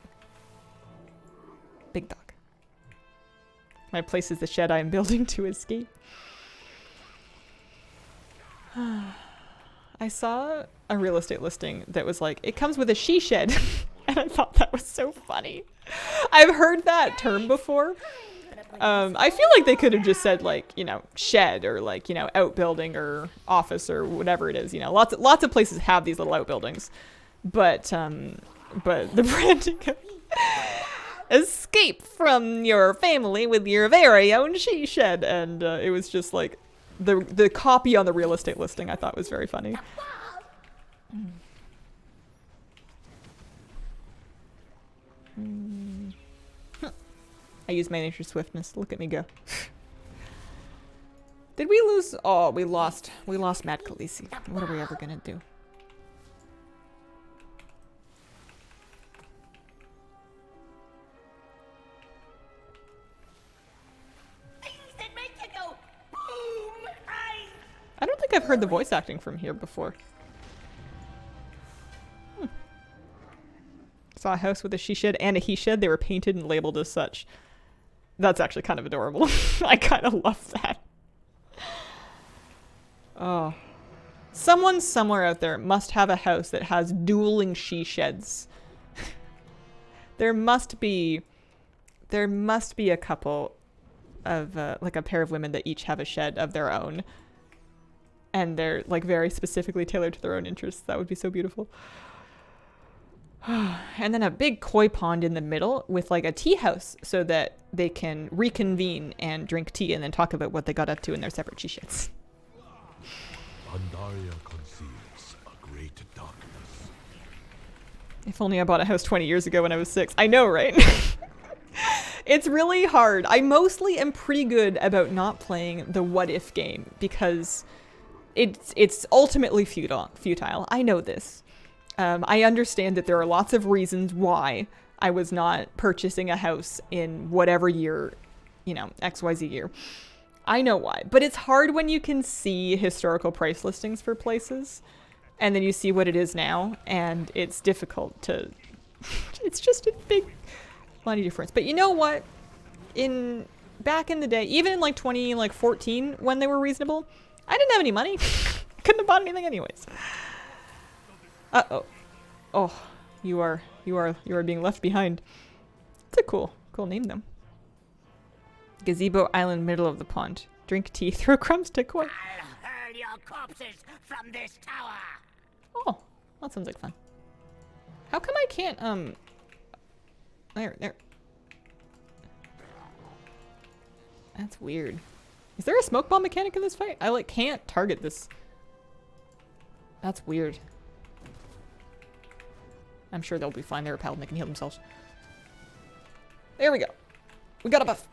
Speaker 1: Big dog. My place is the shed I am building to escape. I saw a real estate listing that was like, it comes with a she shed. And I thought that was so funny. I've heard that term before. I feel like they could have just said, like, you know, shed, or like, you know, outbuilding or office or whatever it is. You know, lots of places have these little outbuildings. But the branding escape from your family with your very own she shed, and it was just like the copy on the real estate listing I thought was very funny. I use my nature swiftness. Look at me go. Did we lose? Oh, we lost Matt Khaleesi. What are we ever gonna do? I don't think I've heard the voice acting from here before. Saw a house with a she shed and a he shed. They were painted and labeled as such. That's actually kind of adorable. I kind of love that. Oh. Someone somewhere out there must have a house that has dueling she sheds. There must be a couple of, like a pair of women that each have a shed of their own. And they're like very specifically tailored to their own interests. That would be so beautiful. And then a big koi pond in the middle with like a tea house so that they can reconvene and drink tea and then talk about what they got up to in their separate she sheds.
Speaker 6: Pandaria conceals a great darkness.
Speaker 1: If only I bought a house 20 years ago when I was 6. I know, right? It's really hard. I mostly am pretty good about not playing the what if game because it's ultimately futile. I know this. I understand that there are lots of reasons why I was not purchasing a house in whatever year, you know, XYZ year. I know why. But it's hard when you can see historical price listings for places and then you see what it is now, and it's difficult to... It's just a big money difference. But you know what? Back in the day, even in like 2014 when they were reasonable, I didn't have any money. Couldn't have bought anything anyways. Uh-oh. Oh, you are being left behind. It's a cool name though. Gazebo Island, middle of the pond. Drink tea, throw crumbs to koi.
Speaker 2: I'll hurl your corpses from this tower.
Speaker 1: Oh, that sounds like fun. How come I can't, there. That's weird. Is there a smoke bomb mechanic in this fight? I like can't target this. That's weird. I'm sure they'll be fine. They're a paladin. They can heal themselves. There we go. We got a buff.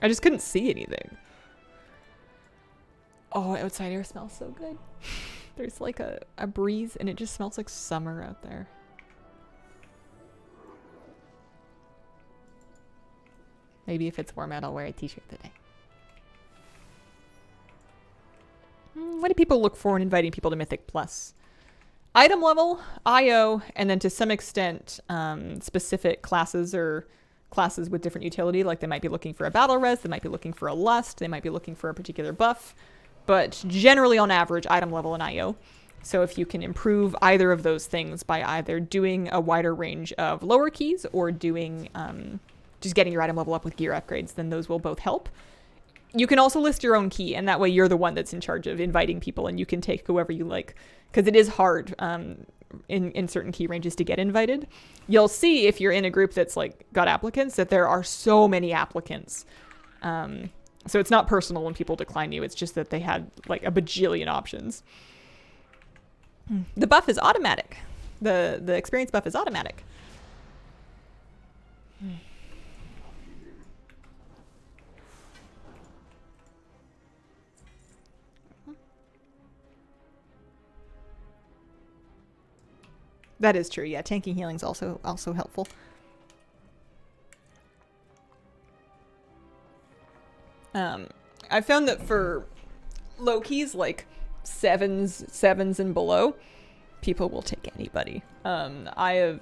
Speaker 1: I just couldn't see anything. Oh, outside air smells so good. There's like a breeze and it just smells like summer out there. Maybe if it's warm out, I'll wear a t-shirt today. What do people look for in inviting people to Mythic Plus? Item level, IO, and then to some extent specific classes or classes with different utility. Like they might be looking for a battle res, they might be looking for a lust, they might be looking for a particular buff. But generally on average, item level and IO. So if you can improve either of those things by either doing a wider range of lower keys or doing just getting your item level up with gear upgrades, then those will both help. You can also list your own key, and that way you're the one that's in charge of inviting people, and you can take whoever you like. Because it is hard in certain key ranges to get invited. You'll see if you're in a group that's like got applicants that there are so many applicants. So it's not personal when people decline you. It's just that they had like a bajillion options. The buff is automatic. The experience buff is automatic. That is true. Yeah, tanking healing's also helpful. I found that for low keys like sevens and below, people will take anybody. I have,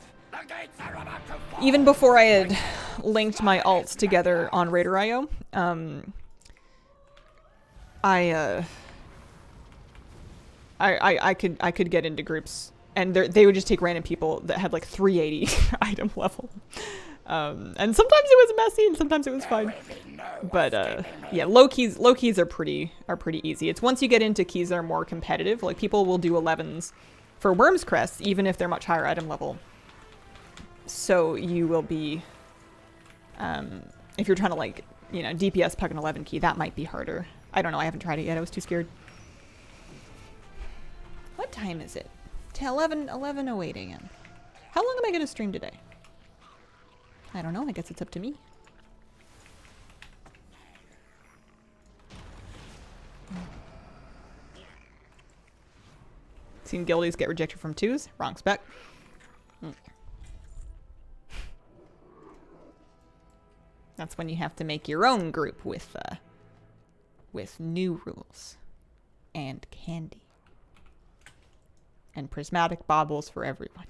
Speaker 1: even before I had linked my alts together on Raider.io, I could get into groups and they would just take random people that had like 380 item level. And sometimes it was messy and sometimes it was fine. But yeah, low keys are pretty easy. It's once you get into keys that are more competitive, like people will do 11s for Worm's Crest, even if they're much higher item level. So you will be, if you're trying to like, you know, DPS pug an 11 key, that might be harder. I don't know, I haven't tried it yet, I was too scared. What time is it? 11:08 a.m. How long am I going to stream today? I don't know, I guess it's up to me. Seen guildies get rejected from 2s? Wrong spec. That's when you have to make your own group with new rules and candy and prismatic baubles for everyone.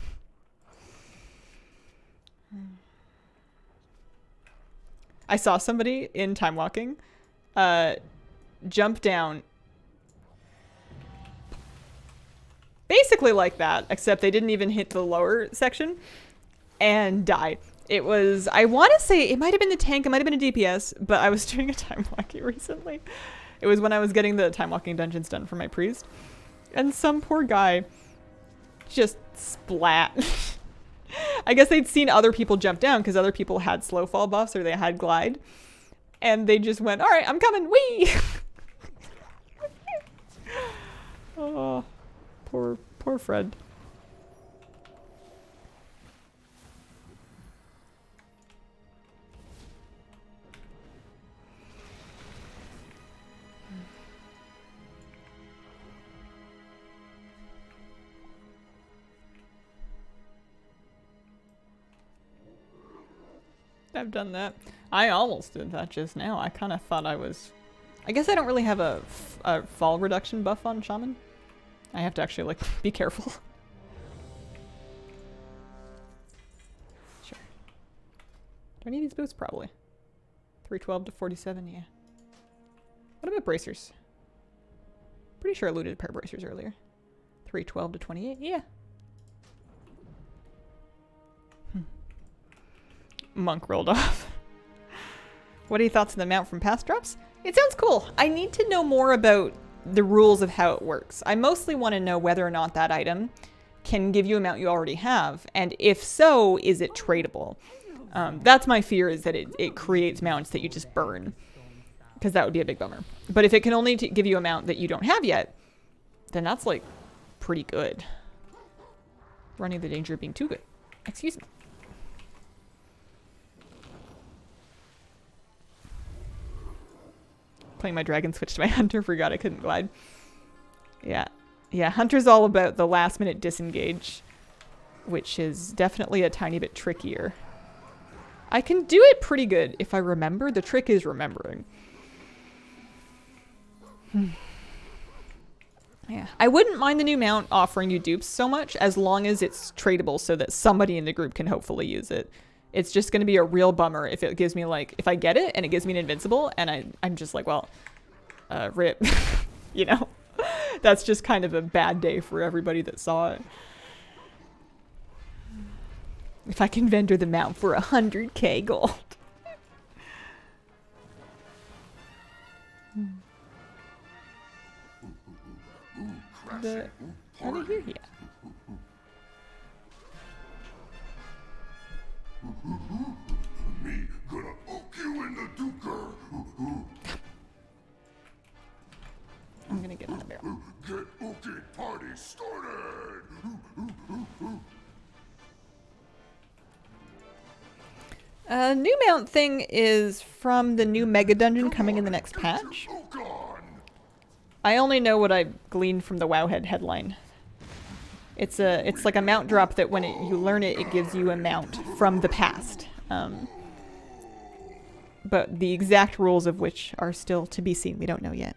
Speaker 1: I saw somebody in time walking jump down basically like that, except they didn't even hit the lower section and die. It was, I want to say it might have been the tank, it might have been a DPS, but I was doing a time walking recently. It was when I was getting the time walking dungeons done for my priest, and some poor guy just splat. I guess they'd seen other people jump down because other people had slow fall buffs or they had glide, and they just went, all right, I'm coming, wee. Oh, poor Fred. I've done that. I almost did that just now. I kind of thought I was... I guess I don't really have a fall reduction buff on Shaman. I have to actually, like, be careful. Sure. Do I need these boots? Probably. 312 to 47, yeah. What about bracers? Pretty sure I looted a pair of bracers earlier. 312 to 28, yeah. Monk rolled off. What are your thoughts on the mount from past drops? It sounds cool. I need to know more about the rules of how it works. I mostly want to know whether or not that item can give you a mount you already have, and if so, is it tradable? That's my fear, is that it creates mounts that you just burn, because that would be a big bummer. But if it can only give you a mount that you don't have yet, then that's like pretty good. Running the danger of being too good. Excuse me. Playing my dragon, switched to my hunter, forgot I couldn't glide. Yeah, hunter's all about the last minute disengage, which is definitely a tiny bit trickier. I can do it pretty good if I remember. The trick is remembering. Yeah, I wouldn't mind the new mount offering you dupes so much as long as it's tradable so that somebody in the group can hopefully use it. It's just going to be a real bummer if it gives me like, if I get it and it gives me an invincible and I'm just like, well, rip, you know, that's just kind of a bad day for everybody that saw it. If I can vendor the mount for 100k gold. Are they here? Yeah.
Speaker 6: Me gonna hook you in the duker.
Speaker 1: I'm gonna get on the barrel.
Speaker 6: Get hooky party started.
Speaker 1: New mount thing is from the new mega dungeon coming in the next patch. I only know what I gleaned from the Wowhead headline. It's like a mount drop that when you learn it, it gives you a mount from the past. But the exact rules of which are still to be seen. We don't know yet.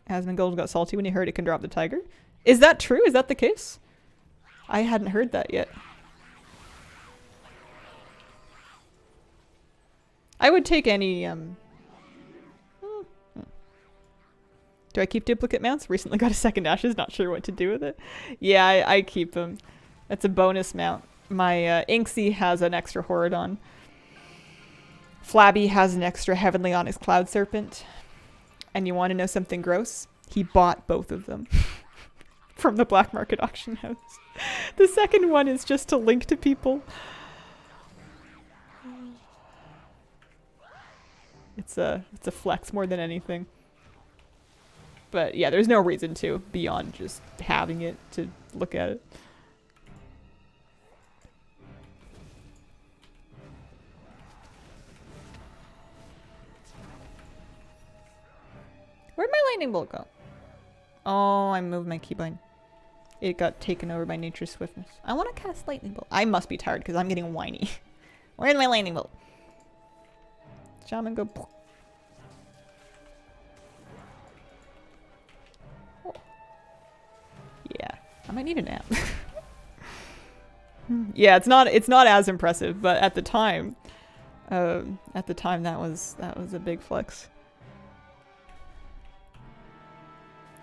Speaker 1: Asmongold got salty when he heard it can drop the tiger. Is that true? Is that the case? I hadn't heard that yet. I would take any, Do I keep duplicate mounts? Recently got a second Ashes, not sure what to do with it. Yeah, I keep them. That's a bonus mount. My Inksy has an extra Horadon. Flabby has an extra Heavenly Onyx Cloud Serpent. And you want to know something gross? He bought both of them from the black market auction house. The second one is just to link to people. It's a flex more than anything. But yeah, there's no reason to beyond just having it to look at it. Where'd my lightning bolt go? Oh, I moved my keybind. It got taken over by nature's swiftness. I want to cast lightning bolt. I must be tired because I'm getting whiny. Where's my lightning bolt? Shaman go. Oh. Yeah, I might need a nap. Yeah, it's not as impressive, but at the time that was a big flex.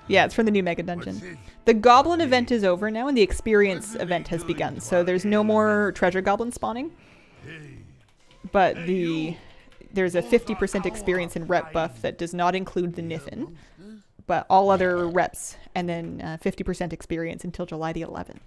Speaker 1: Yeah, it's from the new Mega Dungeon. The Goblin event is over now, and the Experience event has begun. So there's no more Treasure Goblin spawning. But there's a 50% experience and rep buff that does not include the Niffin. But all other reps, and then 50% experience until July the 11th.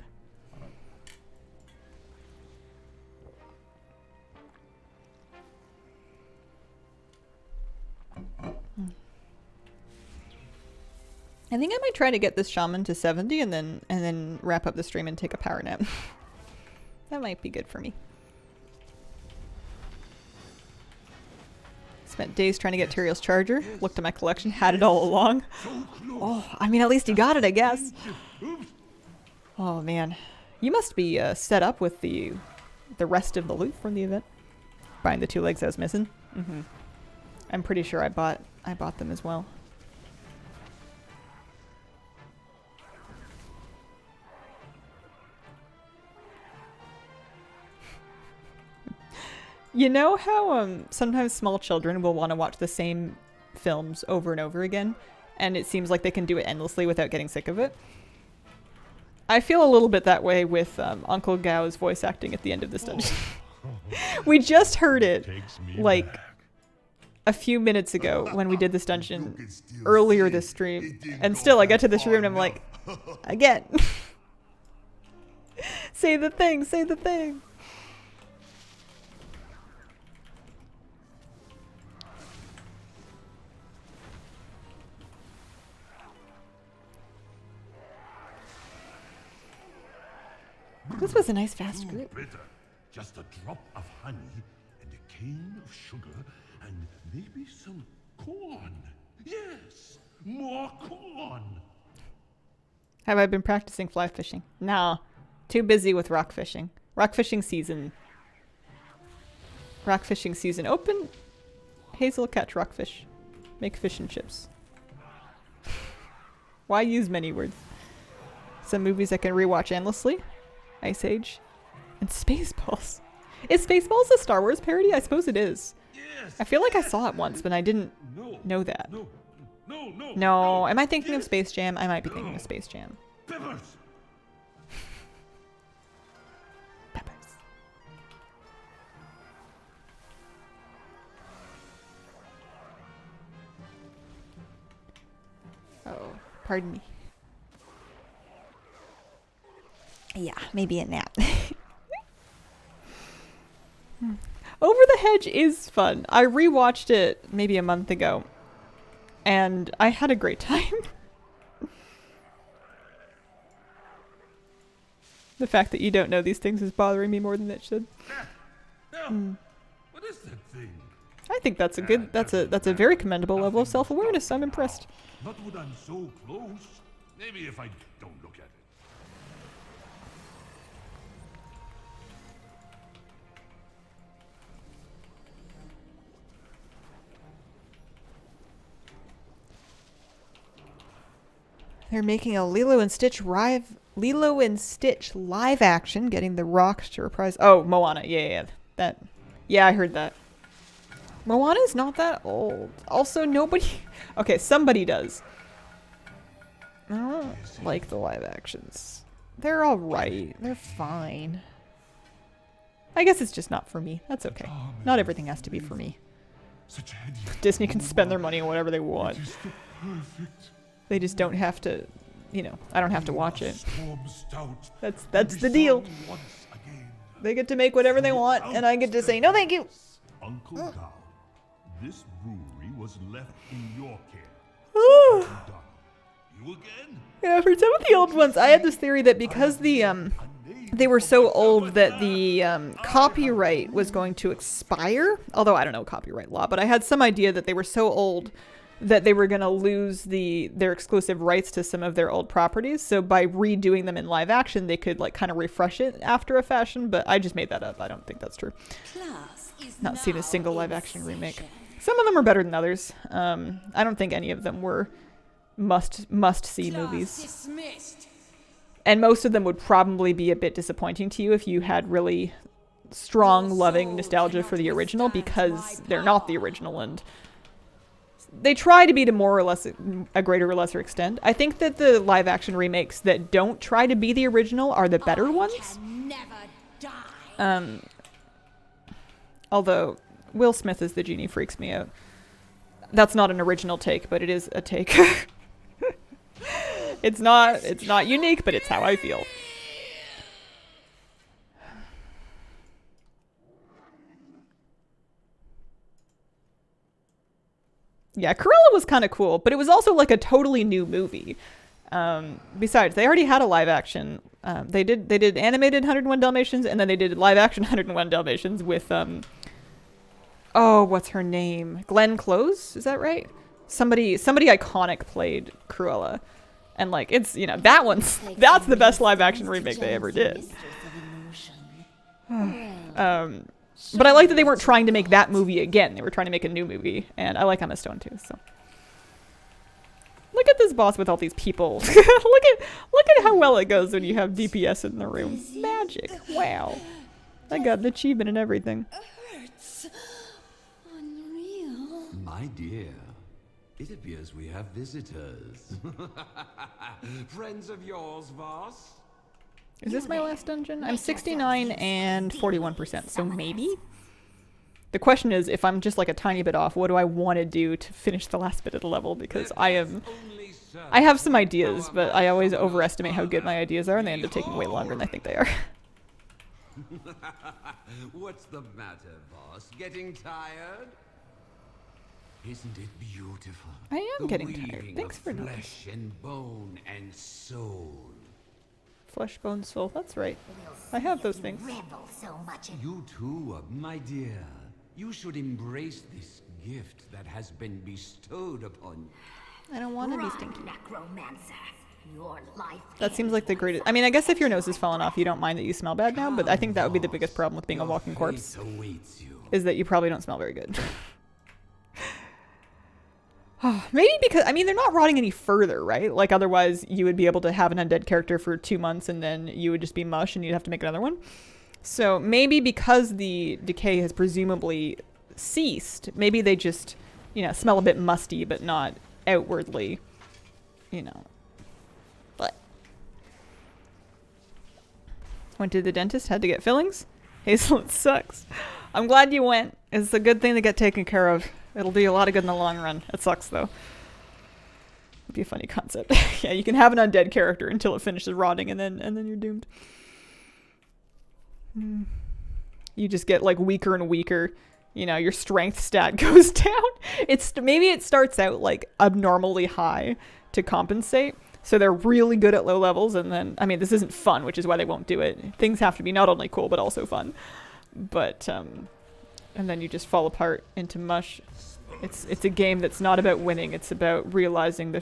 Speaker 1: I think I might try to get this shaman to 70 and then wrap up the stream and take a power nap. That might be good for me. Spent days trying to get Tyrael's charger. Looked at my collection, had it all along. Oh, I mean, at least you got it, I guess. Oh man, you must be set up with the rest of the loot from the event. Buying the 2 legs I was missing. I'm pretty sure I bought them as well. You know how sometimes small children will want to watch the same films over and over again, and it seems like they can do it endlessly without getting sick of it? I feel a little bit that way with Uncle Gao's voice acting at the end of this dungeon. We just heard it like a few minutes ago when we did this dungeon earlier this stream, and still I get to this room and I'm like, again. Say the thing, say the thing. This was a nice fast group.
Speaker 6: Bitter. Just a drop of honey and a cane of sugar and maybe some corn. Yes, more corn.
Speaker 1: Have I been practicing fly fishing? No. Too busy with rock fishing. Rock fishing season. Rock fishing season open. Hazel, catch rockfish. Make fish and chips. Why use many words? Some movies I can rewatch endlessly. Ice Age. And Spaceballs. Is Spaceballs a Star Wars parody? I suppose it is.
Speaker 6: Yes.
Speaker 1: I feel like I saw it once, but I didn't know that. No, am I thinking of Space Jam? I might be thinking of Space Jam.
Speaker 6: Peppers.
Speaker 1: Peppers. Oh, pardon me. Yeah, maybe a nap. Over the Hedge is fun. I rewatched it maybe a month ago, and I had a great time. The fact that you don't know these things is bothering me more than it should.
Speaker 6: What is that thing?
Speaker 1: I think that's a good. That's a very commendable level of self-awareness. I'm impressed.
Speaker 6: Not when I'm so close. Maybe if I don't look at it.
Speaker 1: They're making a Lilo and Stitch live action, getting The Rock to reprise. Oh, Moana. Yeah. That. Yeah, I heard that. Moana's not that old. Also, nobody. Okay, somebody does. I don't like the live actions. They're all right. They're fine. I guess it's just not for me. That's okay. Not everything has to be for me. Disney can spend their money on whatever they want. They just don't have to, you know, I don't have to watch it. That's the deal. They get to make whatever they want, and I get to say, no thank you.
Speaker 6: Uncle Gal, this brewery was left in your care.
Speaker 1: Ooh.
Speaker 6: You again?
Speaker 1: Yeah, for some of the old ones, I had this theory that because they were so old that the copyright was going to expire. Although I don't know copyright law, but I had some idea that they were so old that they were going to lose their exclusive rights to some of their old properties. So by redoing them in live action, they could like kind of refresh it after a fashion. But I just made that up. I don't think that's true. Not seen a single live action remake. Some of them are better than others. I don't think any of them were must see movies.
Speaker 4: Dismissed.
Speaker 1: And most of them would probably be a bit disappointing to you if you had really strong, loving nostalgia for the original, because they're not the original, and they try to be to more or less a greater or lesser extent. I think that the live action remakes that don't try to be the original are the better ones. Although Will Smith as the genie freaks me out. That's not an original take, but it is a take. It's not unique, but it's how I feel. Yeah, Cruella was kind of cool, but it was also like a totally new movie. Besides, they already had a live action. They did animated 101 Dalmatians, and then they did live action 101 Dalmatians with oh, what's her name? Glenn Close, is that right? Somebody iconic played Cruella. And like it's, you know, that's the best live action remake they ever did. But I like that they weren't trying to make that movie again. They were trying to make a new movie, and I like Emma Stone too. So look at this boss with all these people. look at how well it goes when you have DPS in the room. Magic! Wow, I got an achievement and everything.
Speaker 4: Hurts. Unreal.
Speaker 5: My dear, it appears we have visitors. Friends of yours, boss?
Speaker 1: Is this my last dungeon? I'm 69 and 41%, so maybe? The question is, if I'm just like a tiny bit off, what do I want to do to finish the last bit of the level? Because I have some ideas, but I always overestimate how good my ideas are, and they end up taking way longer than I think they are.
Speaker 5: What's the matter, boss? Getting tired? Isn't it beautiful?
Speaker 1: I am
Speaker 5: The
Speaker 1: getting tired.
Speaker 5: weaving
Speaker 1: Thanks
Speaker 5: of
Speaker 1: for noticing.
Speaker 5: flesh and bone and soul.
Speaker 1: Flesh, bone, soul. That's right. I have those things.
Speaker 2: Revel so much in
Speaker 5: You too, my dear. You should embrace this gift that has been bestowed upon you.
Speaker 1: I don't want to be stinky.
Speaker 2: necromancer. Your life.
Speaker 1: That seems like the greatest. I mean, I guess if your nose is falling off, you don't mind that you smell bad now, but I think that would be the biggest problem with being a walking corpse,
Speaker 5: Fate awaits you.
Speaker 1: is that you probably don't smell very good. Maybe because, I mean, they're not rotting any further, right? Like, otherwise you would be able to have an undead character for 2 months and then you would just be mush and you'd have to make another one. So maybe because the decay has presumably ceased, maybe they just, you know, smell a bit musty, but not outwardly, you know. But went to the dentist, had to get fillings. Hazel, it sucks. I'm glad you went. It's a good thing to get taken care of. It'll do you a lot of good in the long run. It sucks, though. It'd be a funny concept. Yeah, you can have an undead character until it finishes rotting, and then you're doomed. You just get, like, weaker and weaker. You know, your strength stat goes down. Maybe it starts out, like, abnormally high to compensate. So they're really good at low levels, and then, I mean, this isn't fun, which is why they won't do it. Things have to be not only cool, but also fun. But, and then you just fall apart into mush. It's a game that's not about winning. It's about realizing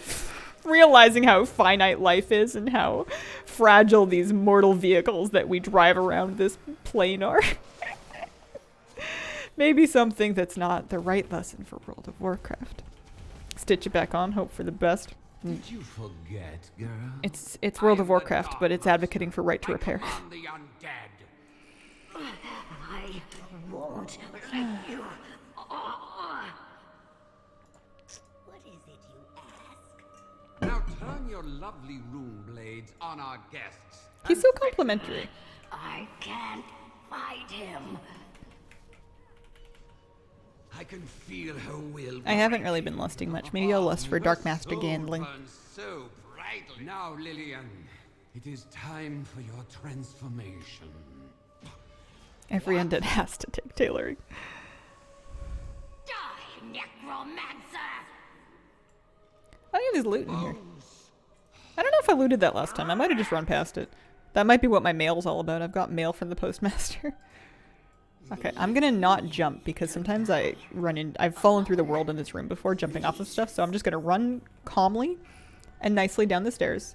Speaker 1: realizing how finite life is and how fragile these mortal vehicles that we drive around this plane are. Maybe something that's not the right lesson for World of Warcraft. Stitch it back on, hope for the best.
Speaker 5: Did you forget, girl?
Speaker 1: It's World of Warcraft, but it's advocating for right to repair.
Speaker 3: The undead.
Speaker 2: I won't let you. What is it you ask?
Speaker 5: Now turn your lovely rune blades on our guests.
Speaker 1: He's so complimentary.
Speaker 2: I can't fight him.
Speaker 5: I can feel her will.
Speaker 1: I haven't really been lusting much. Maybe I'll lust for Dark Master
Speaker 5: Soul
Speaker 1: Gandling.
Speaker 5: burns so brightly. Now, Lillian, it is time for your transformation.
Speaker 1: Every undead has to take tailoring.
Speaker 2: Die, necromancer!
Speaker 1: I think there's loot in here. I don't know if I looted that last time. I might have just run past it. That might be what my mail's all about. I've got mail from the postmaster. Okay, I'm gonna not jump because sometimes I've fallen through the world in this room before jumping off of stuff, so I'm just gonna run calmly and nicely down the stairs.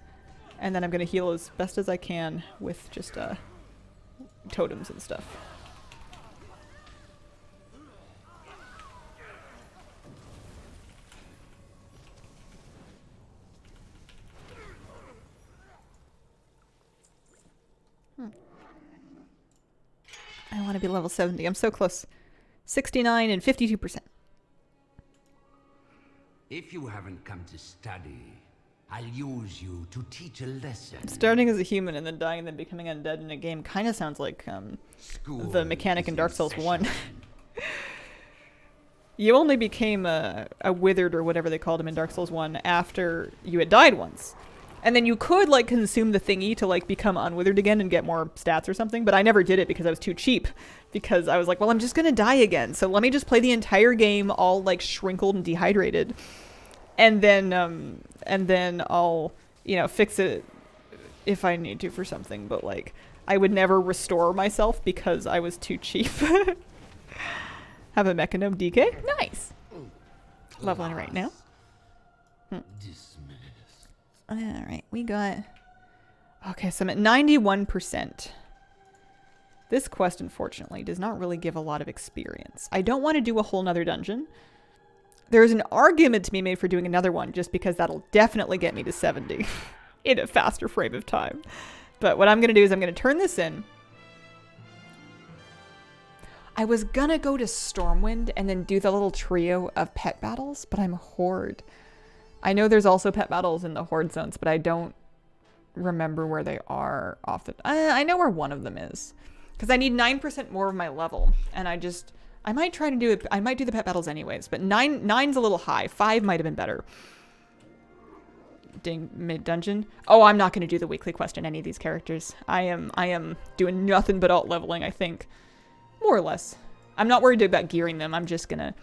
Speaker 1: And then I'm gonna heal as best as I can with just totems and stuff. I want to be level 70. I'm so close. 69 and 52%.
Speaker 5: If you haven't come to study, I'll use you to teach a lesson.
Speaker 1: Starting as a human and then dying and then becoming undead in a game kind of sounds like the mechanic in Dark Souls 1. You only became a withered or whatever they called him in Dark Souls 1 after you had died once. And then you could, like, consume the thingy to, like, become unwithered again and get more stats or something. But I never did it because I was too cheap. Because I was like, well, I'm just going to die again. So let me just play the entire game all, like, shrinkled and dehydrated. And then I'll, you know, fix it if I need to for something. But, like, I would never restore myself because I was too cheap. Have a Mechanome DK? Nice. Leveling right now. Alright, we got... Okay, so I'm at 91%. This quest, unfortunately, does not really give a lot of experience. I don't want to do a whole nother dungeon. There's an argument to be made for doing another one, just because that'll definitely get me to 70 in a faster frame of time. But what I'm going to do is I'm going to turn this in. I was going to go to Stormwind and then do the little trio of pet battles, but I'm Horde. I know there's also pet battles in the Horde zones, but I don't remember where they are off the... I know where one of them is. Because I need 9% more of my level. And I might try to do it... I might do the pet battles anyways. But 9's a little high. 5 might have been better. Ding, mid-dungeon. Oh, I'm not going to do the weekly quest in any of these characters. I am doing nothing but alt leveling, I think. More or less. I'm not worried about gearing them. I'm just gonna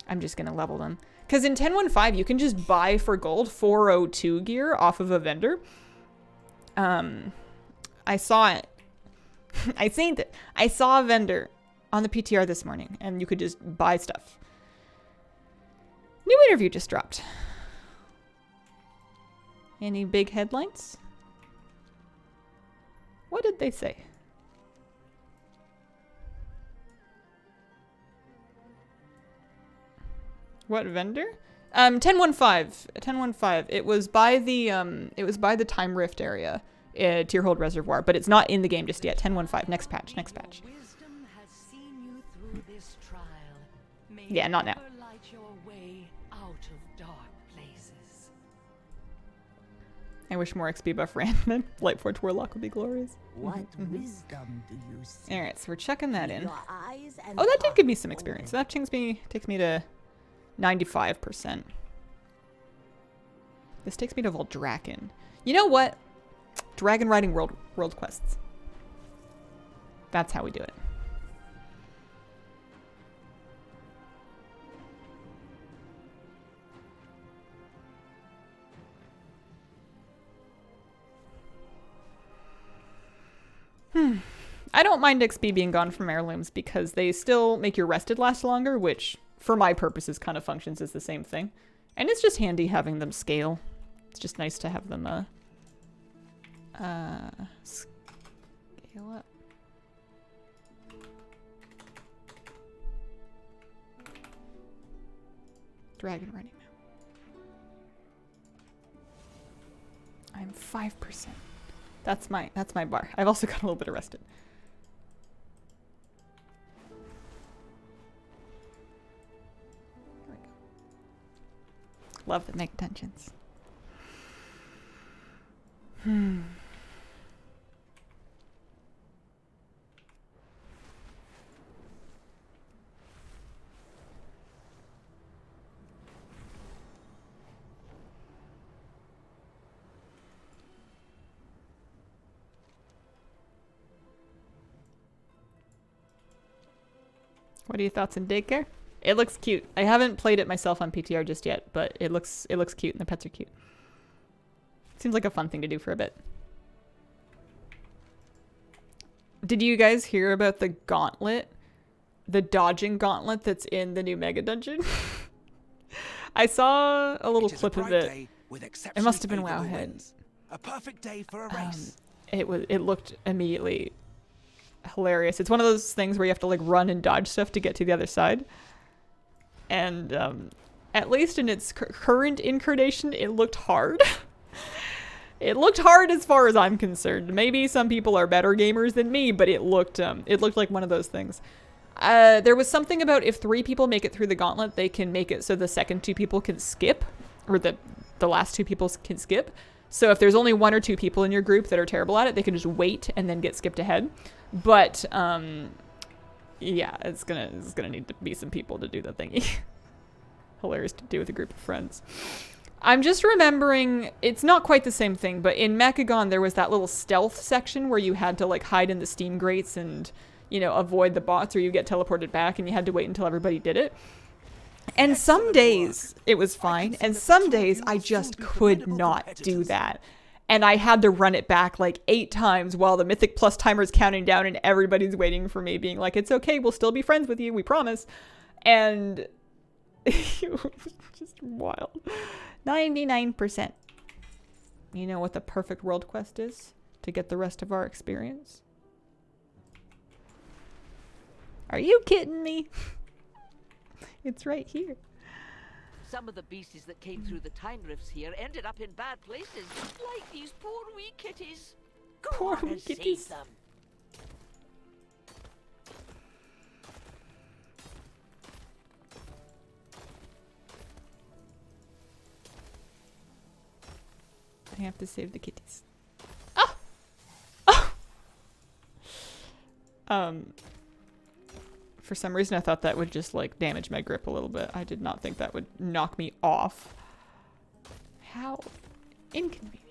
Speaker 1: level them. Because in 10.1.5, you can just buy for gold 402 gear off of a vendor. I saw it. I seen it. I saw a vendor on the PTR this morning, and you could just buy stuff. New interview just dropped. Any big headlines? What did they say? What vendor? 1015. It was by the Time Rift area, Tierhold Reservoir, but it's not in the game just yet. 1015. Next patch.
Speaker 4: Wisdom has seen you through this trial. May
Speaker 1: Yeah, not now.
Speaker 4: ever light your way out of dark places.
Speaker 1: I wish more XP buff ran. Then Lightforge Warlock would be glorious.
Speaker 7: What wisdom do you see?
Speaker 1: All right, so we're checking that in.
Speaker 7: Your eyes and
Speaker 1: Oh, that did give me some
Speaker 7: heart
Speaker 1: experience.
Speaker 7: open.
Speaker 1: That takes me to 95%. This takes me to Voldraken. You know what? Dragon riding world quests. That's how we do it. I don't mind XP being gone from heirlooms because they still make your rested last longer, which for my purposes kind of functions as the same thing. And it's just handy having them scale. It's just nice to have them scale up. Dragon riding now. I'm 5%. That's my bar. I've also got a little bit of rested. There we go. Love the make tensions. What are your thoughts on daycare? It looks cute. I haven't played it myself on PTR just yet, but it looks cute and the pets are cute. Seems like a fun thing to do for a bit. Did you guys hear about the gauntlet? The dodging gauntlet that's in the new mega dungeon? I saw a little clip of it. It must have been Wowhead.
Speaker 3: A perfect day for a race.
Speaker 1: It looked immediately hilarious. It's one of those things where you have to like run and dodge stuff to get to the other side. And at least in its current incarnation, it looked hard. It looked hard as far as I'm concerned. Maybe some people are better gamers than me, but it looked like one of those things. There was something about if 3 people make it through the gauntlet, they can make it so the second 2 people can skip, or the last 2 people can skip. So if there's only 1 or 2 people in your group that are terrible at it, they can just wait and then get skipped ahead. But yeah, it's gonna need to be some people to do the thingy. Hilarious to do with a group of friends. I'm just remembering, it's not quite the same thing, but in Mechagon there was that little stealth section where you had to like hide in the steam grates and, you know, avoid the bots or you get teleported back and you had to wait until everybody did it. And some days it was fine, and some days I just could not do that. And I had to run it back like 8 times while the Mythic Plus timer's counting down and everybody's waiting for me being like, it's okay, we'll still be friends with you, we promise. And it was just wild. 99%. You know what the perfect world quest is to get the rest of our experience? Are you kidding me? It's right here.
Speaker 8: Some of the beasties that came through the time rifts here ended up in bad places, like these poor wee kitties. Go
Speaker 1: Poor
Speaker 8: on
Speaker 1: wee
Speaker 8: and
Speaker 1: kitties.
Speaker 8: save them.
Speaker 1: I have to save the kitties. Ah! Oh! For some reason I thought that would just like damage my grip a little bit. I did not think that would knock me off. How inconvenient.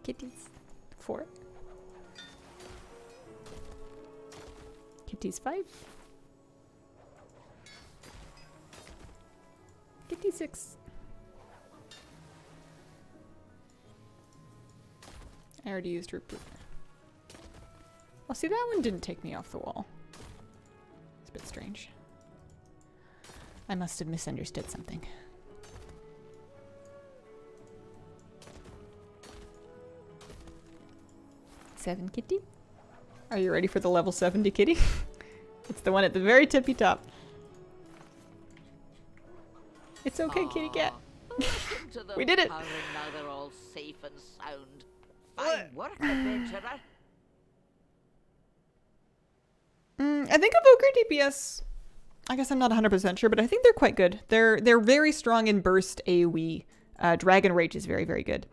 Speaker 1: Kitties. 4. Kitties 5. Kitty 6. already used root. Well, see, that one didn't take me off the wall. It's a bit strange. I must have misunderstood something. Seven kitty? Are you ready for the level 70 kitty? It's the one at the very tippy top. It's okay, kitty cat. We did it!
Speaker 8: Now they're all safe and sound. Fine work, adventurer.
Speaker 1: I think Evoker DPS, I guess I'm not 100% sure, but I think they're quite good. They're very strong in burst AoE. Dragon Rage is very, very good.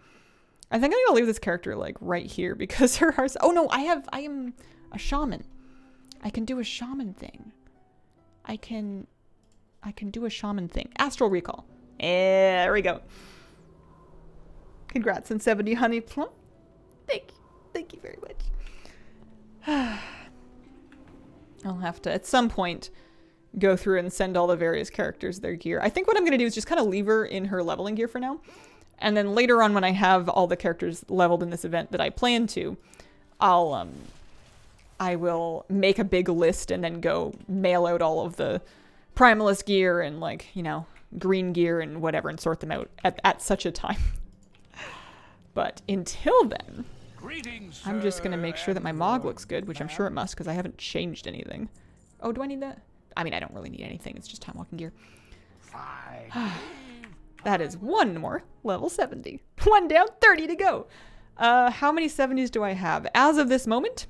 Speaker 1: I think I'm gonna leave this character like right here because her heart's— oh no, I am a shaman. I can do a shaman thing. I can do a shaman thing. Astral Recall. There we go. Congrats on 70 Honeyplum. Thank you very much. I'll have to, at some point, go through and send all the various characters their gear. I think what I'm going to do is just kind of leave her in her leveling gear for now. And then later on when I have all the characters leveled in this event that I plan to, I will make a big list and then go mail out all of the Primalist gear and, like, you know, green gear and whatever and sort them out at such a time. But until then,
Speaker 6: Greetings,
Speaker 1: I'm just going to make sure that my Mog looks good, which I'm sure it must because I haven't changed anything. Oh, do I need that? I mean, I don't really need anything. It's just time walking gear. That is one more. Level 70. One down, 30 to go. How many 70s do I have? As of this moment,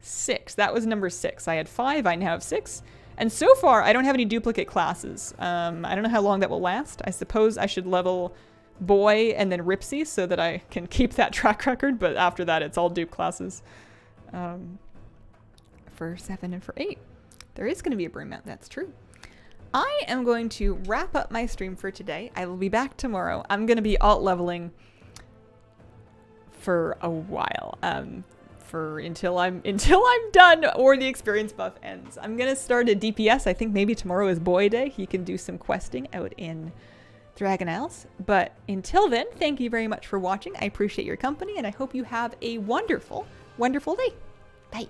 Speaker 1: 6. That was number 6. I had 5. I now have 6. And so far, I don't have any duplicate classes. I don't know how long that will last. I suppose I should level Boy and then Ripsy so that I can keep that track record. But after that, it's all dupe classes. For 7 and for 8. There is going to be a broom mount. That's true. I am going to wrap up my stream for today. I will be back tomorrow. I'm going to be alt leveling for a while. Until I'm done or the experience buff ends. I'm going to start a DPS. I think maybe tomorrow is Boy Day. He can do some questing out in Dragon Isles. But until then, thank you very much for watching. I appreciate your company and I hope you have a wonderful, wonderful day. Bye.